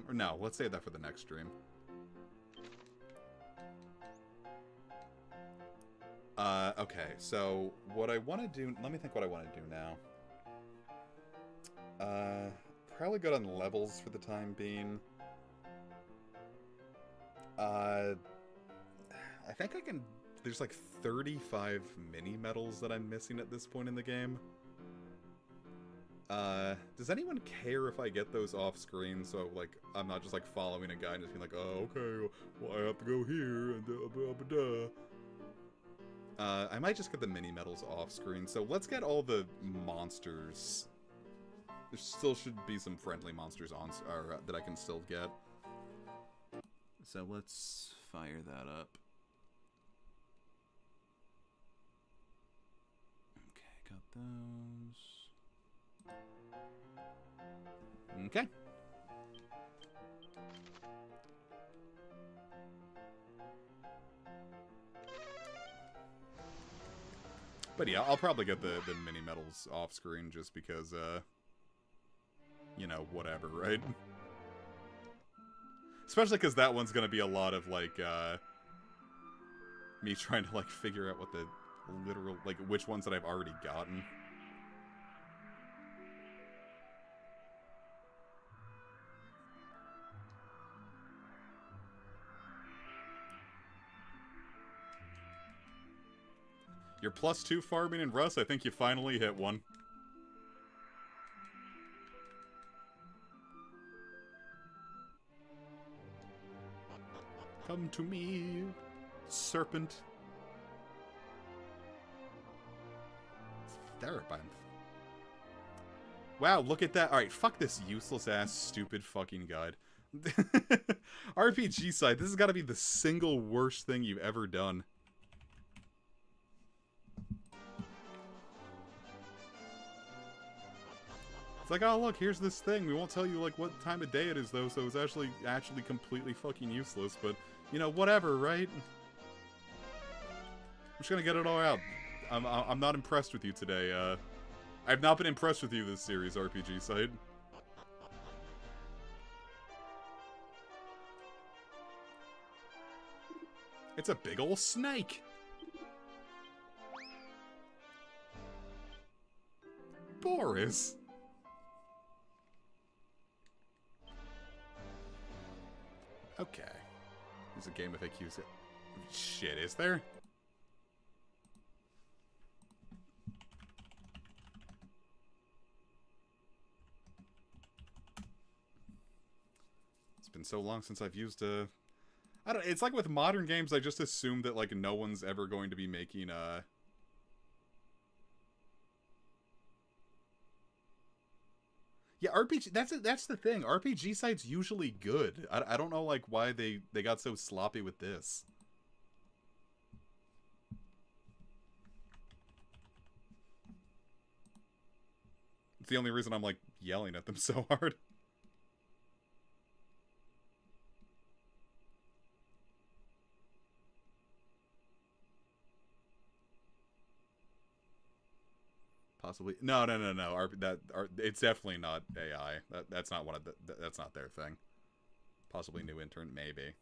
or no, let's save that for the next stream. Okay, so what I want to do... Let me think what I want to do now. Probably good on levels for the time being. I think I can... There's like 35 mini medals that I'm missing at this point in the game. Does anyone care if I get those off screen so, like, I'm not just, like, following a guy and just being like, oh, okay, well, I have to go here, and blah, blah, blah. I might just get the mini medals off screen, so let's get all the monsters. There still should be some friendly monsters on, that I can still get. So let's fire that up. Okay, got those. Okay. But yeah, I'll probably get the mini medals off screen just because, you know, whatever, right? Especially because that one's gonna be a lot of, like, me trying to, like, figure out what the literal, like, which ones that I've already gotten. You're +2 farming in Rust. I think you finally hit one. Come to me, serpent. Therapine. Wow, look at that. Alright, fuck this useless-ass, stupid fucking guide. RPG side, this has got to be the single worst thing you've ever done. It's like, oh look, here's this thing. We won't tell you like what time of day it is though, so it's actually completely fucking useless. But you know, whatever, right? I'm just gonna get it all out. I'm not impressed with you today. I've not been impressed with you this series, RPG site. It's a big ol' snake. Boris. Okay. There's a game of FAQs. Shit, is there? It's been so long since I've used a... I don't... It's like with modern games, I just assume that, like, no one's ever going to be making, Yeah, RPG, that's the thing. RPG sites usually good. I don't know, like, why they got so sloppy with this. It's the only reason I'm, like, yelling at them so hard. Possibly. No. It's definitely not AI. That's not one of that's not their thing. Possibly new intern, maybe.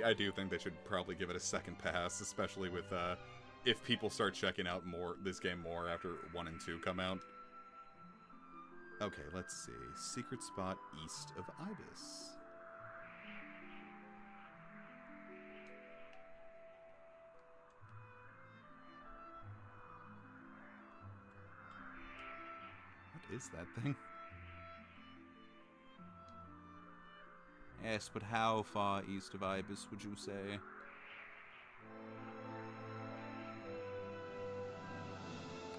I do think they should probably give it a second pass, especially with if people start checking out this game more after 1 and 2 come out. Okay, let's see. Secret spot east of Ibis. What is that thing? Yes, but how far east of Ibis would you say?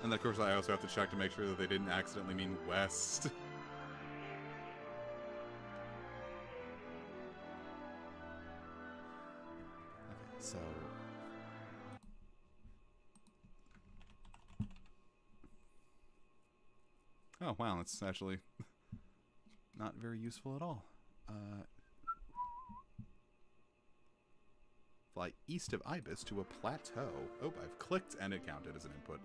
And of course I also have to check to make sure that they didn't accidentally mean west. Okay, so... Oh, wow, that's actually not very useful at all. Fly east of Ibis to a plateau. Oh, I've clicked and it counted as an input.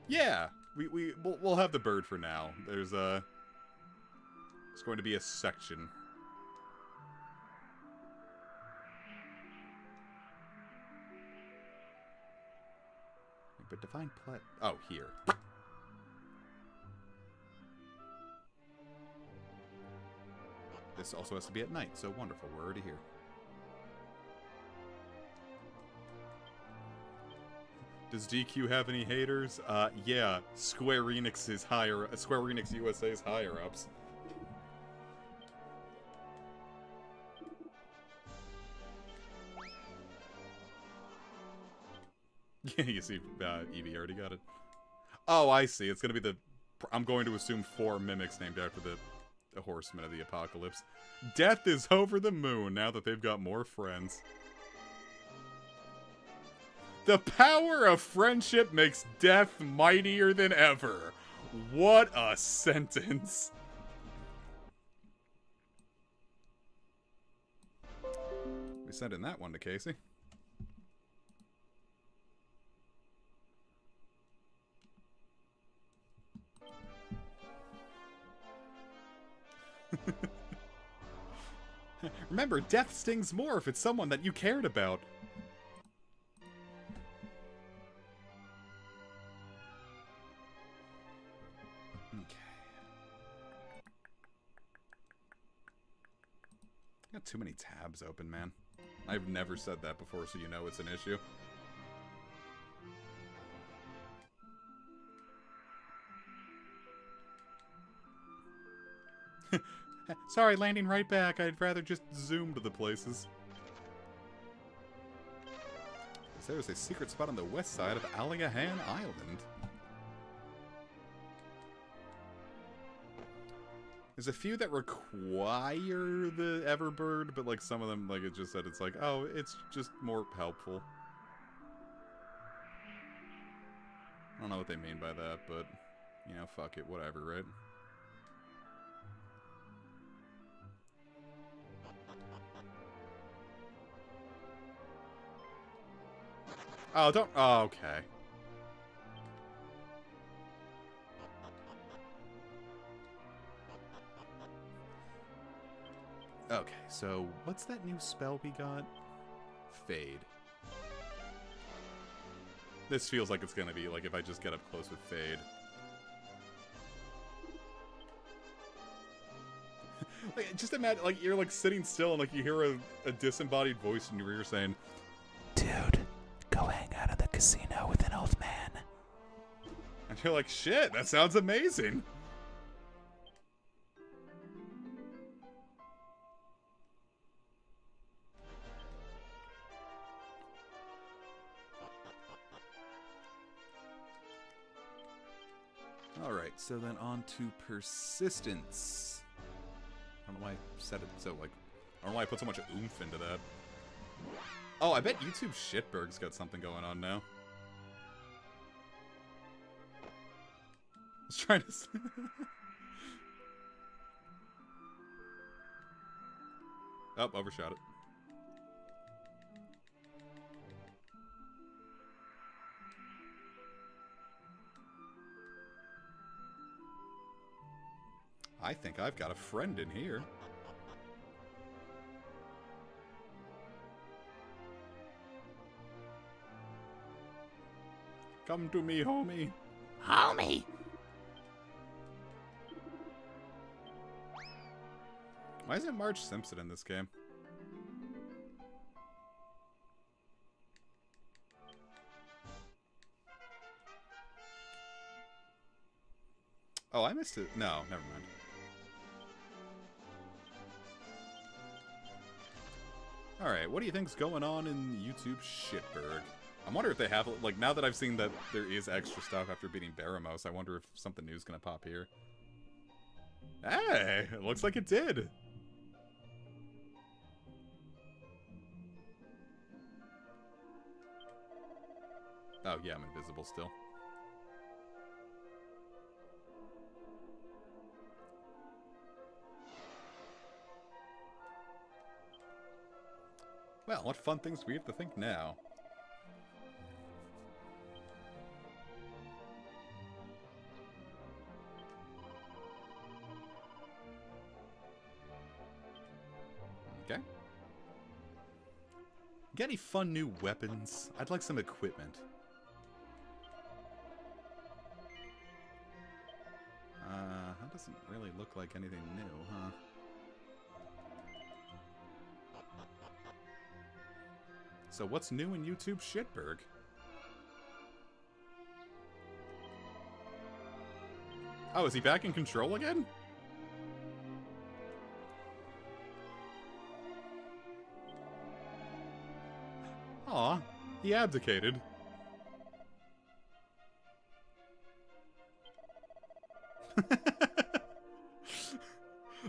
Yeah! We'll have the bird for now. There's it's going to be a section. But define oh, here. This also has to be at night, so wonderful. We're already here. Does DQ have any haters? Yeah. Square Enix is higher. Square Enix USA's higher ups. Yeah, you see, Eevee already got it. Oh, I see. It's gonna be the... I'm going to assume 4 mimics named after the Horsemen of the Apocalypse. Death is over the moon now that they've got more friends. The power of friendship makes death mightier than ever. What a sentence. We sent in that one to Casey. Remember, death stings more if it's someone that you cared about. Okay. Got too many tabs open, man. I've never said that before, so you know it's an issue. Sorry, landing right back. I'd rather just zoom to the places. There's a secret spot on the west side of Aliahan Island. There's a few that require the Everbird, but like some of them, like it just said, it's like, oh, it's just more helpful. I don't know what they mean by that, but, you know, fuck it, whatever, right? Oh, don't... Oh, okay. Okay, so what's that new spell we got? Fade. This feels like it's gonna be, like, if I just get up close with Fade. Like, just imagine, like, you're, like, sitting still and, like, you hear a disembodied voice in your ear saying, "Dude, go hang out at the casino with an old man." And you're like, shit, that sounds amazing. Alright, so then on to persistence. I don't know why I said it so, like, I don't know why I put so much oomph into that. Oh, I bet YouTube Shitberg's got something going on now. I was trying to... Oh, overshot it. I think I've got a friend in here. Come to me, homie. Homie! Why isn't Marge Simpson in this game? Oh, I missed it. No, never mind. Alright, what do you think's going on in YouTube Shitberg? I wonder if they have, like, now that I've seen that there is extra stuff after beating Baramos, I wonder if something new is gonna pop here. Hey, it looks like it did. Oh, yeah, I'm invisible still. Well, what fun things do we have to think now? Okay. Get any fun new weapons? I'd like some equipment. That doesn't really look like anything new, huh? So what's new in YouTube Shitberg? Oh, is he back in control again? Aw, he abdicated.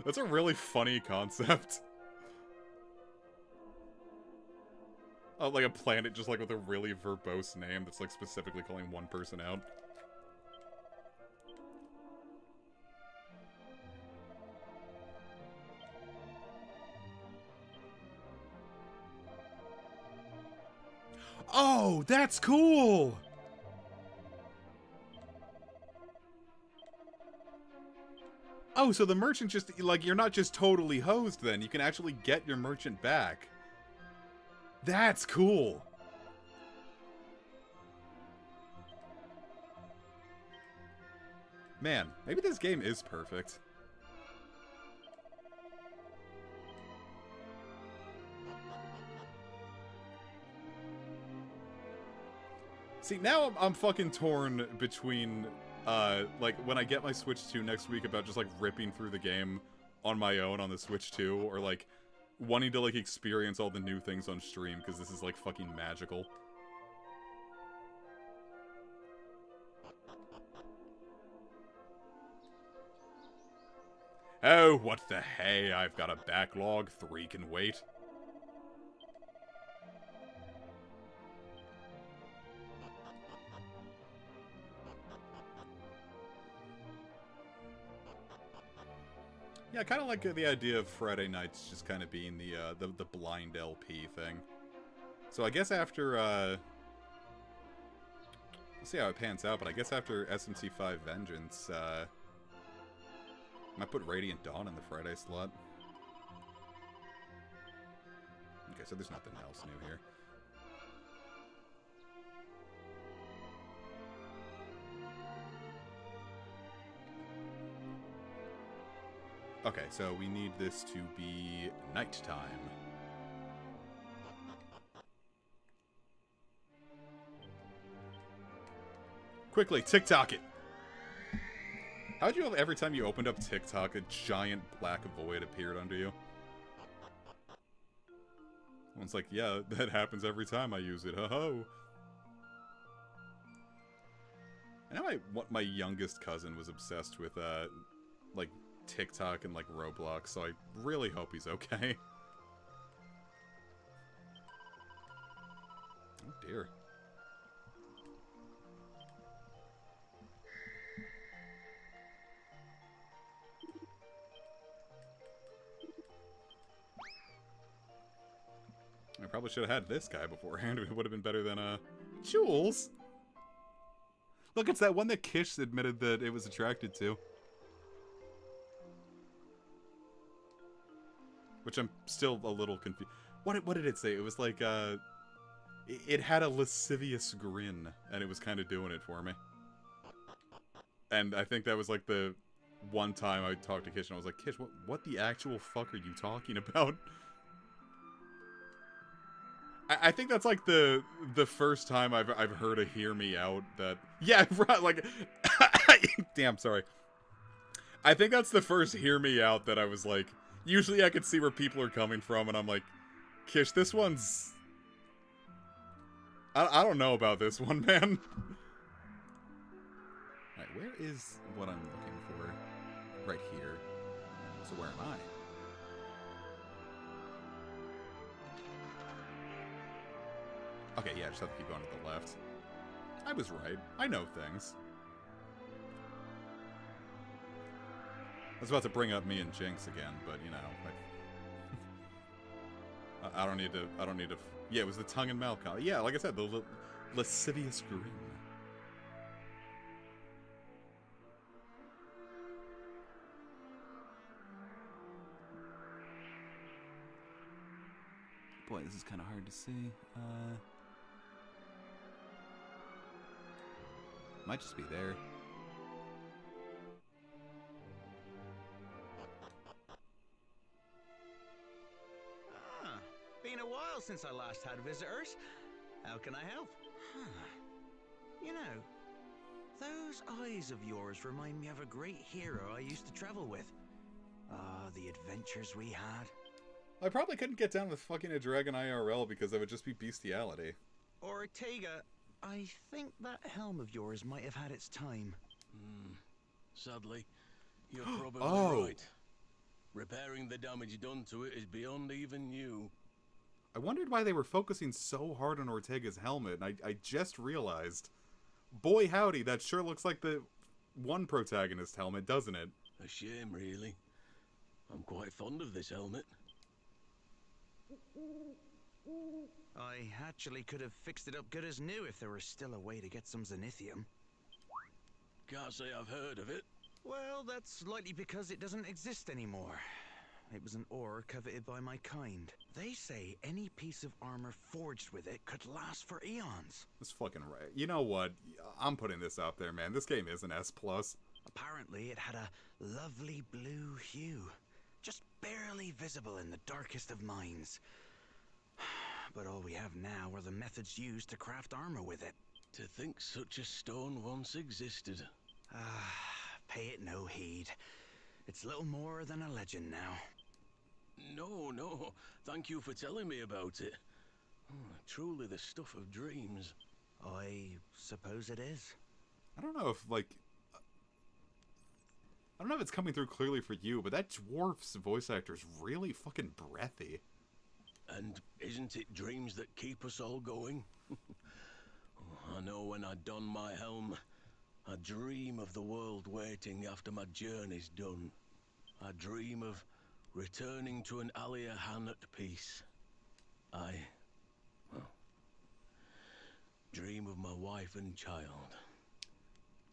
That's a really funny concept. Oh, like a planet just like with a really verbose name that's like specifically calling one person out. Oh, that's cool! Oh, so the merchant just, like, you're not just totally hosed then. You can actually get your merchant back. That's cool. Man, maybe this game is perfect. See, now I'm fucking torn between, like, when I get my Switch 2 next week about just, like, ripping through the game on my own on the Switch 2, or, like, wanting to, like, experience all the new things on stream, because this is, like, fucking magical. Oh, what the hey, I've got a backlog, 3 can wait. Yeah, I kind of like the idea of Friday nights just kind of being the blind LP thing. So I guess after, we'll see how it pans out, but I guess after SMT5 Vengeance, I might put Radiant Dawn in the Friday slot. Okay, so there's nothing else new here. Okay, so we need this to be nighttime. Quickly, TikTok it! How'd you have every time you opened up TikTok, a giant black void appeared under you? It's like, yeah, that happens every time I use it, ho-ho! I know my youngest cousin was obsessed with, like, TikTok and, like, Roblox, so I really hope he's okay. Oh, dear. I probably should have had this guy beforehand. It would have been better than, Jules! Look, it's that one that Kish admitted that it was attracted to. Which I'm still a little confused. What did it say? It was like, it had a lascivious grin, and it was kind of doing it for me. And I think that was like the one time I talked to Kish, and I was like, Kish, what the actual fuck are you talking about? I think that's like the first time I've heard a hear me out that, yeah, right, like, damn, sorry. I think that's the first hear me out that I was like, usually I could see where people are coming from, and I'm like, Kish, this one's... I don't know about this one, man. Alright, where is what I'm looking for? Right here. So where am I? Okay, yeah, I just have to keep going to the left. I was right. I know things. I was about to bring up me and Jinx again, but you know, like, I don't need to. Yeah, it was the tongue and mouth. Yeah, like I said, the lascivious grin. Boy, this is kind of hard to see. Might just be there. Been a while since I last had visitors. How can I help? You know, those eyes of yours remind me of a great hero I used to travel with. Ah, the adventures we had. I probably couldn't get down with fucking a dragon IRL because that would just be bestiality. Ortega, I think that helm of yours might have had its time. Sadly, you're probably right. Repairing the damage done to it is beyond even you. I wondered why they were focusing so hard on Ortega's helmet, and I just realized. Boy howdy, that sure looks like the one protagonist helmet, doesn't it? A shame, really. I'm quite fond of this helmet. I actually could have fixed it up good as new if there were still a way to get some zenithium. Can't say I've heard of it. Well, that's likely because it doesn't exist anymore. It was an ore coveted by my kind. They say any piece of armor forged with it could last for eons. That's fucking right. You know what? I'm putting this out there, man. This game is an S+. Apparently, it had a lovely blue hue. Just barely visible in the darkest of minds. But all we have now are the methods used to craft armor with it. To think such a stone once existed. Pay it no heed. It's little more than a legend now. No. Thank you for telling me about it. Truly the stuff of dreams. I suppose it is. I don't know if, like... I don't know if it's coming through clearly for you, but that dwarf's voice actor is really fucking breathy. And isn't it dreams that keep us all going? I know when I don my helm, I dream of the world waiting after my journey's done. I dream of returning to an Aliahan at peace. I dream of my wife and child.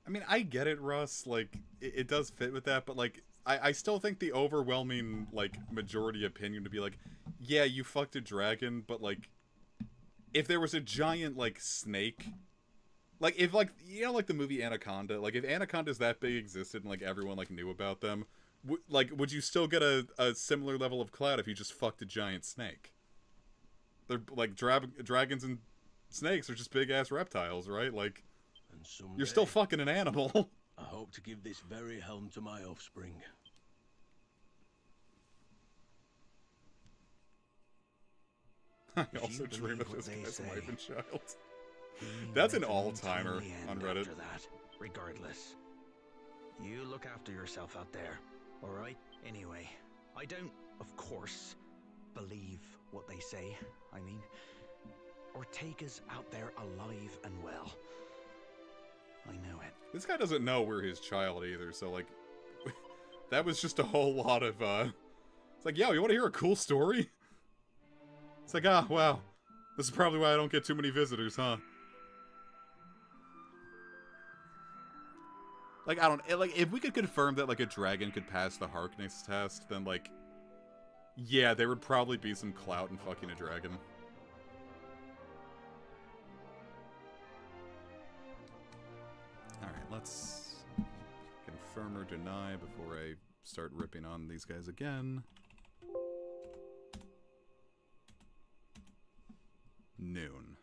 I mean, I get it, Russ. Like, it does fit with that, but, like, I still think the overwhelming, like, majority opinion to be like, yeah, you fucked a dragon, but, like, if there was a giant, like, snake... Like, if, like, you know, like, the movie Anaconda? Like, if Anacondas that big existed and, like, everyone, like, knew about them, would you still get a similar level of clout if you just fucked a giant snake? They're, like, dragons and snakes are just big-ass reptiles, right? Like, and someday, you're still fucking an animal. I hope to give this very helm to my offspring. I also dream of this guy's wife and child. That's an all-timer on Reddit. After that, regardless. You look after yourself out there, alright? Anyway, I don't, of course, believe what they say. I mean, Ortega's out there alive and well. I know it. This guy doesn't know we're his child either, so, like, that was just a whole lot of, it's like, yo, you want to hear a cool story? It's like, wow. This is probably why I don't get too many visitors, huh? Like, if we could confirm that, like, a dragon could pass the Harkness test, then, like, yeah, there would probably be some clout in fucking a dragon. Alright, let's confirm or deny before I start ripping on these guys again. Noon.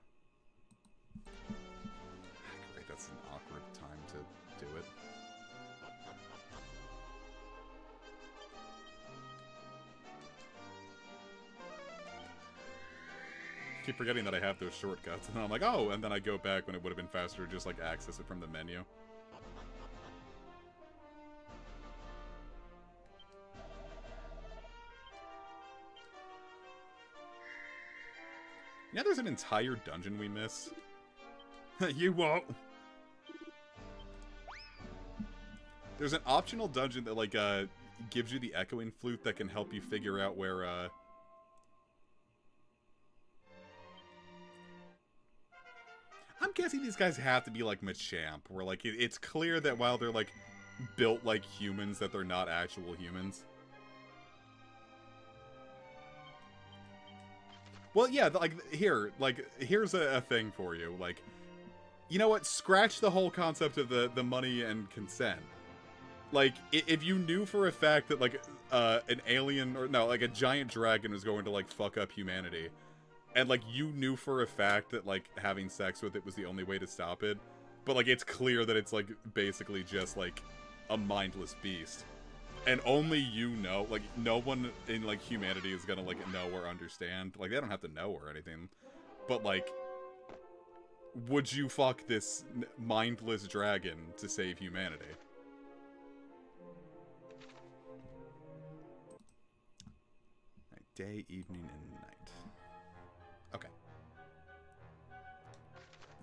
Great, that's an awkward time to do it. keep forgetting that I have those shortcuts, and then I'm like, oh, and then I go back when it would have been faster to just, like, access it from the menu. Yeah, there's an entire dungeon we miss. You won't. There's an optional dungeon that, like, gives you the echoing flute that can help you figure out where, I'm guessing these guys have to be, like, Machamp, where, like, it's clear that while they're, like, built like humans, that they're not actual humans. Well, yeah, like, here's a thing for you. Like, you know what? Scratch the whole concept of the money and consent. Like, if you knew for a fact that, like, an alien, or no, like, a giant dragon was going to, like, fuck up humanity, and, like, you knew for a fact that, like, having sex with it was the only way to stop it, but, like, it's clear that it's, like, basically just, like, a mindless beast. And only you know, like, no one in, like, humanity is gonna, like, know or understand. Like, they don't have to know or anything. But, like, would you fuck this mindless dragon to save humanity? Right, day, evening, and night. Okay.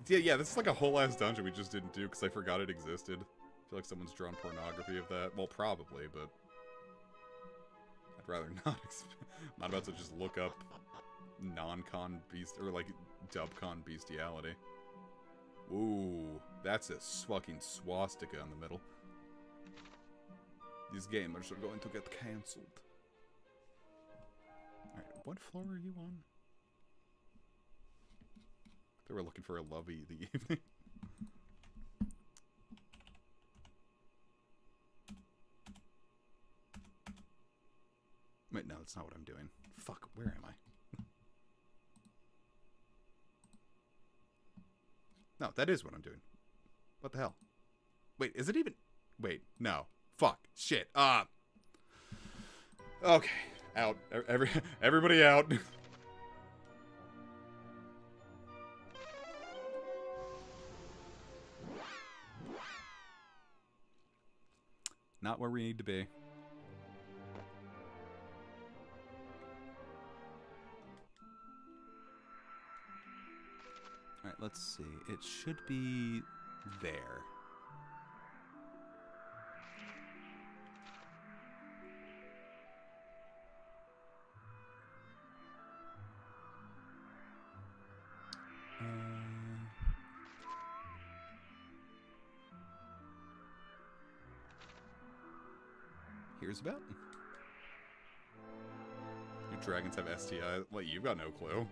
Yeah, this is like a whole ass dungeon we just didn't do because I forgot it existed. I feel like someone's drawn pornography of that. Well, probably, but I'd rather not. I'm not about to just look up non-con beast, or like dub-con bestiality. Ooh, that's a fucking swastika in the middle. These gamers are going to get cancelled. Alright, what floor are you on? They were looking for a lovey the evening. Wait, no, that's not what I'm doing. Fuck, where am I? No, that is what I'm doing. What the hell? Wait, is it even... Wait, no. Fuck. Shit. Okay. Out. Everybody out. Not where we need to be. Alright, let's see. It should be there. Here's about. Your dragons have STI. Well, you've got no clue.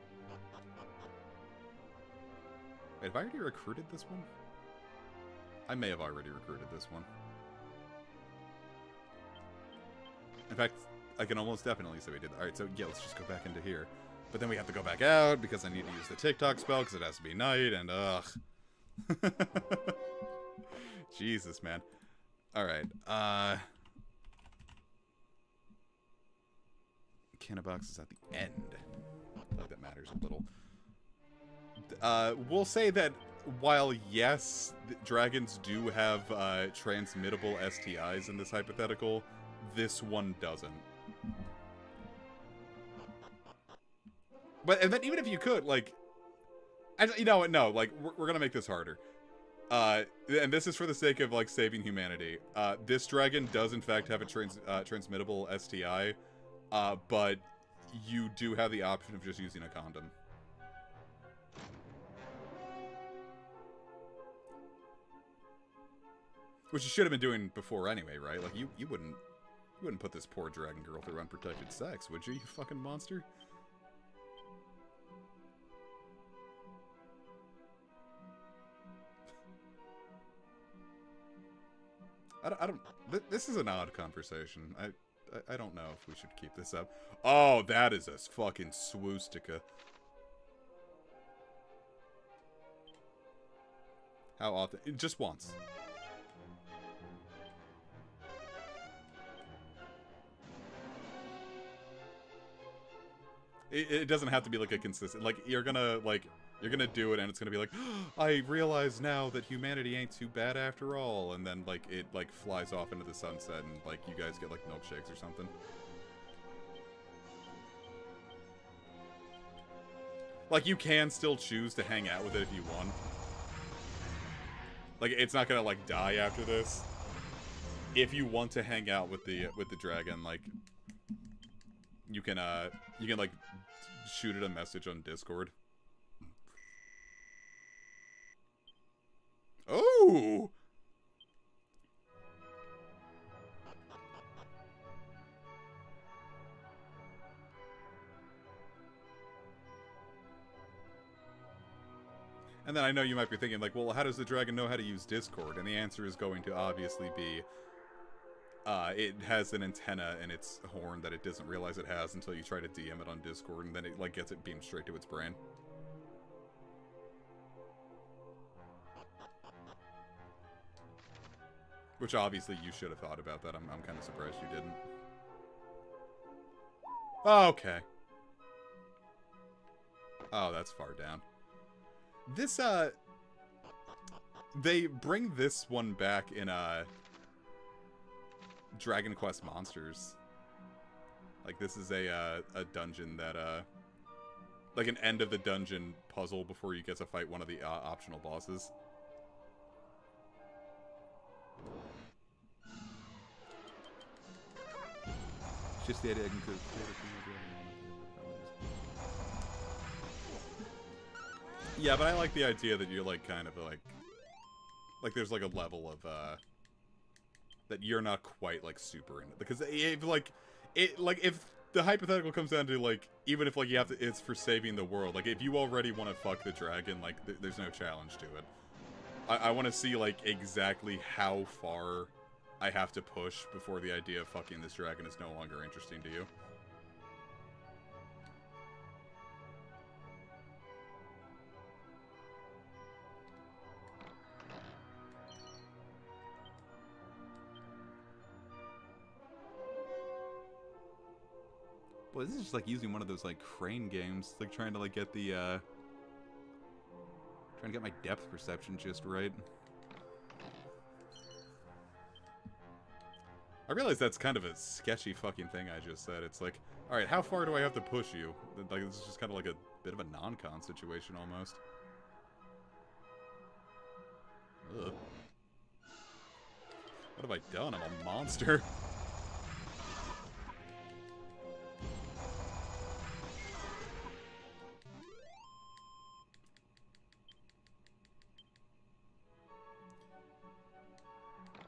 Wait, have I already recruited this one? I may have already recruited this one. In fact, I can almost definitely say we did that. Alright, so yeah, let's just go back into here. But then we have to go back out because I need to use the TikTok spell because it has to be night and ugh. Jesus, man. Alright, Cannabox is at the end. I feel like that matters a little. We'll say that while, yes, dragons do have transmittable STIs in this hypothetical, this one doesn't. But, and then even if you could, like... you know what, no, like, we're gonna make this harder. And this is for the sake of, like, saving humanity. This dragon does, in fact, have a transmittable STI, but you do have the option of just using a condom. Which you should have been doing before anyway, right? Like, you wouldn't put this poor dragon girl through unprotected sex, would you, you fucking monster? I don't... This is an odd conversation. I don't know if we should keep this up. Oh, that is a fucking swoostica. How often? Just once. It doesn't have to be like a consistent, like you're gonna do it and it's gonna be like, I realize now that humanity ain't too bad after all, and then like it like flies off into the sunset and like you guys get like milkshakes or something. Like you can still choose to hang out with it if you want. Like it's not gonna like die after this. If you want to hang out with the dragon, like you can like shoot it a message on Discord. Oh! And then I know you might be thinking, like, well, how does the dragon know how to use Discord? And the answer is going to obviously be, it has an antenna in its horn that it doesn't realize it has until you try to DM it on Discord, and then it, like, gets it beamed straight to its brain. Which obviously you should have thought about that. I'm kind of surprised you didn't. Oh, okay. Oh, that's far down. This, they bring this one back in, Dragon Quest Monsters. Like, this is a dungeon that, like an end of the dungeon puzzle before you get to fight one of the, optional bosses. Just the idea I can cook. Yeah, but I like the idea that you're, like, kind of, like there's, like, a level of, that you're not quite, like, super in it. Because if, like, if the hypothetical comes down to, like, even if, like, you have to, it's for saving the world, like, if you already want to fuck the dragon, like, there's no challenge to it. I want to see, like, exactly how far I have to push before the idea of fucking this dragon is no longer interesting to you. Boy, this is just like using one of those like crane games, like trying to like get the trying to get my depth perception just right. I realize that's kind of a sketchy fucking thing I just said. It's like, alright, how far do I have to push you? Like, this is just kind of like a bit of a non-con situation almost. Ugh. What have I done? I'm a monster.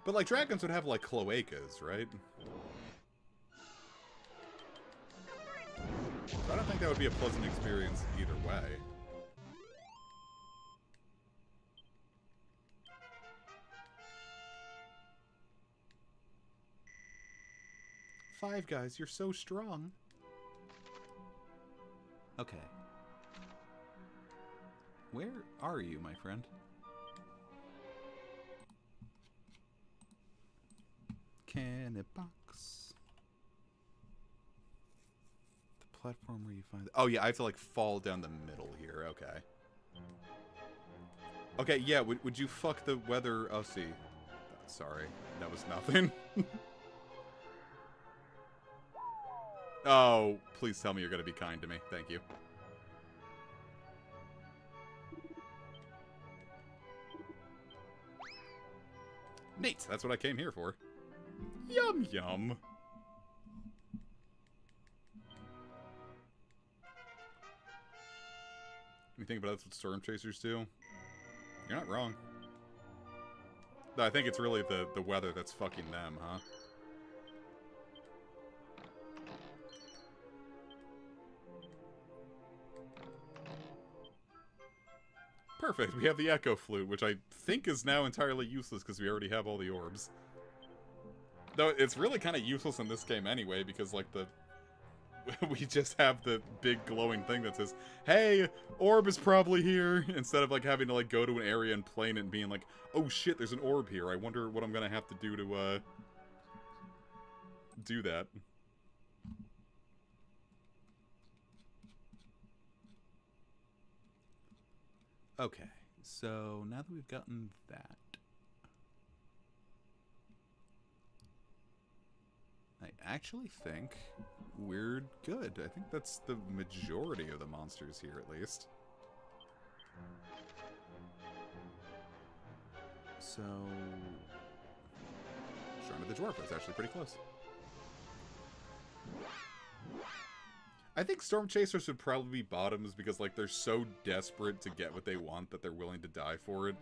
But, like, dragons would have, like, cloacas, right? So I don't think that would be a pleasant experience either way. Five Guys, you're so strong. Okay. Where are you, my friend? Cannon box. The platform where you find... Oh, yeah, I have to, like, fall down the middle here. Okay. Okay, yeah, would you fuck the weather... Oh, see. Sorry. That was nothing. Oh, please tell me you're gonna be kind to me. Thank you. Neat. That's what I came here for. Yum, yum. You think about that's what storm chasers do? You're not wrong. No, I think it's really the weather that's fucking them, huh? Perfect, we have the Echo Flute, which I think is now entirely useless because we already have all the orbs. Though it's really kind of useless in this game anyway, because, like, we just have the big glowing thing that says, hey, orb is probably here, instead of, like, having to, like, go to an area and plane it and being like, oh shit, there's an orb here, I wonder what I'm gonna have to do to, do that. Okay, so now that we've gotten that, I actually think we're good. I think that's the majority of the monsters here, at least. So, Shrine of the Dwarf, that's actually pretty close. I think Storm Chasers would probably be bottoms because, like, they're so desperate to get what they want that they're willing to die for it.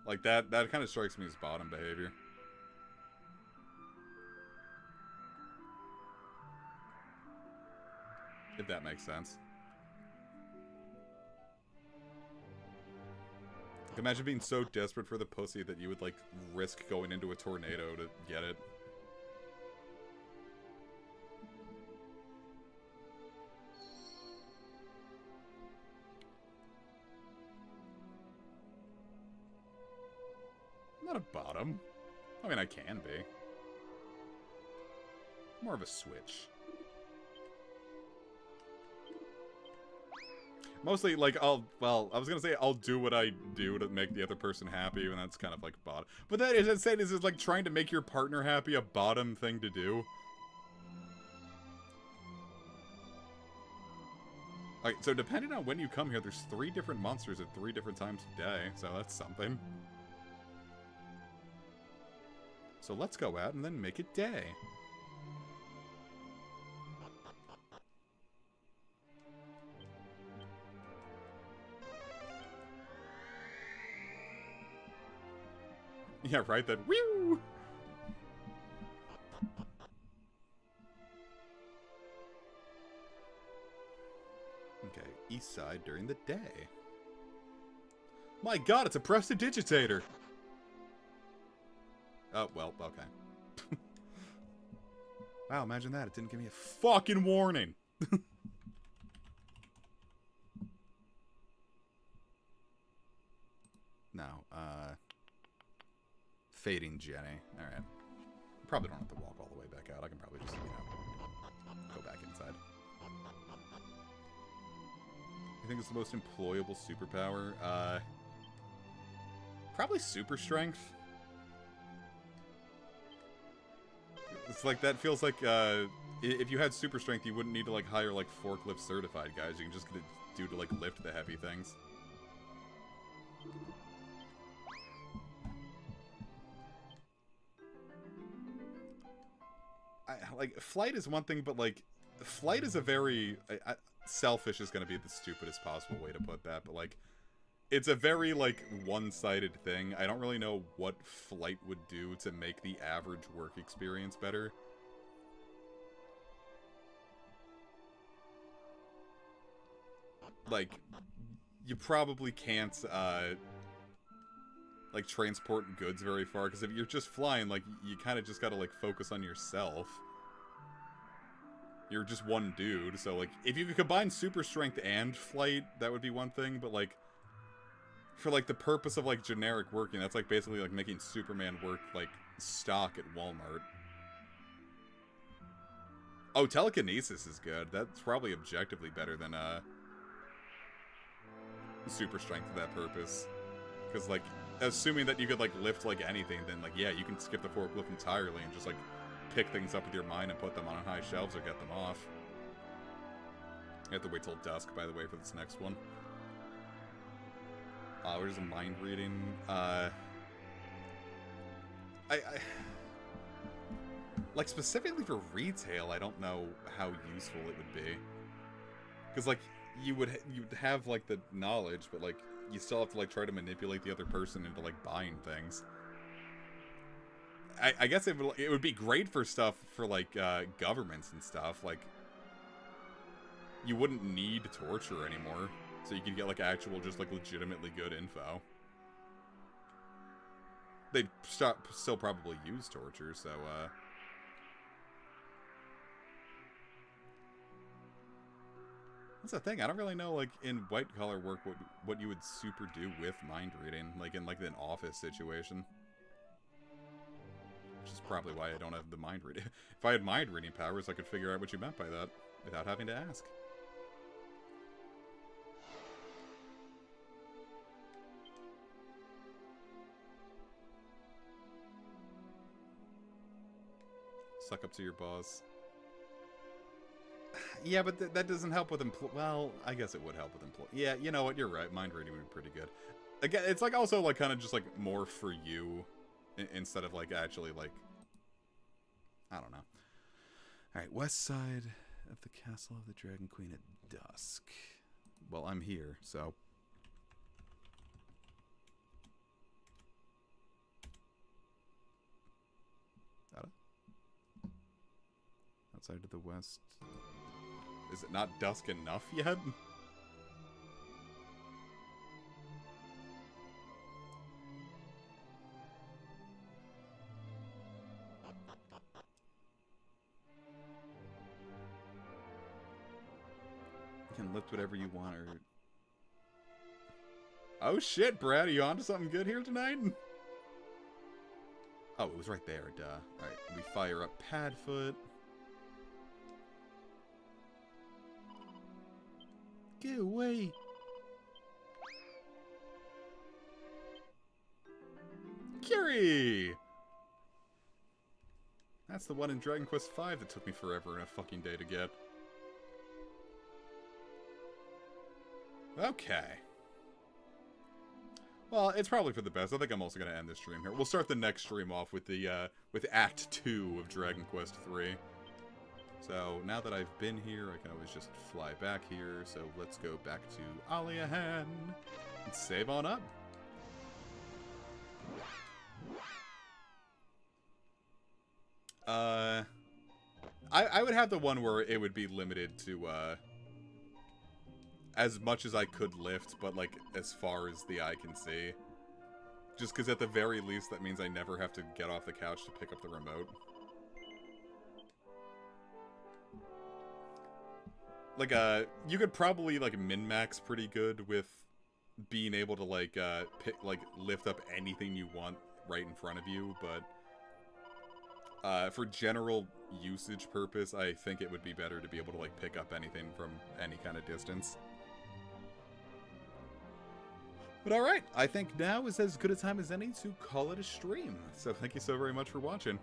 Like, that kind of strikes me as bottom behavior. If that makes sense. Like, imagine being so desperate for the pussy that you would, like, risk going into a tornado to get it. I'm not a bottom. I mean, I can be. More of a switch. Mostly, like, I was gonna say I'll do what I do to make the other person happy, and that's kind of like bottom. But that is, is it like trying to make your partner happy a bottom thing to do? Alright, so depending on when you come here, there's 3 different monsters at 3 different times of day, so that's something. So let's go out and then make it day. Yeah, right, that whew! Okay, east side during the day. My god, it's a prestidigitator! Oh, well, okay. Wow, imagine that. It didn't give me a fucking warning. No, fading Jenny. Alright. Probably don't have to walk all the way back out. I can probably just, go back inside. I think it's the most employable superpower. Probably super strength. It's like, that feels like, if you had super strength, you wouldn't need to, like, hire, like, forklift certified guys. You can just get a dude to, like, lift the heavy things. Like, flight is one thing, but, like, flight is a very... selfish is going to be the stupidest possible way to put that, but, like, it's a very, like, one-sided thing. I don't really know what flight would do to make the average work experience better. Like, you probably can't, like, transport goods very far, because if you're just flying, like, you kind of just gotta, like, focus on yourself. You're just one dude, so, like, if you could combine super strength and flight, that would be one thing, but, like, for, like, the purpose of, like, generic working, that's, like, basically, like, making Superman work, like, stock at Walmart. Oh, telekinesis is good. That's probably objectively better than, super strength for that purpose. Because, like, assuming that you could, like, lift, like, anything, then, like, yeah, you can skip the forklift entirely and just, like, pick things up with your mind and put them on high shelves or get them off. You have to wait till dusk, by the way, for this next one. Where's a mind reading? Like, specifically for retail, I don't know how useful it would be. Because, like, you'd have, like, the knowledge, but, like, you still have to, like, try to manipulate the other person into, like, buying things. I guess it would be great for stuff for, like, governments and stuff. Like, you wouldn't need torture anymore. So you could get, like, actual, just, like, legitimately good info. They'd still probably use torture, so, that's the thing. I don't really know, like, in white-collar work what you would super do with mind reading. Like, in, like, an office situation. Which is probably why I don't have the mind reading. If I had mind reading powers, I could figure out what you meant by that without having to ask. Suck up to your boss. Yeah, but that doesn't help with well, I guess it would help with Yeah, you know what? You're right. Mind reading would be pretty good. Again, it's like also like kind of just like more for you instead of like actually like I don't know. All right, west side of the castle of the Dragon Queen at dusk. Well, I'm here, so. Got it. Outside to the west. Is it not dusk enough yet? You can lift whatever you want or... Oh shit, Brad, are you onto something good here tonight? Oh, it was right there, duh. Alright, we fire up Padfoot. Get away! Curie! That's the one in Dragon Quest V that took me forever and a fucking day to get. Okay. Well, it's probably for the best. I think I'm also going to end this stream here. We'll start the next stream off with the with Act 2 of Dragon Quest III. So, now that I've been here, I can always just fly back here. So, let's go back to Aliahan and save on up. I would have the one where it would be limited to, as much as I could lift, but, like, as far as the eye can see. Just because at the very least, that means I never have to get off the couch to pick up the remote. Like, you could probably, like, min-max pretty good with being able to, like, lift up anything you want right in front of you, but... for general usage purpose, I think it would be better to be able to, like, pick up anything from any kind of distance. But alright, I think now is as good a time as any to call it a stream. So thank you so very much for watching.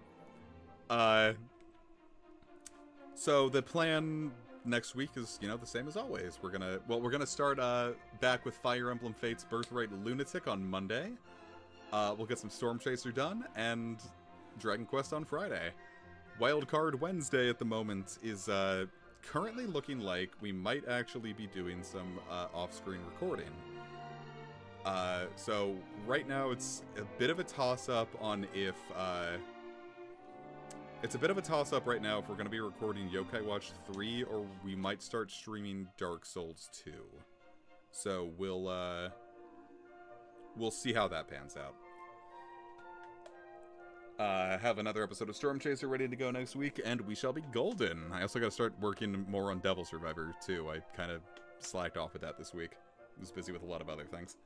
So the plan next week is, you know, the same as always. We're gonna start back with Fire Emblem Fates Birthright Lunatic on Monday. We'll get some Storm Chaser done, and Dragon Quest on Friday. Wildcard Wednesday at the moment is currently looking like we might actually be doing some off-screen recording. So right now it's a bit of a toss-up on if it's a bit of a toss-up right now if we're going to be recording Yokai Watch 3 or we might start streaming Dark Souls 2. So we'll see how that pans out. Have another episode of Storm Chaser ready to go next week, and we shall be golden. I also got to start working more on Devil Survivor, too. I kind of slacked off with that this week. I was busy with a lot of other things.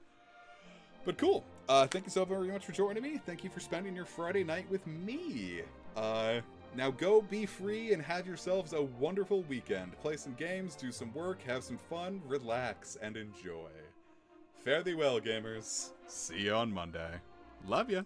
But cool. Thank you so very much for joining me. Thank you for spending your Friday night with me. Now go be free and have yourselves a wonderful weekend. Play some games, do some work, have some fun, relax, and enjoy. Fare thee well, gamers. See you on Monday. Love ya.